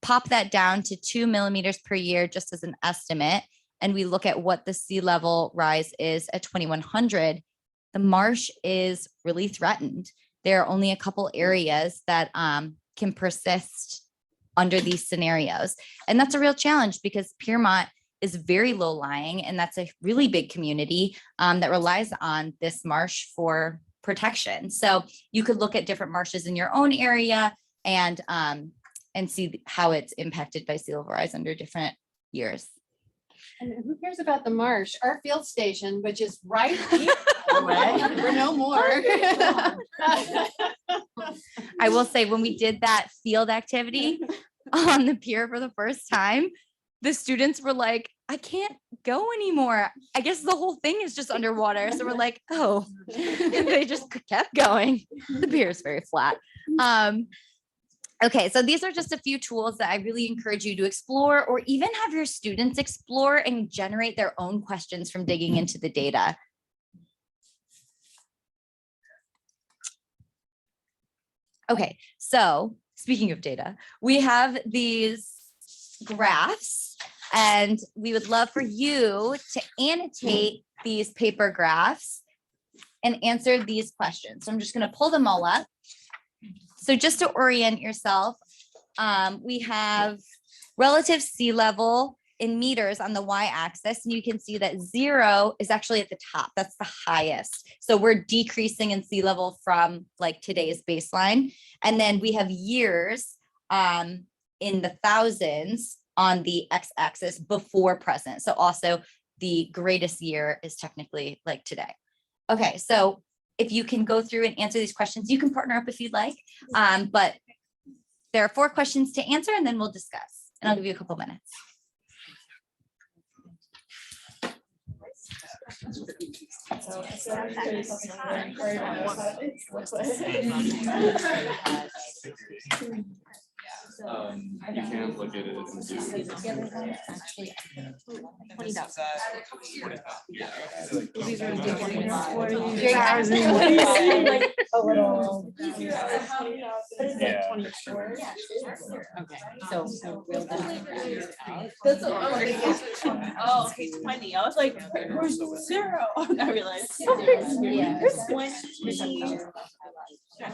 pop that down to 2 millimeters per year, just as an estimate, and we look at what the sea level rise is at 2100, the marsh is really threatened. There are only a couple areas that can persist under these scenarios. And that's a real challenge because Piermont is very low lying, and that's a really big community that relies on this marsh for protection. So you could look at different marshes in your own area and see how it's impacted by sea level rise under different years. And who cares about the marsh? Our field station, which is right here. We're no more. I will say when we did that field activity on the pier for the first time, the students were like, I can't go anymore. I guess the whole thing is just underwater. So we're like, oh, and they just kept going. The pier is very flat. Okay, so these are just a few tools that I really encourage you to explore, or even have your students explore and generate their own questions from digging into the data. Okay, so speaking of data, we have these graphs, and we would love for you to annotate these paper graphs and answer these questions. So I'm just going to pull them all up. So just to orient yourself, we have relative sea level in meters on the y-axis, and you can see that 0 is actually at the top. That's the highest. So we're decreasing in sea level from like today's baseline. And then we have years in the thousands on the x-axis before present. So also the greatest year is technically like today. Okay, so if you can go through and answer these questions, you can partner up if you'd like, but there are 4 questions to answer, and then we'll discuss, and I'll give you a couple minutes. You can look at it as These are different. A little. Yeah. Okay, so we'll that's what I was thinking. Oh, okay, 20. I was like, where's 0? I realized. Yeah. There's 20.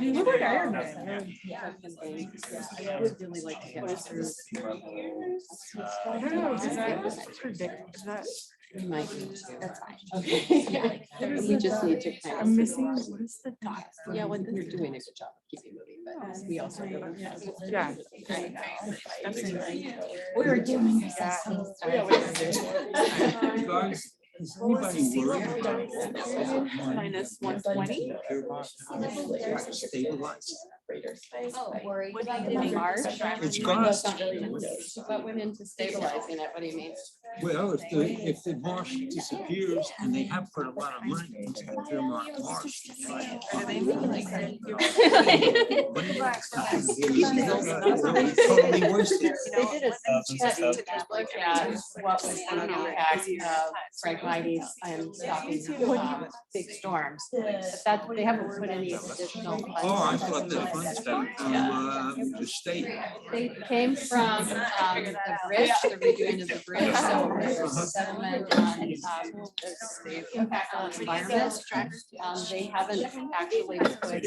Look like Iron Man. Yeah. I would really like to get through. I don't know, is that ridiculous? Is that We might need to. That's fine. Okay. Yeah, we just need to kind of. I'm missing, what is the dot? Yeah, when you're doing a good job, keep it moving, but we also. really have to- Yeah. We're doing this. Guys, is anybody worried? Minus 120. Stabilize. Worried What do about you the think? March? It's No, gonna. it's not really much. What went into stabilizing it? What do you mean? Well, if the marsh disappears and they have put a lot of money into that Vermont marsh to try and. Totally wasted. They did a study to look at what was the impact of phragmites and stopping big storms. But that, they haven't put any additional. funds Oh, I into thought the it. funds came from the state. They came from the bridge, the redoing of the bridge, so there's a settlement on the impact on the environment. They haven't actually put.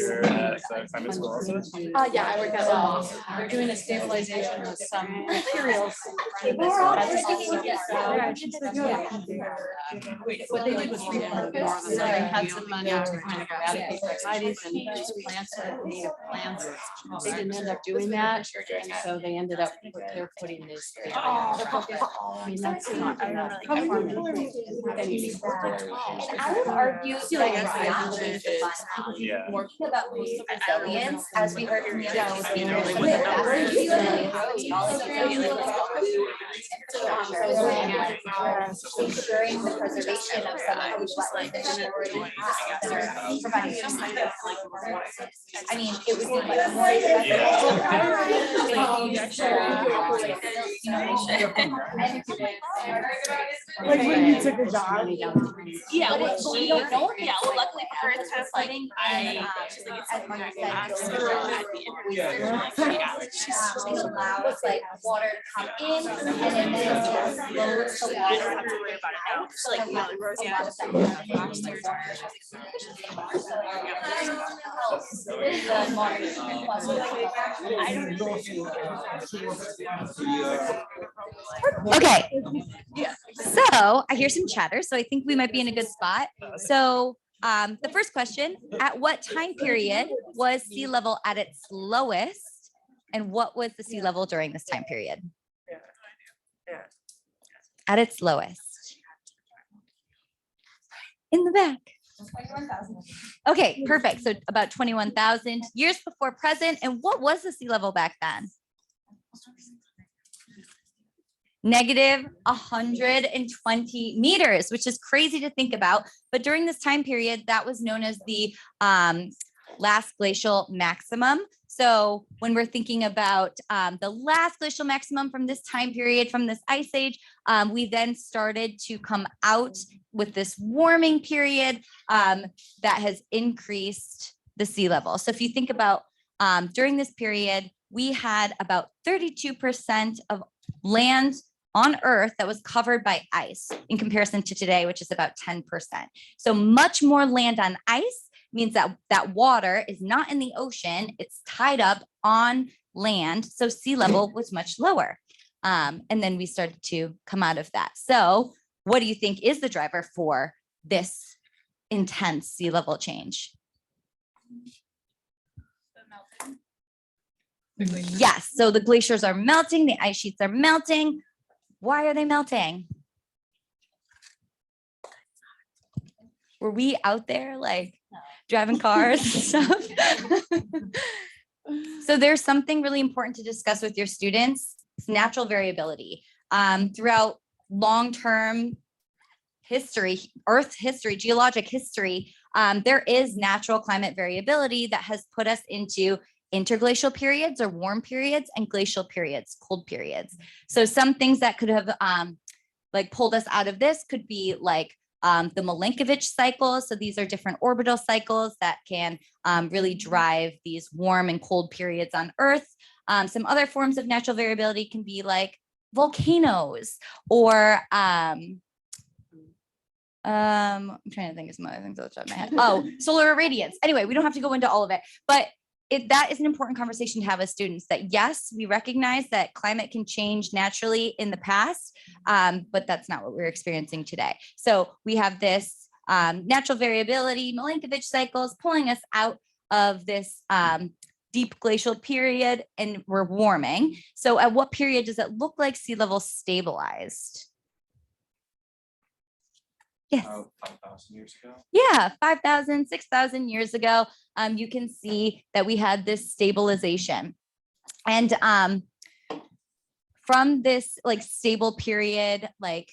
Yeah, I work at So they're doing a stabilization of some materials. That's also what they did was repurpose, so they had some money to kind of eradicate phragmites and use plants that native plants. They didn't end up doing that, and so they ended up, they're putting this. I mean, that's not enough. And I would argue Yeah. more about resilience, as we heard from the ensuring the preservation of some of these wetlands that we already have that are providing some kind of I mean, it would be much more. Like when you took a job. Yeah, But well, it's, we don't know. yeah, well, luckily for her, it's just like, she's like, it's something I asked her at the interview. It allows like water to come in and then flows the I water. don't have to worry about it now. So like, Yeah, Okay, so I hear some chatter, so I think we might be in a good spot. So the first question, at what time period was sea level at its lowest? And what was the sea level during this time period? At its lowest. In the back. Okay, perfect. So about 21,000 years before present. And what was the sea level back then? Negative 120 meters, which is crazy to think about. But during this time period, that was known as the last glacial maximum. So when we're thinking about the last glacial maximum from this time period, from this ice age, we then started to come out with this warming period that has increased the sea level. So if you think about during this period, we had about 32% of land on Earth that was covered by ice in comparison to today, which is about 10%. So much more land on ice means that that water is not in the ocean, it's tied up on land. So sea level was much lower. And then we started to come out of that. So what do you think is the driver for this intense sea level change? Yes, so the glaciers are melting, the ice sheets are melting. Why are they melting? Were we out there like driving cars and stuff? So there's something really important to discuss with your students. It's natural variability. Throughout long-term history, Earth history, geologic history, there is natural climate variability that has put us into interglacial periods or warm periods and glacial periods, cold periods. So some things that could have like pulled us out of this could be like the Milankovitch cycle. So these are different orbital cycles that can really drive these warm and cold periods on Earth. Some other forms of natural variability can be like volcanoes or I'm trying to think of some other things off the top of my head. Oh, solar irradiance. Anyway, we don't have to go into all of it, but that is an important conversation to have with students, that yes, we recognize that climate can change naturally in the past, but that's not what we're experiencing today. So we have this natural variability, Milankovitch cycles pulling us out of this deep glacial period, and we're warming. So at what period does it look like sea level stabilized? Yes. 5,000 years ago. Yeah, 5,000, 6,000 years ago, you can see that we had this stabilization. And from this like stable period, like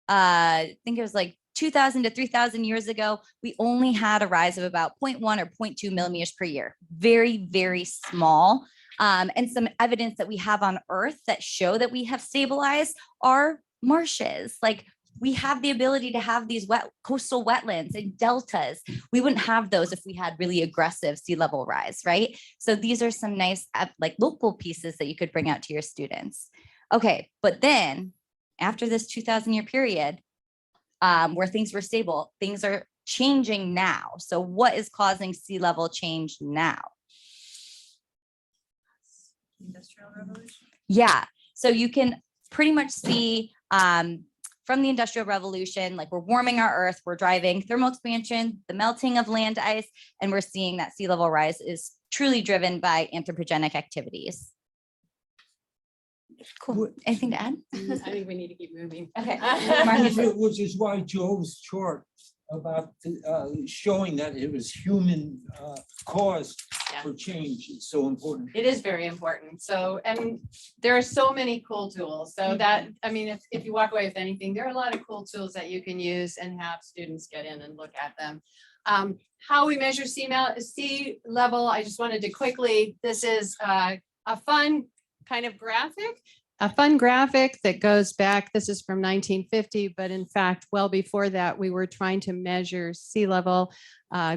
I think it was like 2,000 to 3,000 years ago, we only had a rise of about 0.1 or 0.2 millimeters per year. Very, very small. And some evidence that we have on Earth that show that we have stabilized are marshes. Like, we have the ability to have these coastal wetlands and deltas. We wouldn't have those if we had really aggressive sea level rise, right? So these are some nice like local pieces that you could bring out to your students. Okay, but then after this 2,000 year period where things were stable, things are changing now. So what is causing sea level change now? Industrial revolution. Yeah, so you can pretty much see from the Industrial Revolution, like we're warming our Earth, we're driving thermal expansion, the melting of land ice, and we're seeing that sea level rise is truly driven by anthropogenic activities. Cool. Anything to add? I think we need to keep moving. Okay. Which is why Joe's chart about showing that it was human cause for change is so important. It is very important. So, and there are so many cool tools. So that, I mean, if you walk away with anything, there are a lot of cool tools that you can use and have students get in and look at them. How we measure sea level, I just wanted to quickly, this is a fun kind of graphic. A fun graphic that goes back, this is from 1950, but in fact, well before that, we were trying to measure sea level.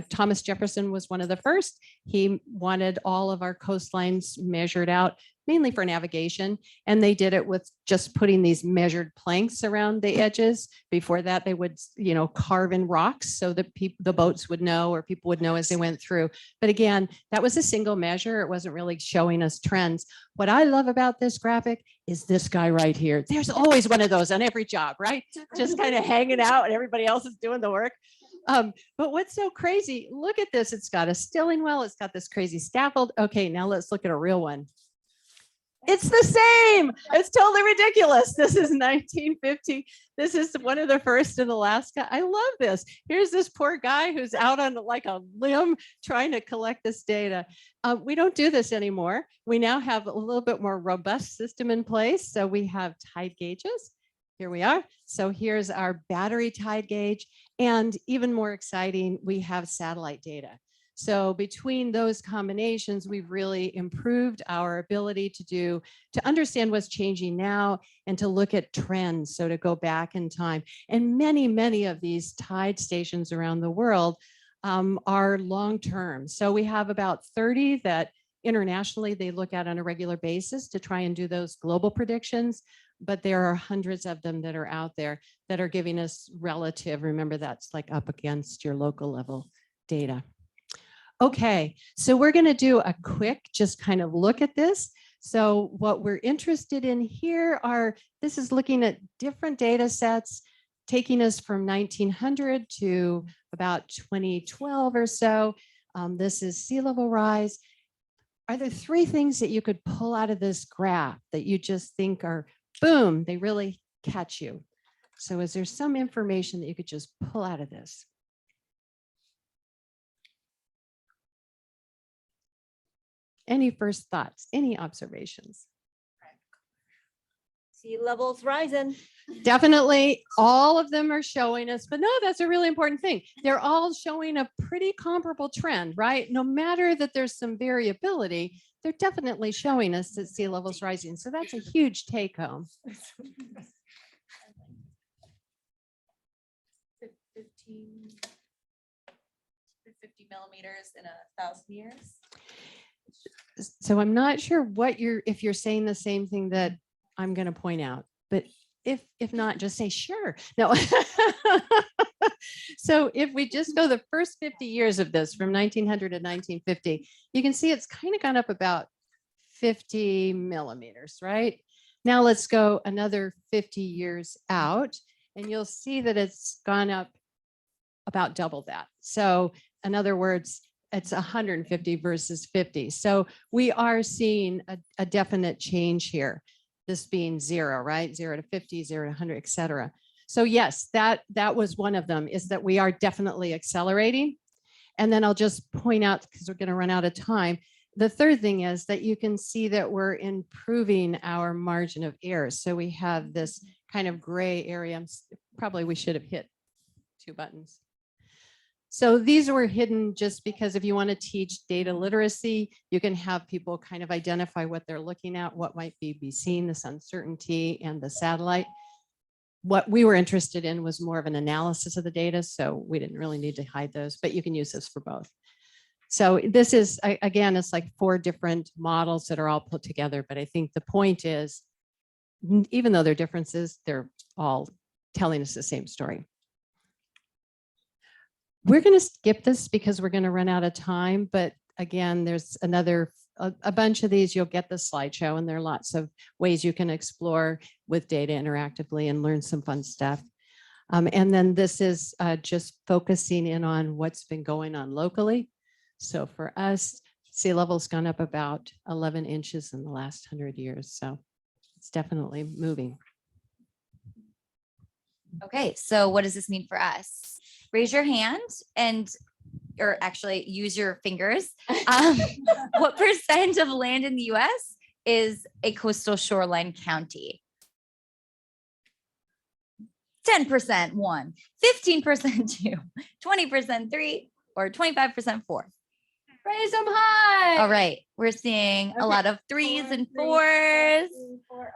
Thomas Jefferson was one of the first. He wanted all of our coastlines measured out, mainly for navigation. And they did it with just putting these measured planks around the edges. Before that, they would, carve in rocks so that the boats would know, or people would know as they went through. But again, that was a single measure. It wasn't really showing us trends. What I love about this graphic is this guy right here. There's always one of those on every job, right? Just kind of hanging out and everybody else is doing the work. But what's so crazy, look at this. It's got a stilling well. It's got this crazy scaffold. Okay, now let's look at a real one. It's the same. It's totally ridiculous. This is 1950. This is one of the first in Alaska. I love this. Here's this poor guy who's out on like a limb trying to collect this data. We don't do this anymore. We now have a little bit more robust system in place. So we have tide gauges. Here we are. So here's our battery tide gauge. And even more exciting, we have satellite data. So between those combinations, we've really improved our ability to understand what's changing now and to look at trends. So to go back in time. And many, many of these tide stations around the world are long-term. So we have about 30 that internationally they look at on a regular basis to try and do those global predictions. But there are hundreds of them that are out there that are giving us relative. Remember, that's like up against your local level data. Okay, so we're going to do a quick just kind of look at this. So what we're interested in here this is looking at different data sets, taking us from 1900 to about 2012 or so. This is sea level rise. Are there three things that you could pull out of this graph that you just think are, boom, they really catch you? So is there some information that you could just pull out of this? Any first thoughts, any observations? Sea levels rising. Definitely all of them are showing us, but no, that's a really important thing. They're all showing a pretty comparable trend, right? No matter that there's some variability, they're definitely showing us that sea levels rising. So that's a huge take home. 50 millimeters in 1,000 years. So I'm not sure if you're saying the same thing that I'm going to point out, but if not, just say sure. No. So if we just go the first 50 years of this from 1900 to 1950, you can see it's kind of gone up about 50 millimeters, right? Now let's go another 50 years out and you'll see that it's gone up about double that. So in other words, it's 150 versus 50. So we are seeing a definite change here. This being 0, right? 0 to 50, 0 to 100, et cetera. So yes, that was one of them, is that we are definitely accelerating. And then I'll just point out, because we're going to run out of time, the third thing is that you can see that we're improving our margin of error. So we have this kind of gray area. Probably we should have hit 2 buttons. So these were hidden just because if you want to teach data literacy, you can have people kind of identify what they're looking at, what might be seen, this uncertainty and the satellite. What we were interested in was more of an analysis of the data, so we didn't really need to hide those, but you can use this for both. So this is, again, it's like 4 different models that are all put together, but I think the point is, even though there are differences, they're all telling us the same story. We're going to skip this because we're going to run out of time. But again, there's a bunch of these. You'll get the slideshow, and there are lots of ways you can explore with data interactively and learn some fun stuff. And then this is just focusing in on what's been going on locally. So for us, sea level's gone up about 11 inches in the last 100 years. So it's definitely moving. Okay, so what does this mean for us? Raise your hand or actually use your fingers. What percent of land in the US is a coastal shoreline county? 10% 1, 15% 2, 20% 3, or 25% 4. Raise them high. All right, we're seeing a lot of 3s and 4s.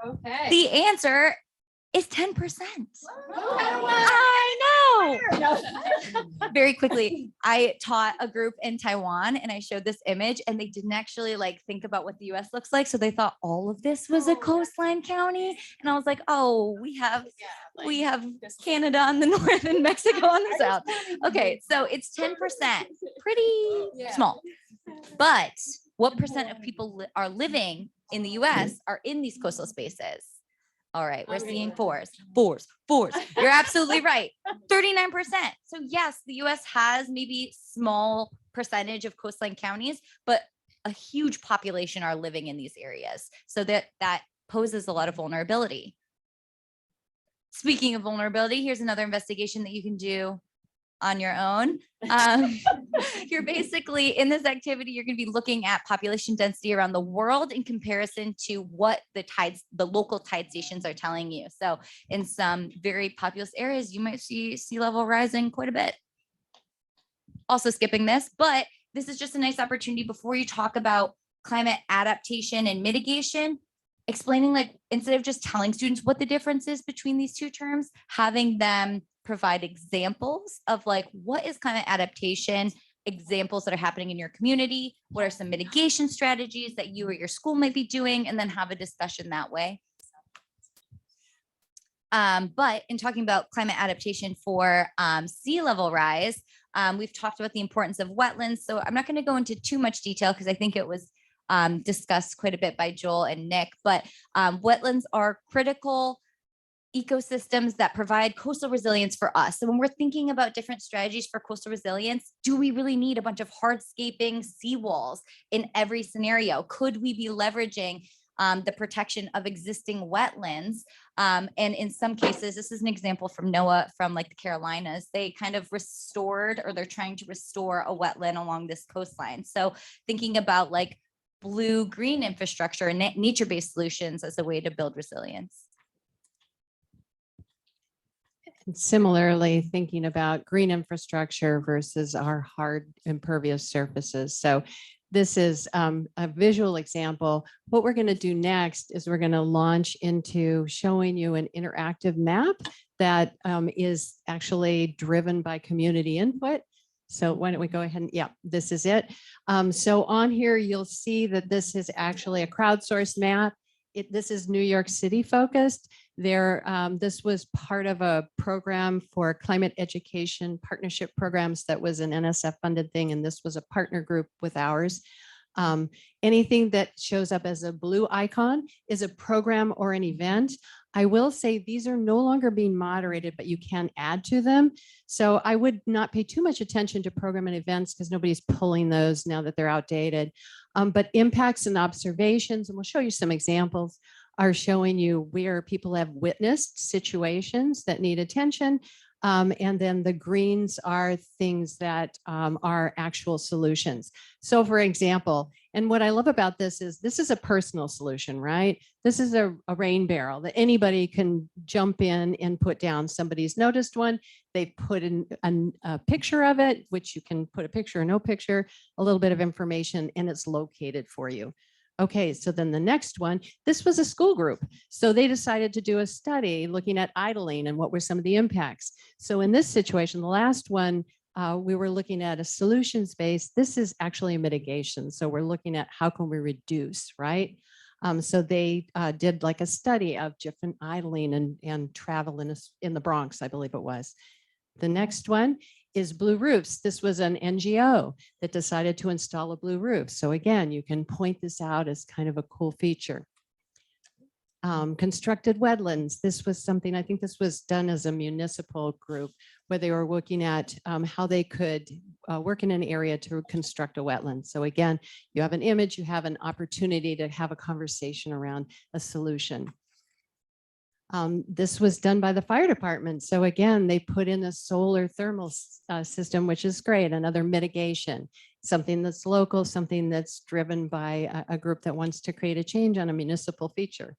Okay. The answer is 10%. I know. Very quickly, I taught a group in Taiwan and I showed this image and they didn't actually think about what the US looks like. So they thought all of this was a coastline county. And I was like, oh, we have Canada on the north and Mexico on the south. Okay, so it's 10%, pretty small. But what percent of people are living in the US are in these coastal spaces? All right, we're seeing 4s. You're absolutely right. 39%. So yes, the US has maybe small percentage of coastline counties, but a huge population are living in these areas. So that poses a lot of vulnerability. Speaking of vulnerability, here's another investigation that you can do on your own. You're basically in this activity, you're going to be looking at population density around the world in comparison to what the local tide stations are telling you. So in some very populous areas, you might see sea level rising quite a bit. Also skipping this, but this is just a nice opportunity before you talk about climate adaptation and mitigation, explaining instead of just telling students what the difference is between these 2 terms, having them provide examples of what is climate adaptation, examples that are happening in your community, what are some mitigation strategies that you or your school might be doing, and then have a discussion that way. But in talking about climate adaptation for sea level rise, we've talked about the importance of wetlands. So I'm not going to go into too much detail because I think it was discussed quite a bit by Joel and Nick, but wetlands are critical ecosystems that provide coastal resilience for us. So when we're thinking about different strategies for coastal resilience, do we really need a bunch of hardscaping seawalls in every scenario? Could we be leveraging the protection of existing wetlands? And in some cases, this is an example from NOAA from the Carolinas, they kind of restored, or they're trying to restore a wetland along this coastline. So thinking about blue-green infrastructure and nature-based solutions as a way to build resilience. And similarly, thinking about green infrastructure versus our hard impervious surfaces. So this is a visual example. What we're going to do next is we're going to launch into showing you an interactive map that is actually driven by community input. So why don't we go ahead and, yeah, this is it. So on here, you'll see that this is actually a crowdsourced map. this is New York City focused. This was part of a program for climate education partnership programs that was an NSF funded thing. And this was a partner group with ours. Anything that shows up as a blue icon is a program or an event. I will say these are no longer being moderated, but you can add to them. So I would not pay too much attention to program and events because nobody's pulling those now that they're outdated. But impacts and observations, and we'll show you some examples, are showing you where people have witnessed situations that need attention. And then the greens are things that are actual solutions. So for example, and what I love about this is a personal solution, right? This is a rain barrel that anybody can jump in and put down. Somebody's noticed one, they put in a picture of it, which you can put a picture or no picture, a little bit of information, and it's located for you. Okay, so then the next one, this was a school group. So they decided to do a study looking at idling and what were some of the impacts. So in this situation, the last one, we were looking at a solutions base. This is actually a mitigation. So we're looking at how can we reduce, right? So they did like a study of different idling and travel in the Bronx, I believe it was. The next one is blue roofs. This was an NGO that decided to install a blue roof. So again, you can point this out as kind of a cool feature. Constructed wetlands. This was something, I think this was done as a municipal group where they were looking at how they could work in an area to construct a wetland. So again, you have an image, you have an opportunity to have a conversation around a solution. This was done by the fire department. So again, they put in a solar thermal system, which is great, another mitigation, something that's local, something that's driven by a group that wants to create a change on a municipal feature.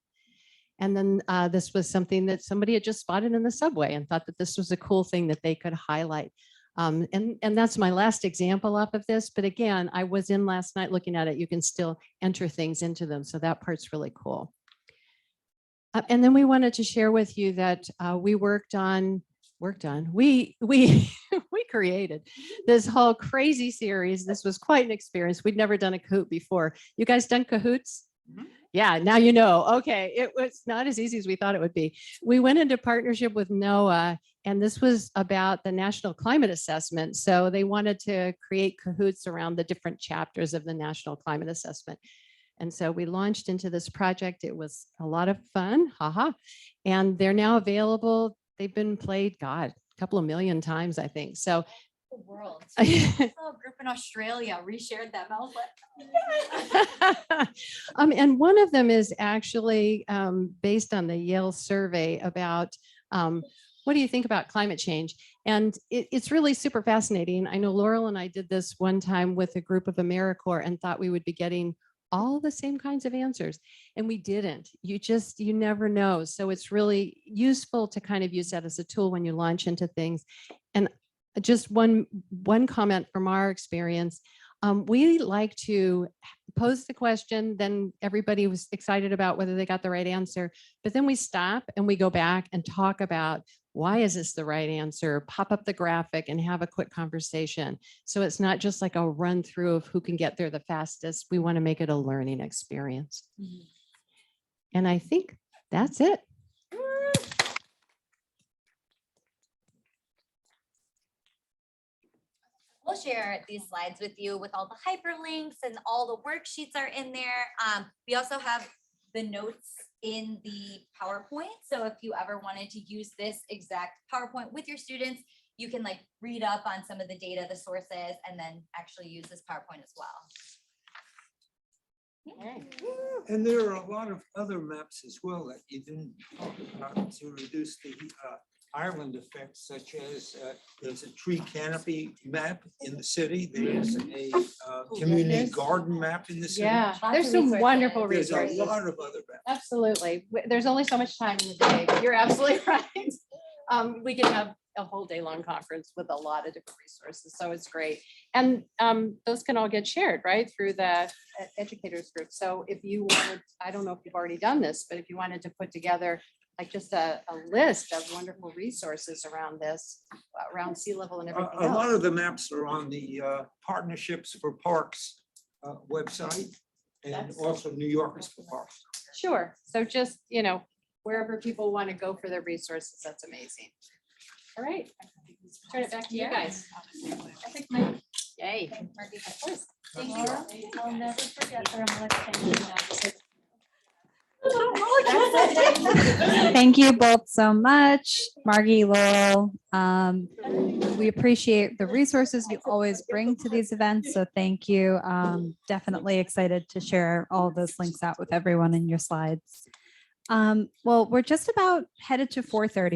And then this was something that somebody had just spotted in the subway and thought that this was a cool thing that they could highlight. And that's my last example off of this. But again, I was in last night looking at it. You can still enter things into them. So that part's really cool. And then we wanted to share with you that we we created this whole crazy series. This was quite an experience. We'd never done a Kahoot before. You guys done Kahoots? Mm-hmm. Yeah, now you know. Okay, it was not as easy as we thought it would be. We went into partnership with NOAA, and this was about the National Climate Assessment. So they wanted to create Kahoots around the different chapters of the National Climate Assessment. And so we launched into this project. It was a lot of fun, haha. And they're now available. They've been played, God, a couple of million times, I think. So the world. I saw a group in Australia reshared them. I was like, and one of them is actually based on the Yale survey about what do you think about climate change? And it's really super fascinating. I know Laurel and I did this one time with a group of AmeriCorps and thought we would be getting all the same kinds of answers, and we didn't. You never know. So it's really useful to kind of use that as a tool when you launch into things. And just one comment from our experience, we like to pose the question, then everybody was excited about whether they got the right answer, but then we stop and we go back and talk about why is this the right answer, pop up the graphic and have a quick conversation. So it's not just like a run through of who can get there the fastest. We want to make it a learning experience. Mm-hmm. And I think that's it. We'll share these slides with you with all the hyperlinks, and all the worksheets are in there. We also have the notes in the PowerPoint. So if you ever wanted to use this exact PowerPoint with your students, you can like read up on some of the data, the sources, and then actually use this PowerPoint as well. And there are a lot of other maps as well that you didn't talk about to reduce the island effects, such as there's a tree canopy map in the city. There's a community garden map in the city. Yeah, there's some wonderful There's resources. a lot of other maps. Absolutely. There's only so much time in the day. You're absolutely right. We can have a whole day long conference with a lot of different resources. So it's great. And those can all get shared, right, through the educators group. So if you wanted, I don't know if you've already done this, but if you wanted to put together like just a list of wonderful resources around this, around sea level and everything A lot else. of the maps are on the Partnerships for Parks website, and also New Yorkers for Parks. Sure. So just, wherever people want to go for their resources, that's amazing. All right. Turn it back to you guys. Yay. Thank you. I'll never forget that I'm lifting. Thank you both so much, Margie, Laurel. We appreciate the resources you always bring to these events, so thank you. Definitely excited to share all of those links out with everyone in your slides. Well, we're just about headed to 4:30.